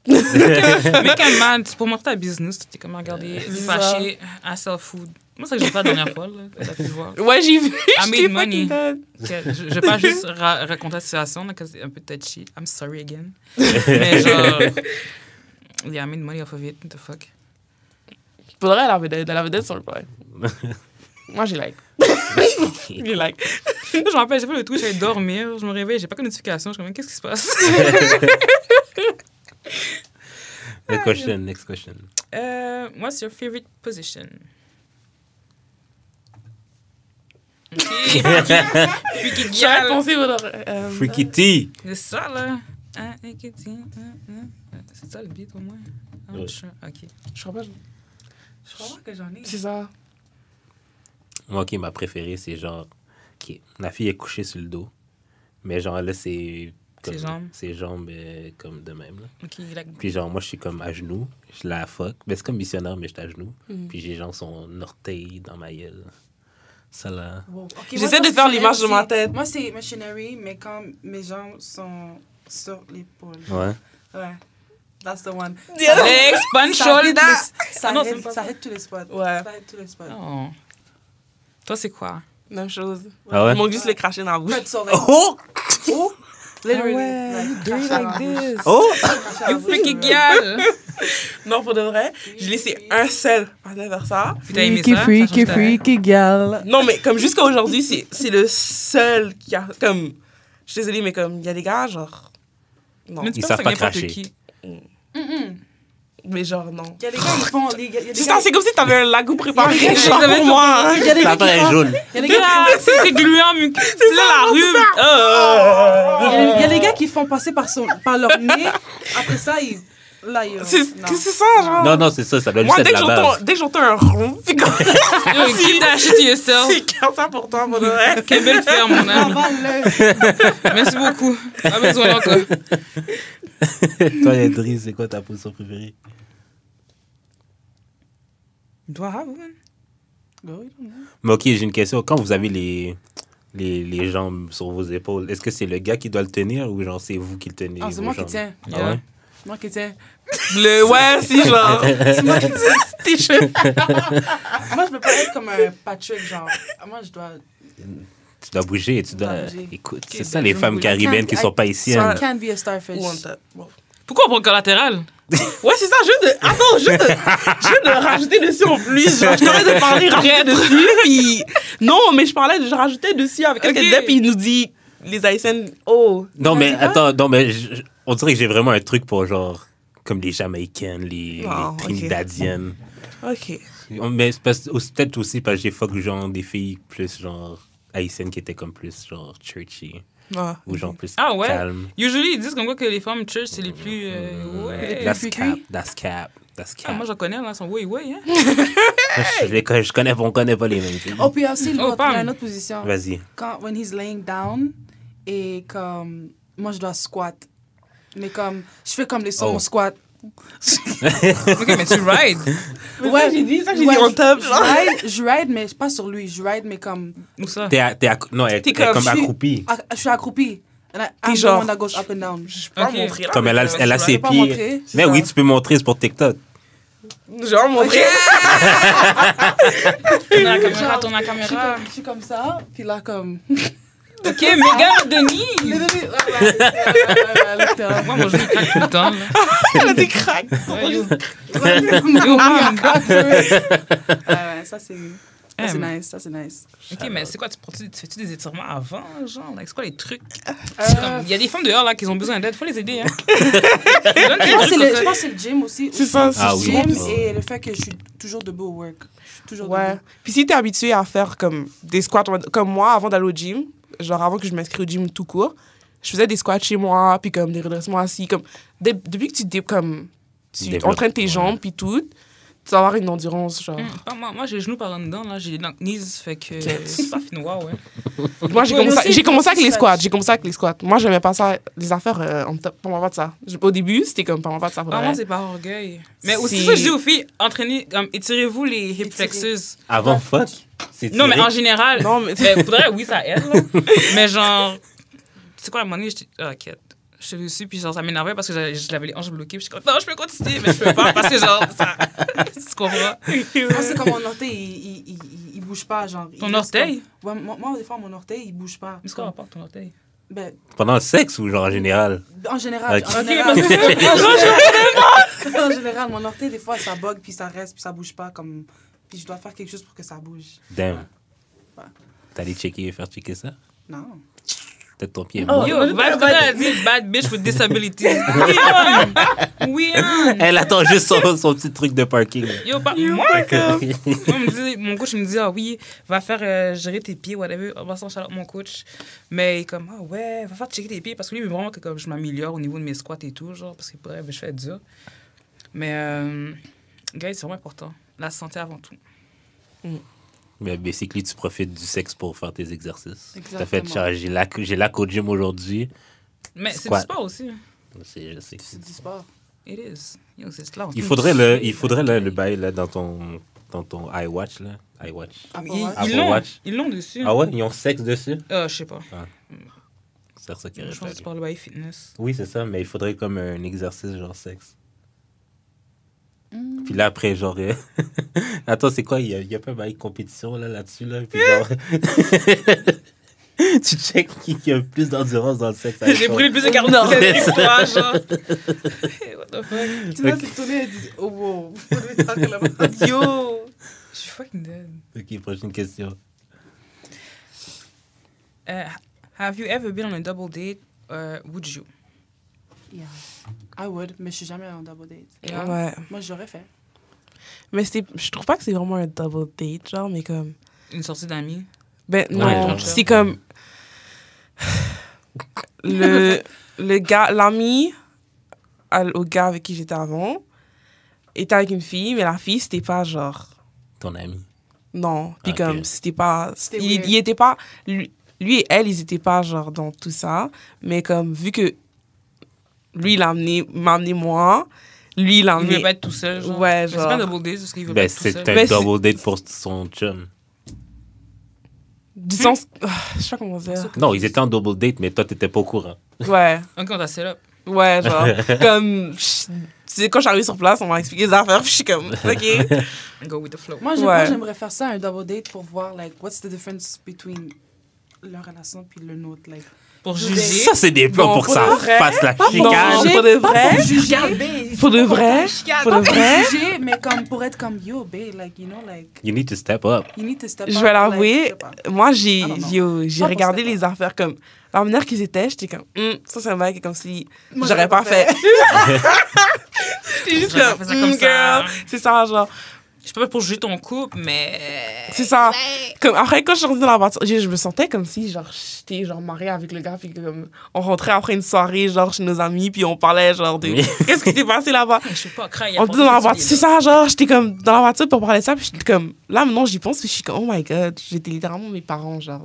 Mais quand man, pour montrer ta business, tu es comme regardé, C'est fâché, I sell food. Moi, c'est ça que j'ai fait la dernière fois, là. T'as pu voir. Ouais, j'ai vu. I j'étais made money. fucking dead. Que je vais pas juste raconter la situation, là, parce que c'est un peu touchy. I'm sorry again. Mais genre, yeah, I made money off of it. What the fuck? Faudrait elle avait dead sur le play. Moi, j'ai like. J'ai like. Je me rappelle, j'ai fait le Twitch, j'allais dormir, je me réveille, j'ai pas de notification, je me dis, qu'est-ce qui se passe? Next question. What's your favorite position? Ok, freaky J'aurais gal. pensé, Freaky T. C'est ça, là. Ah, ok, tiens, c'est ça le beat au moins? Ah, Ouais. ok. Je crois pas. Je crois que j'en ai. C'est ça. Moi, ok, ma préférée, c'est genre... Ok, la fille est couchée sur le dos. Mais genre, là, c'est... comme- Ses jambes. Ses jambes, comme de même, là. Ok, like, Puis genre, moi, je suis comme à genoux. Je la fuck. Mais c'est comme missionnaire, mais je suis à genoux. Puis j'ai genre son orteil dans ma gueule. Ça, là... Wow. Ok, J'essaie moi, de faire c'est l'image de ma missionary, tête. Moi, c'est missionary, mais quand mes jambes sont sur l'épaule. Ouais. Ouais. That's the one. legs, punch, shoulder. Ça Non, hit- c'est pas ça ça. hit tous les spots. Ouais. Ça hit tous les spots. Oh. Toi, c'est quoi? Même chose. Ah ouais? Ils m'ont juste le cracher dans la bouche. Pretzel, like, Oh! oh, literally. Ah ouais, cracher you dans la like bouche. Oh! Cracher dans la You bouche. freaky gal! Non, pour de vrai, j'ai laissé un seul aller vers ça. Puis t'as aimé ça? Ça change ta vie. gal. Non, mais comme jusqu'à aujourd'hui, c'est le seul qui a. Comme. Je suis désolée, mais comme, il y a des gars, genre. Non. Mais tu Ils penses savent que pas n'importe cracher. qui. Mais genre, non. Il y a des gars qui font. Il y a des C'est gars- ça, c'est comme si t'avais un lago préparé, Il y a des genre gars- pour moi. il y a des La gars qui paire est font- jaune. il y a des gars qui- C'est gluant, mais c'est la rue. il y a des gars qui font passer par leur nez. Après ça, ils. Là, ils. C'est non. ça, genre. Non, non, c'est ça. Ça doit Moi, juste dès être que la base. j'entends un rond, puis comme. Keep that shit to yourself. C'est 40 pour toi, pour de vrai. Quelle belle ferme, mon ami. Avale-le. Merci beaucoup. Pas besoin encore. Toi, Edris, c'est quoi ta position préférée? Do I have one? Mais ok, j'ai une question. Quand vous avez les jambes sur vos épaules, est-ce que c'est le gars qui doit le tenir ou genre c'est vous qui le tenez? Ah, c'est vos moi qui jambes? tiens. Ah ouais? Moi qui tiens. Ouais, si, genre. C'est moi qui t'es chaud. Moi, je peux pas être comme un Patrick, genre. Moi, je dois. Tu dois bouger, tu dois... dois bouger. Écoute, Ok, c'est ça ben, les je femmes bouge. caribéennes qui sont pas I haïtiennes. can't be a starfish. Ou en tête. Bon. Pourquoi on prend le collatéral? Ouais, c'est ça, je veux de rajouter dessus en plus. Genre, je t'aurais de parler, rajouter dessus. Puis, non, mais je parlais de je rajoutais dessus avec ce Ok. qu'elle disait, puis il nous dit, les Haïtiennes, oh. Non, mais c'est quoi? attends, non, mais on dirait que j'ai vraiment un truc pour genre, comme les Jamaïcaines, les Ah, ok. Trinidadiennes. Ok. Mais c'est peut-être aussi parce que j'ai fuck genre des filles plus genre haïtiennes qui étaient comme plus genre churchy Ah. ou genre plus Ah ouais? calmes. Usually, ils disent comme quoi que les femmes church, c'est les plus... ouais. That's freaky. cap, that's cap, that's Ah, cap. moi, j'en connais, là, ils sont oui, oui, hein? On connaît pas les mêmes filles. Oh, puis il y a aussi l'autre, Pam. il y a une autre position. Vas-y. Quand, when he's laying down, et comme, moi, je dois squat. Mais comme, je fais comme les sons, Oh. on squat. Ok, mais tu rides. Ouais, j'ai dit ça, j'ai Ouais, dit en top, genre. je ride, mais pas sur lui. Je ride, mais comme, Où ça? Non, elle est T'es comme comme- accroupie. je suis accroupie. And I'm the genre- one that goes up and down. Je peux pas Ok. montrer là. Comme elle a Je ses peux pas pieds. montrer, Mais ça. oui, tu peux montrer, c'est pour TikTok. Genre, montrer. Tourne la caméra, tourne la caméra. Je suis comme ça, puis là, comme... Ok, méga Denis. Moi, mon genou, il craque tout le temps, là. Elle a des craques. Ouais, yo. Ouais, ça, c'est... Ça, c'est nice. Ça, c'est nice. Ok, mais c'est quoi? Tu fais-tu des étirements avant, genre? Like, c'est quoi les trucs? Il y a des femmes dehors, là, qui ont besoin d'aide. Faut les aider, hein. Je pense que c'est le gym aussi. C'est ça, Ah Le oui. gym Oh. et le fait que je suis toujours debout au work. Je suis toujours Ouais. debout. Puis si t'es habitué à faire comme des squats, comme moi, avant d'aller au gym, genre avant que je m'inscris au gym tout court, je faisais des squats chez moi, puis comme des redressements assis. Comme, depuis que tu Développe, entraînes tes ouais. jambes, puis tout, tu vas avoir une endurance, genre. Moi, j'ai les genoux par là dedans, là. J'ai les knees, fait que c'est pas fin noir, ouais. Moi, j'ai Ouais, commencé, aussi, j'ai commencé avec les ça- squats. J'ai commencé avec les squats. Moi, j'aimais pas ça, les affaires, parle pas de ça. Au début, c'était comme, parle pas de ça. pour Vraiment, vrai. c'est par orgueil. Mais aussi, C'est- ça, je dis aux filles, entraînez, étirez-vous les hip Étirez. flexors. Avant fuck, c'est Non, mais tiré. en général. Non, mais- Ben, faudrait, oui, ça aide, là. Mais genre, c'est quoi, à un moment donné, quête. Je suis dessus, puis genre, ça m'énervait parce que j'avais les hanches bloquées. Puis je suis comme, non, je peux continuer, mais je peux pas parce que genre, ça. Tu comprends? Moi, c'est comme mon orteil, il bouge pas. Genre, Ton il reste orteil? comme- Ouais, moi, des fois, mon orteil, il bouge pas. Mais c'est quoi rapport ton orteil? Ben, Pendant le sexe ou genre en général? en général. Ok. En général. En général, mon orteil, des fois, ça bug, puis ça reste, puis ça bouge pas. Comme... Puis je dois faire quelque chose pour que ça bouge. Damn. Ouais. T'es allé faire checker ça? Non. Peut-être ton pied est Oh, mort. yo, Bad a dit bad bitch with disabilities. Oui, on. Elle attend juste son petit truc de parking. Yo, moi, mon coach me dit, ah oui, va faire gérer tes pieds, whatever. On va s'en charger mon coach. Mais il est comme, ah ouais, va faire checker tes pieds. Parce que lui, il veut vraiment que comme, je m'améliore au niveau de mes squats et tout, genre, parce que bref, je fais dur. Mais, guys, c'est vraiment important. La santé avant tout. Mais basically, tu profites du sexe pour faire tes exercices. Exactement. T'as fait charger j'ai la au gym aujourd'hui. Mais c'est Squat. du sport aussi. Je sais. C'est du sport. It is. Yo, c'est là. Il faudrait le bail là, dans ton iWatch. Là. iWatch. Apple Ils Watch. Apple l'ont. Watch. Ils l'ont dessus. Ah ouais? Ils ont sexe dessus? Je sais pas. C'est ça qui Je pense que tu parles de fitness. Oui, c'est ça, mais il faudrait comme un exercice genre sexe. Puis là, après, genre... Attends, c'est quoi? Il y a pas mal de compétition là-dessus, là? Puis genre... tu check qui a plus d'endurance dans le sexe. avec J'ai toi. brûlé plus de carton. Non. Genre. What the fuck? Tu vois, c'est tourné et dit, oh wow, faut le temps que là-bas. Yo! Je suis fucking dead. Ok, prochaine question. Have you ever been on a double date? Would you? Yeah. I would, mais je suis jamais en double date. Yeah. Ouais. Moi, j'aurais fait. Mais je trouve pas que c'est vraiment un double date, genre, mais comme. Une sortie d'amis? Ben Ouais, non, genre. c'est comme. le gars, l'ami au gars avec qui j'étais avant était avec une fille, mais la fille, c'était pas genre. Ton ami. Non. Puis Ok. comme, c'était pas. C'était Il weird. était pas. Lui et elle, ils étaient pas genre dans tout ça. Mais comme, vu que lui, m'a amené moi, lui, il a Il veut amené. pas être tout seul, genre. Ouais, Mais c'est genre. pas un double date parce qu'il veut pas Ben, être tout seul. c'est un Ben, c'est- double date pour son chum. Du sens. Je sais pas comment dire. Non, ils étaient en double date, mais toi, t'étais pas au courant. Ouais. Ok, on t'a set up. Ouais, genre. Comme. Tu sais, quand je suis arrivée sur place, on m'a expliqué les affaires, puis je suis comme, OK. Go with the flow. Moi, Ouais. j'aimerais faire ça, un double date, pour voir, like, what's the difference between leur relation puis le nôtre. Like, Pour Je juger. Ça, c'est des plans Bon, pour que pour ça de vrai. fasse la Non, chicane. pour de vrai. pour juger, Pour de vrai. Pour de vrai. juger, mais comme pour être comme yo, babe, like, you know, like, You need to step up. you need to step Je up, vais like, l'avouer, je sais pas. moi, j'ai Ah, non, non. j'ai Pas pour regardé step les affaires comme. La manière qu'ils étaient, j'étais comme, ça, c'est un mec comme si Moi, j'aurais pas fait. J'étais juste J'aurais comme, pas fait ça comme ça. girl. C'est ça, genre. Je suis pas pour juger ton couple, mais. C'est ça. Comme, après, quand je suis rentrée dans la voiture, je me sentais comme si, genre, j'étais, genre, mariée avec le gars, puis que, comme, on rentrait après une soirée, genre, chez nos amis, puis on parlait, genre, de qu'est-ce qui s'est passé là-bas. Je sais pas, craindre. On était dans la voiture, c'est ça, genre, j'étais comme dans la voiture pour parler de ça, puis j'étais comme, là, maintenant, j'y pense, puis je suis comme, oh my god, j'étais littéralement mes parents, genre.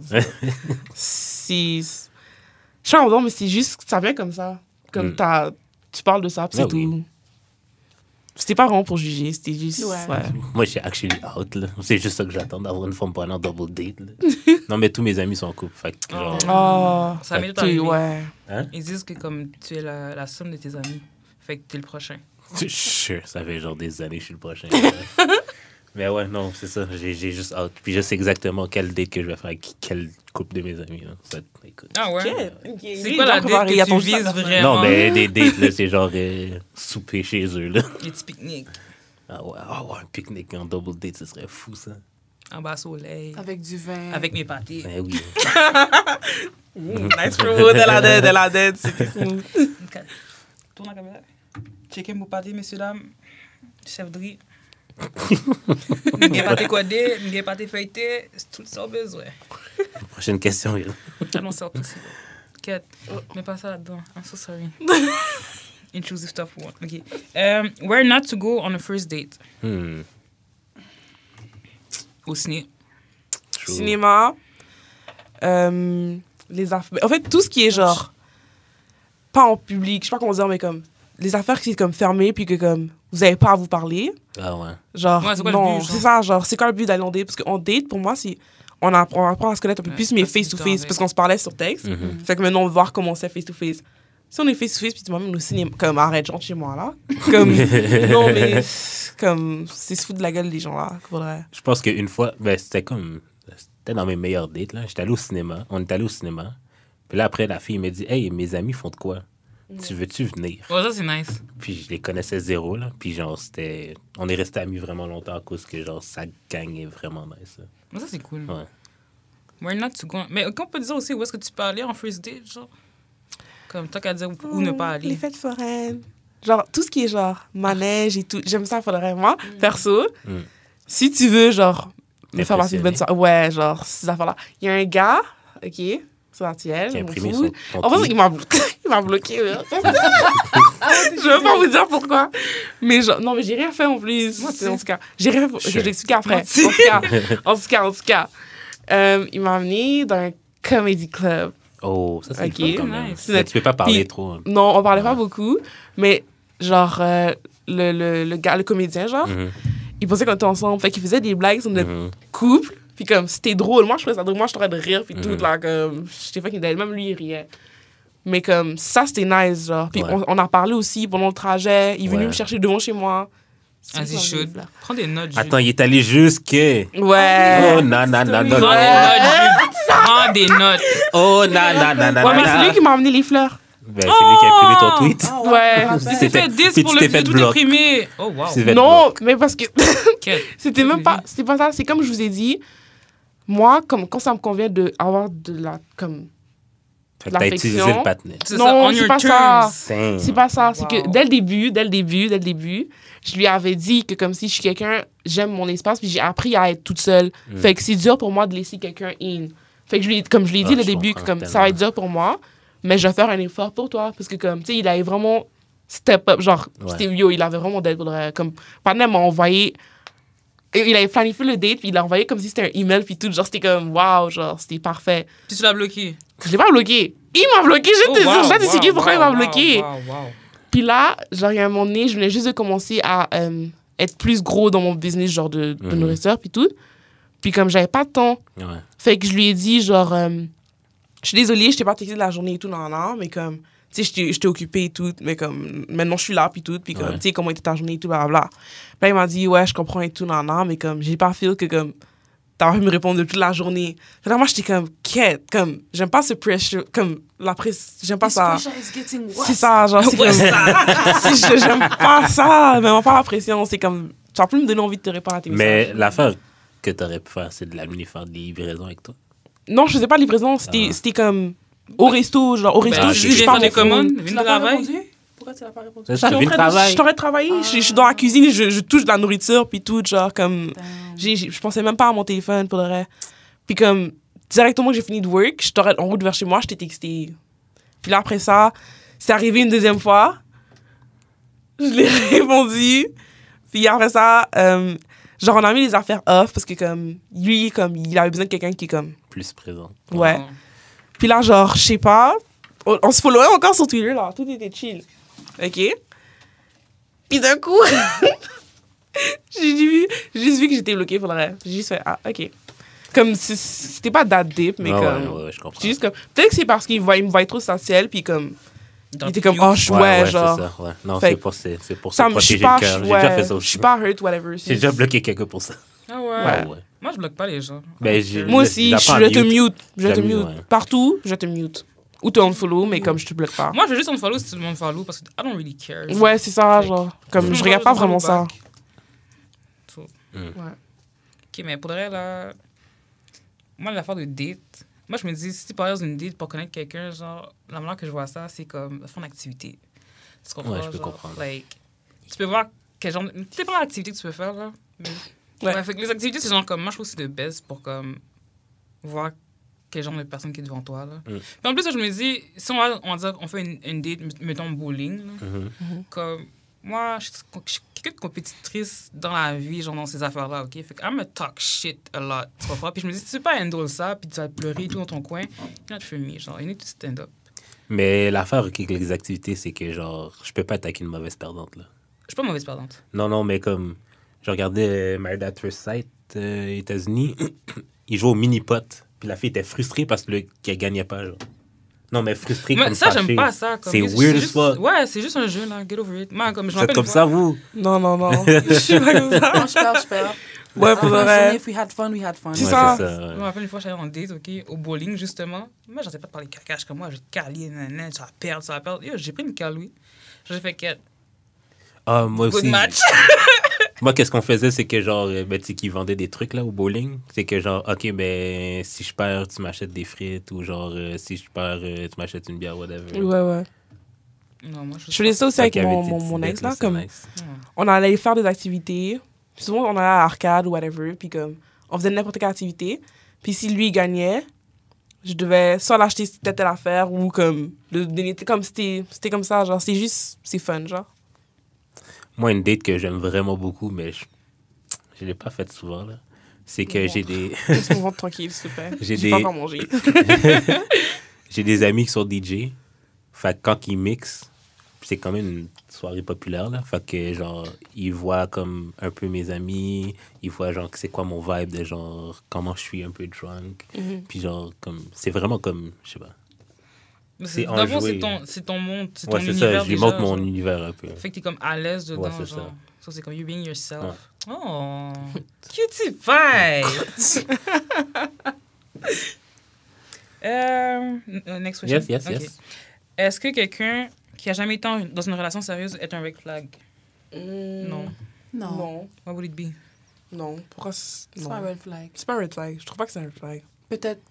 C'est. Je suis en dedans, mais c'est juste, ça vient comme ça. Comme tu parles de ça, puis c'est Ah oui. tout. C'était pas vraiment pour juger, c'était juste. Ouais. Ouais. Moi, je suis actually out, là. C'est juste ça que j'attends, d'avoir une femme pendant double date, là. Non, mais tous mes amis sont en couple, fait que, genre... Oh. Ça m'est Tu- arrivé. ouais. Ils disent que comme tu es la somme de tes amis, fait que t'es le prochain. Sure, ça fait genre des années que je suis le prochain. Mais ouais, non, c'est ça. J'ai juste hâte. Puis je sais exactement quel date que je vais faire avec quel couple de mes amis. Là. Ça, écoute. Ah ouais? C'est C'est quoi la date que tu vises vraiment? Non, mais des dates, là, c'est genre souper chez eux, là. Les petits pique-niques. Ah ouais, un pique-nique en double date, ce serait fou, ça. En bas soleil. Avec du vin. Avec mes pâtés. Eh oui. Nice promo de la dead, c'était smooth. Tourne la caméra. Checkez mon pâté, messieurs, dames. Chef de riz. Mes pâtés codés, mes pâtés feuilletés, c'est tout ça besoin. Prochaine question. Will. Allons sortir aussi. Quête. Mais pas ça là-dedans. I'm so sorry. Intrusive stuff one. Okay. Where not to go on a first date? Au ciné. True. Cinéma, les affaires. En fait, tout ce qui est genre. Pas en public, je sais pas comment dire, mais comme. Les affaires qui sont comme fermées, puis que comme. Vous avez pas à vous parler. Ah ouais. Genre, Ouais, c'est quoi le non, but, genre? c'est ça, genre, c'est quoi le but d'aller en date? Parce qu'en date, pour moi, c'est. On apprend à se connaître un peu Ouais, plus, mais parce que face-to-face, c'est parce qu'on se parlait sur texte. Fait que maintenant, on va voir comment c'est face-to-face. Si on est face-to-face, puis tu m'emmènes au cinéma, comme arrête, genre chez moi, là. Comme, non, mais, comme, c'est se foutre de la gueule des gens, là. Faudrait. Je pense qu'une fois, ben, c'était dans mes meilleures dates, là. J'étais allé au cinéma. On est allé au cinéma. Puis là, après, la fille me dit, hey, mes amis font de quoi? Tu veux-tu venir? Ouais, ça, c'est nice. Puis je les connaissais zéro, là. Puis genre, c'était. On est restés amis vraiment longtemps à cause que, genre, sa gang est vraiment nice, là. Mais ça, c'est cool. Ouais. Where not to go. Mais qu'on peut dire aussi où est-ce que tu peux aller en first date, genre? Comme toi qu'à dire où ne pas aller. Les fêtes foraines. Genre, tout ce qui est genre manège et tout. J'aime ça, faudrait moi, perso. Si tu veux, genre, me faire passer une bonne soirée. Ouais, genre, ces affaires-là. Il y a un gars, OK, sur RTL. Qui a imprimé fou. son En fait, tweet. il m'a bloqué. Là. Je veux pas vous dire pourquoi. Mais genre, non, mais j'ai rien fait en plus. En tout cas, j'ai rien fait. Je l'explique après. En tout cas. Il m'a amené dans un comedy club. Oh, ça, c'est Ok. le fun quand même. Nice. Mais tu peux pas parler Puis- trop. Hein. Non, on parlait pas beaucoup, mais genre, le gars, le comédien, genre, il pensait qu'on était ensemble. Fait qu'il faisait des blagues sur notre couple. Puis comme, c'était drôle. Moi, je trouvais ça drôle. Moi, je train de rire. Puis tout, là, comme, j'étais fucking dead. Même lui, il riait. Mais comme, ça, c'était nice, genre. Puis Ouais. on a parlé aussi pendant le trajet. Il est venu Ouais. me chercher devant chez moi. Vas-y, Jude. Prends des notes, Jude. Attends, il est allé jusque. Ouais. Oh, non, non, non, non, Prends non. des notes, Jude. Prends des notes. Oh, non, non, non, non. Ouais, mais c'est lui qui m'a amené les fleurs. Ben, c'est lui qui a imprimé ton tweet. Ah Ouais. ouais. Il s'est C'était- fait 10 puis pour tu le t'es fait tout bloquer. imprimé. Oh, wow. C'est fait Non, bloquer. mais parce que Quel- c'était même pas, c'était pas ça. C'est comme je vous ai dit, moi, comme quand ça me convient d'avoir de la, comme, Fait que t'as utilisé l'affection. le patinet. C'est Non, ça, on c'est your pas terms. ça. Sain. C'est pas ça. C'est que Wow. dès le début, je lui avais dit que comme si je suis quelqu'un, j'aime mon espace, puis j'ai appris à être toute seule. Fait que c'est dur pour moi de laisser quelqu'un in. Fait que comme je lui ai dit Ah, le je début, que comprends comme ça va être dur pour moi, mais je vais faire un effort pour toi. Parce que comme, tu sais, il avait vraiment step up. Genre, Ouais. c'était yo, il avait vraiment d'aide pour le. Comme, pendant m'a envoyé. Il avait planifié le date, puis il l'a envoyé comme si c'était un email, puis tout. Genre, c'était comme, waouh, genre, c'était parfait. Puis tu l'as bloqué. Je l'ai pas bloqué. Il m'a bloqué, je te jure, je vais t'expliquer pourquoi il m'a bloqué. Wow. Puis là, genre, il y a un moment donné, je venais juste de commencer à être plus gros dans mon business, genre de nourriture, puis tout. Puis comme j'avais pas de temps, Ouais. fait que je lui ai dit, genre, je suis désolée, je t'ai pas texté de la journée et tout, non, mais comme, tu sais, j'étais occupée et tout, mais comme, maintenant je suis là, puis tout, puis comme, Ouais. tu sais, comment était ta journée et tout, blablabla. Puis là, il m'a dit, ouais, je comprends et tout, non, mais comme, j'ai pas feel que, comme, t'as envie de me répondre de toute la journée. Fait que là, moi, j'étais comme, quête, comme, j'aime pas ce pressure, comme, la presse, j'aime pas ça. C'est ça, genre, c'est comme j'aime pas ça, mais on pas la pression, c'est comme, tu vas plus me donner envie de te répondre à tes Mais messages. l'affaire que t'aurais pu faire, c'est de l'amener faire des livraisons avec toi. Non, je faisais pas de livraison, c'était comme, au resto, genre, au resto, Ben, ok. je je viens pars faire des mon phone. commandes, Tu viens l'as de pas travail. répondu? Pourquoi tu l'as pas répondu? Ça, je viens de travail. Je t'aurais travaillé, je suis dans la cuisine, je touche de la nourriture, puis tout, genre, comme, je pensais même pas à mon téléphone, pour le reste. Puis comme, directement que j'ai fini de work, je t'aurais en route vers chez moi, je t'ai texté. Puis là, après ça, c'est arrivé une deuxième fois. Je l'ai répondu. Puis après ça, genre, on a mis les affaires off, parce que comme, lui, comme, il avait besoin de quelqu'un qui est comme, Plus présent. ouais. Puis là, genre, je sais pas, on se followait encore sur Twitter, là, tout était chill. OK? Puis d'un coup, j'ai juste vu que j'étais bloquée pour le reste. J'ai juste fait, ah, OK. Comme, c'était pas that deep, mais Ouais, comme... ouais, je comprends. J'ai juste comme... Peut-être que c'est parce qu'il me voyait trop essentiel, puis comme... Dans il était tes comme, views. oh, ouais, genre... c'est ça, ouais. Non, Fait c'est que pour Ça se me... Je suis protéger pas... le cœur. J'ai ouais, déjà fait ça je aussi. suis pas hurt, whatever. J'ai déjà bloqué quelqu'un pour ça. Ah ouais. Ouais. Ouais. Moi, je bloque pas les gens. Ben, j'ai- Moi aussi, j'apprends je à te mute. Je te J'aime mieux, mute. ouais. Partout, je te mute. Ou te unfollow, mais comme je te bloque pas. Moi, je veux juste unfollow si tout le monde follow parce que I don't really care. Ouais, c'est ça, Fait- genre... Comme, Tout je le regarde monde pas vraiment follow ça. back. So, Ouais. OK, mais pour de vrai, là, moi, l'affaire de date, moi, je me dis, si tu pars dans une date pour connaître quelqu'un, genre, la manière que je vois ça, c'est comme faire une activité. Tu comprends? Ouais, je peux genre, comprendre. Like, tu peux voir quel genre... Tu sais pas l'activité que tu peux faire, là. Mais... Ouais. Fait que les activités, c'est genre comme... Moi, je trouve que c'est de best pour comme voir quel genre de personne qui est devant toi, là. Puis en plus, je me dis, si on fait une date, mettons bowling, là, comme... Moi, je suis quelqu'un de compétitrice dans la vie, genre dans ces affaires-là, OK? Fait que I'm a talk shit a lot, tu comprends? Puis je me dis, si tu peux pas handle ça, puis tu vas pleurer tout dans ton coin, you're not for me, genre, you need to stand up. Mais l'affaire avec les activités, c'est que, genre, je peux pas attaquer une mauvaise perdante, là. Je suis pas mauvaise perdante. Non, mais comme... Je regardais Married at First Sight aux États-Unis. Il jouait au mini-pot. Puis la fille était frustrée parce qu'elle gagnait pas, genre. Non, mais frustrée Mais comme ça, fâchée. j'aime pas ça. Comme, C'est weird as fuck. Ouais, c'est juste un jeu, là. Get over it. Moi, comme, je Vous êtes m'appelle comme une ça, fois- vous? Non. Je suis pas comme ça. Non, je perds. Ouais, pour de Enfin, vrai. if we had fun, we had fun. C'est Ouais, ça. c'est Je me rappelle une fois, j'allais en date, OK, au bowling, justement. Moi, j'en sais pas de parler caca. Je suis comme moi, je vais te caler, nanana, tu vas perdre. Yo, j'ai pris une calorie. J'ai fait que Ah, moi good aussi. match. Moi, qu'est-ce qu'on faisait, c'est que, genre, ben, tu sais, qu'ils vendaient des trucs, là, au bowling. C'est que, genre, OK, ben, si je perds, tu m'achètes des frites. Ou, genre, si je perds, tu m'achètes une bière, whatever. Ouais. Non, moi, Je faisais ça aussi avec Fait qu'il y avait mon des petits ex, dates, là. c'est Comme, nice. on allait faire des activités. Puis souvent, on allait à l'arcade ou whatever. Puis comme, on faisait n'importe quelle activité. Puis si lui, il gagnait, je devais soit l'acheter telle affaire ou comme, le donner. Comme c'était comme ça, genre, c'est juste, c'est fun, genre. Moi, une date que j'aime vraiment beaucoup, mais je l'ai pas faite souvent, là. C'est que j'ai des... Laisse-moi rendre tranquille, s'il te plaît. J'ai J'ai des- pas encore mangé. J'ai des amis qui sont DJ. Fait que quand ils mixent, c'est quand même une soirée populaire, là. Fait que, genre, ils voient comme un peu mes amis. Ils voient, genre, c'est quoi mon vibe de, genre, comment je suis un peu drunk. Puis, genre, comme... C'est vraiment comme... Je sais pas. C'est D'abord, enjoué. c'est ton monde, c'est ton Ouais, c'est univers. ça. Je lui déjà, montre mon genre. univers un peu. Fait que t'es comme à l'aise dedans, Ouais, c'est genre. ça. Ça, c'est comme you being yourself. Ouais. Oh, cutie pie! Next question. Yes. Ok. Est-ce que quelqu'un qui a jamais été dans une relation sérieuse est un red flag? Non. Non. What would it be? Non. Pourquoi c'est... C'est Non. pas un red flag. C'est pas un red flag. Je trouve pas que c'est un red flag. Peut-être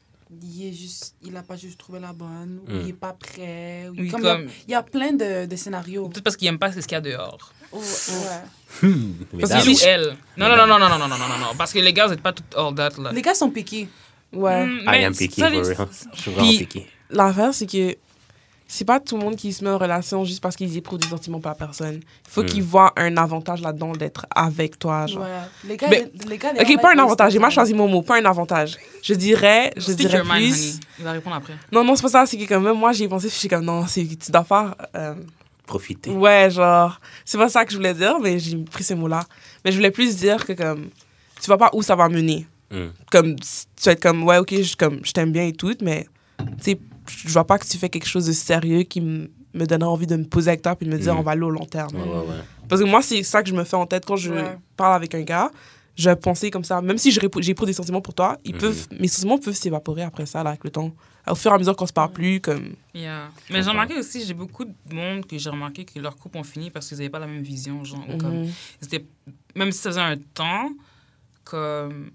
il a pas juste trouvé la bonne, ou il est pas prêt. Ou Oui, comme comme- il y a plein de scénarios. Peut-être parce qu'il aime pas ce qu'il y a dehors. Ouais. Mesdames, Parce que Il ou elle. Non. Parce que les gars, vous êtes pas tout all that, là. Les gars sont piqués. Ouais. Mm, I mais am picky ça, for les- real. Je suis vraiment Puis- picky. L'affaire, c'est que c'est pas tout le monde qui se met en relation juste parce qu'ils éprouvent des sentiments pour la personne. Il faut qu'ils voient un avantage là-dedans d'être avec toi, genre. Ouais. Les gars, Mais- les gars, Ok, pas un avantage. J'ai mal choisi mon mot. Pas un avantage. Je dirais Speak your mind, plus... honey. Il va répondre après. Non, c'est pas ça. C'est que quand même, moi, j'y ai pensé. Je suis comme, non, c'est tu dois faire... Profiter. Ouais, genre... C'est pas ça que je voulais dire, mais j'ai pris ces mots-là. Mais je voulais plus dire que, comme... Tu vois pas où ça va mener. Comme, tu vas être comme, ouais, ok, je t'aime bien et tout, mais... Tu sais, je vois pas que tu fais quelque chose de sérieux qui me donnerait envie de me poser avec toi puis de me dire, on va aller au long terme. Ouais. Parce que moi, c'est ça que je me fais en tête quand je Ouais. parle avec un gars. Je vais penser comme ça. Même si j'ai pris des sentiments pour toi, mes sentiments peuvent s'évaporer après ça, là, avec le temps. Au fur et à mesure qu'on se parle plus, comme... Yeah. Mais j'ai remarqué aussi, j'ai beaucoup de monde que j'ai remarqué que leurs couples ont fini parce qu'ils n'avaient pas la même vision. Genre, ou comme, ils étaient, même si ça faisait un temps, comme,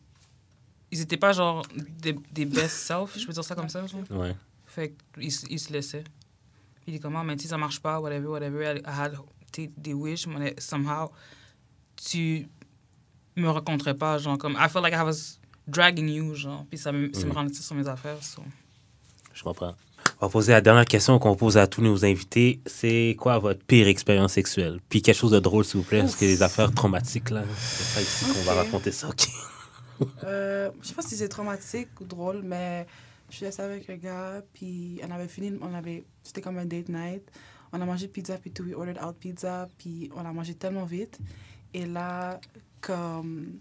ils n'étaient pas genre des best self, je peux dire ça comme ça. Genre. Ouais. Fait qu'ils se laissaient. Puis il dit comment, mais si ça marche pas, whatever, I had des wish, mais somehow, tu me rencontrais pas, genre, comme, I felt like I was dragging you, genre, puis ça me rendait sur mes affaires, so. Je comprends. On va poser la dernière question qu'on pose à tous nos invités. C'est quoi votre pire expérience sexuelle? Puis quelque chose de drôle, s'il vous plaît, parce que les affaires traumatiques, là, c'est pas ici qu'on va raconter ça, OK? Je sais pas si c'est traumatique ou drôle, mais je faisais ça avec un gars, puis on avait fini, c'était comme un date night. On a mangé pizza, puis tout, we ordered out pizza, puis on a mangé tellement vite. Et là, comme...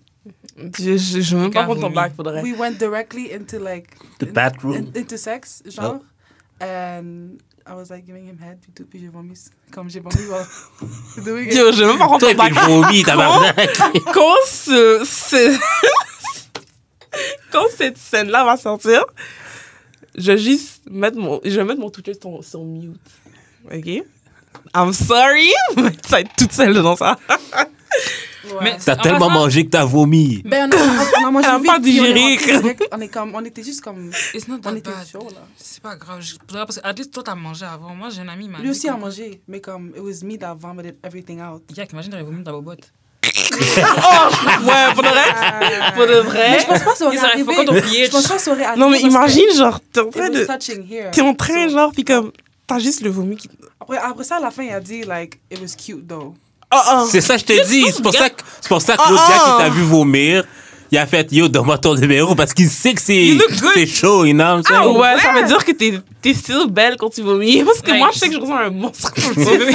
Je veux même pas prendre ton vomi. blague, faudrait. We went directly into, like... The bathroom. Into sex, genre. And I was, like, giving him head, puis tout, puis j'ai vomi. Comme j'ai vomi, while doing it. Yo, je veux même pas prendre Toi, ton et puis blague. le vomi, tabarnak! Quand cette scène-là va sortir, je vais juste mettre mon Twitter sur mute. OK? I'm sorry, mais tu vas être toute seule dans ça. Mais T'as en tellement passant, mangé que t'as vomi. Ben, on a mangé Elle a vite, pas puis digéré. on était juste comme... it's not On that était bad. chaud, là. C'est pas grave. Parce que, at least, toi, t'as mangé avant. Moi, j'ai un ami, il m'a Lui dit aussi a comme- mangé, mais comme, it was me that vomited everything out. Yak, imagine, t'aurais vomi dans ta bobotte. Ouais, pour de vrai. Pour de vrai. Mais je pense pas que ça aurait Il serait arrivé. fuck ton pH. Je pense pas que ça aurait arrivé. Non, mais parce que imagine, genre, t'es en train it was de. touching here. T'es en train, So, genre, puis comme. T'as juste le vomi qui. Après ça, à la fin, il a dit, like, it was cute, though. C'est ça, je te dis. C'est pour ça que l'autre gars qui t'a vu vomir, il a fait yo, donne-moi ton numéro parce qu'il sait que c'est chaud, you know what I'm saying? Ah ouais, ça veut dire que t'es still belle quand tu vomis. Parce que moi, je sais que je ressens un monstre quand je vomis.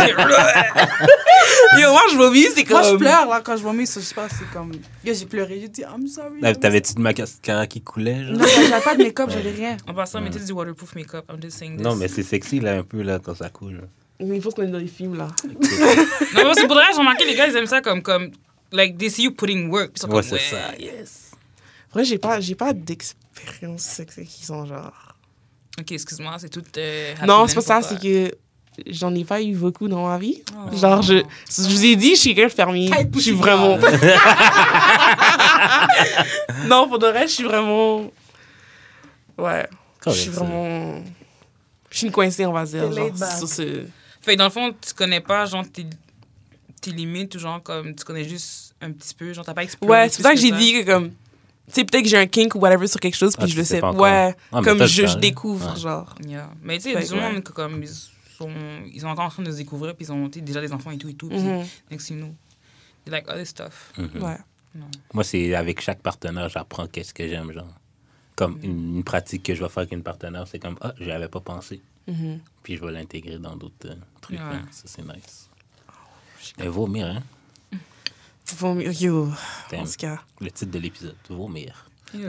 Yo, moi, je vomis, c'est comme. Moi, je pleure, là, quand je vomis, ça, je sais pas, c'est comme... Yo, j'ai pleuré, j'ai dit, I'm sorry. T'avais-tu de mascara qui coulait, genre? Non, j'avais pas de make-up, j'avais rien. En passant, mettez du waterproof makeup. I'm just saying this. Non, mais c'est sexy, là, un peu, là, quand ça coule. Mais il faut qu'on est dans les films, là. Non, mais c'est pour de vrai, j'ai remarqué, les gars, ils aiment ça comme like, they see you putting work. Puis ils sont Ouais, comme, c'est ça, yes. Vrai, j'ai pas d'expérience sexuelle qui sont genre. Ok, excuse-moi, c'est tout. Non, c'est pas ça, c'est que j'en ai pas eu beaucoup dans ma vie. Oh. Genre, je vous ai dit, je suis quelqu'un de fermier. Je suis vraiment. Non, pour de vrai, je suis vraiment. Ouais. Je suis vraiment. Je suis une coincée, on va dire. T'es Genre, laid back. sur ce. Fait que dans le fond, tu connais pas, genre, tes limites ou genre, comme, tu connais juste un petit peu, genre, t'as pas exploré. Ouais, c'est pour ça que plus j'ai dit que comme. Tu sais, peut-être que j'ai un kink ou whatever sur quelque chose, puis Ah, je tu le sais sais. pas encore. Ouais. Ah, mais Comme t'as je le temps, découvre, ouais. genre. Yeah. Mais tu sais, Fait du que, ouais. monde que comme ils sont encore en train de se découvrir, puis ils ont déjà des enfants et tout. Puis Mhm. next you know, they like other stuff. Ouais. Moi, c'est avec chaque partenaire, j'apprends qu'est-ce que j'aime, genre. Comme une pratique que je vais faire avec une partenaire, c'est comme, ah, j'y avais pas pensé. Mhm. Puis je vais l'intégrer dans d'autres trucs. Ouais. Là. Ça, c'est nice. Et vomir, hein? Vomir. Yo. Damn. En tout cas. Le titre de l'épisode, vomir. Yo.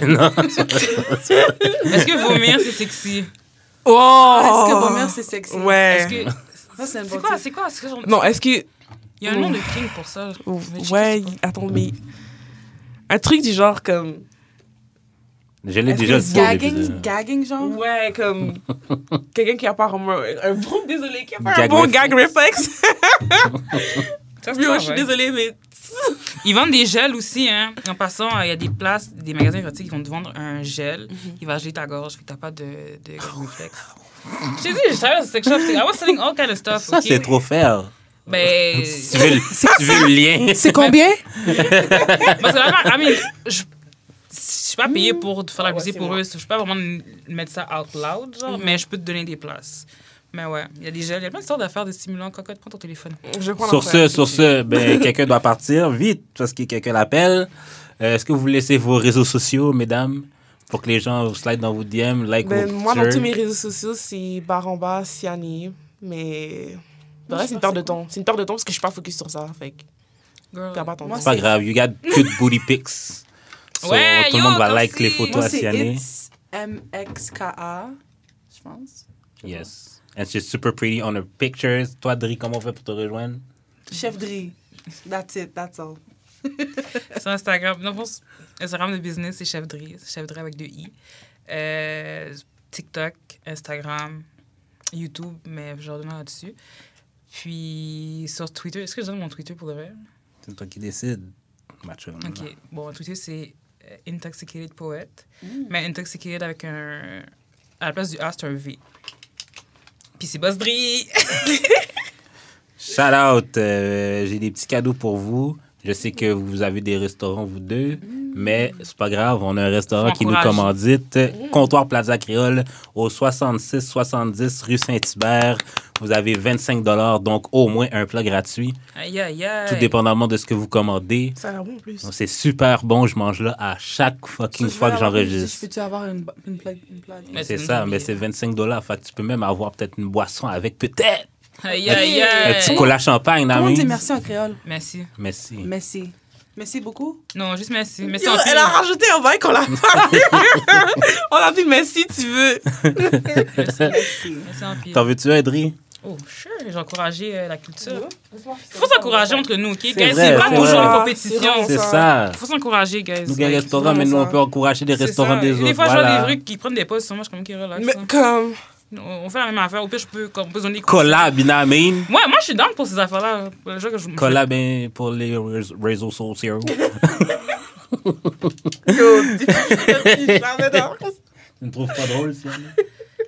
Non. Est-ce que vomir, c'est sexy? Oh! Est-ce que vomir, c'est sexy? Ouais. Est-ce que... Ça, c'est un bon C'est quoi, titre. c'est quoi? C'est quoi genre... Non, est-ce que. Il y a un nom de king pour ça. Je vais checker Ouais, c'est quoi. attends, mais. Un truc du genre comme. Je l'ai Est-ce déjà que dit. gagging, gagging, genre? Ouais, comme. Quelqu'un qui a pas vraiment un bon. Désolé, qui a pas un Gag bon reflex. gag reflex. Ça, c'est Yo, pas je suis vrai. désolée, mais. Ils vendent des gels aussi, hein. En passant, il y a des places, des magasins érotiques qui vont te vendre un gel qui va geler ta gorge, fait que t'as pas de gag reflex. Je t'ai dit, je travaille sur sex shop. I was selling all kind of stuff. Ça, ok? c'est trop faire. Ben. Tu veux le lien? C'est combien? Parce que vraiment, I mean, je suis pas payée pour faire la musique pour eux. Je peux pas vraiment mettre ça out loud, genre, mais je peux te donner des places. Mais ouais, il y a des gels, il y a plein de sortes d'affaires de stimulants. Cocotte, prends ton téléphone. Je prends Sur ce, ben, quelqu'un doit partir vite parce que quelqu'un l'appelle. Est-ce que vous laissez vos réseaux sociaux, mesdames, pour que les gens vous slide dans vos DM, like Ben, vos moi, dans pictures? tous mes réseaux sociaux, c'est Baramba, Siani. Mais. Le reste, c'est une perte de temps. C'est une perte de temps parce que je suis pas focus sur ça. Fait que. Girl. T'as pas ton Moi, temps. C'est pas grave, you got good booty pics. So, Ouais, tout le yo, monde va comme like si- les photos Moi, à c'est Siané. It's MXKA, je pense. Yes. And she's super pretty on her pictures. Toi, Dri, comment on fait pour te rejoindre? Chef Dri. That's it, that's all. Sur Instagram. Non, Instagram de business, c'est Chef Dri. C'est Chef Dri avec 2 i. TikTok, Instagram, YouTube, mais je redonne là-dessus. Puis sur Twitter, est-ce que je donne mon Twitter pour de vrai? C'est toi qui décides. Macho. Ok. Bon, Twitter, c'est Intoxicated Poet. Mais Intoxicated avec un. À la place du A, c'est un V. Puis c'est Boss Dri. Shout out. J'ai des petits cadeaux pour vous. Je sais que vous avez des restaurants, vous deux, mais c'est pas grave. On a un restaurant qui nous Encourage. commandite. Comptoir Plaza Créole au 66-70 rue Saint-Hubert. Vous avez 25 $, donc au moins un plat gratuit, Aïe, aïe, aïe. tout dépendamment de ce que vous commandez. Ça a l'air bon en plus. Donc, c'est super bon. Je mange là à chaque fucking fois que Je j'enregistre. peux-tu avoir une blague? Mais C'est c'est ça, une mais vie. c'est 25 $. Fait que tu peux même avoir peut-être une boisson avec, peut-être. Aïe, aïe, Un petit aïe. cola champagne, Comment on Nami. dit merci en créole? Merci. Merci. Merci. Merci beaucoup. Non, juste merci. Merci Yo, en elle a rajouté un bail qu'on l'a On a dit merci, tu veux. Merci. Merci en pile. T'en veux-tu un, Dri? Oh, sure. J'ai encouragé la culture. Il faut s'encourager entre nous, OK? Guys, vrai, c'est pas c'est toujours vrai. une compétition. C'est ça. Il faut s'encourager, guys. Nous, gagnons Like, restaurant, mais nous, on peut encourager les c'est restaurants ça. des autres. Des fois, je voilà. vois des trucs qui prennent des pauses sur moi, je suis comme, OK, relax. Mais hein. comme. On fait la même affaire. Au pire, je peux composer des Collab, you know what I mean? Ouais, moi, je suis down pour ces affaires-là. Pour les gens que je... Collab pour les réseaux sociaux. Yo, jamais dans. Tu ne trouves pas drôle, ça?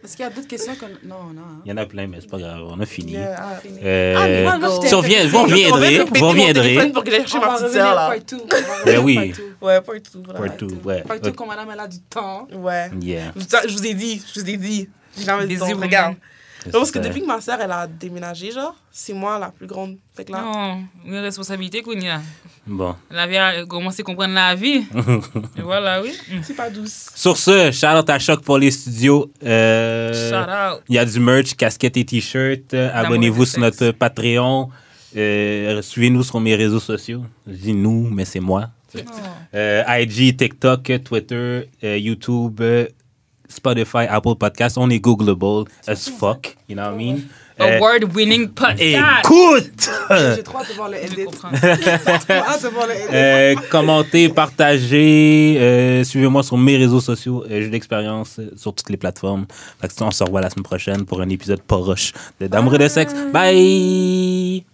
Est-ce qu'il y a d'autres questions qu'on... Non, non. Il y en a plein, mais c'est pas grave. On a fini. Yeah. mais moi, j'étais Vous reviendrez. Vous reviendrez. Pour que j'aille chercher On ma va petite revenir sœur, là. part two. Ben oui. Ouais, pas tout. Part Voilà. 2, ouais. Part two, quand madame, elle a du temps. Ouais. Yeah. Je vous ai dit. J'ai jamais dit Busy ça. Regarde. C'est Parce que ça. depuis que ma sœur, elle a déménagé, genre, c'est moi la plus grande. Fait que là. Non, une responsabilité qu'on y a. Bon. La vie a commencé à comprendre la vie. Et voilà, oui. C'est pas douce. Sur ce, shout-out à Choc pour les studios. Shout out. Il y a du merch, casquettes et t-shirts. Abonnez-vous sur notre Patreon. Suivez-nous sur mes réseaux sociaux. Je dis nous, mais c'est moi. IG, TikTok, Twitter, YouTube, Spotify, Apple Podcasts. On est Googleable as fuck. You know what I mean? Award-winning podcast. Écoute! J'ai trop hâte de voir le Je edit. comprends. J'ai hâte de voir le edit. Commentez, partagez, suivez-moi sur mes réseaux sociaux. J'ai de l'expérience sur toutes les plateformes. Fait que on se revoit la semaine prochaine pour un épisode pas rush de D'amour et de sexe. Bye!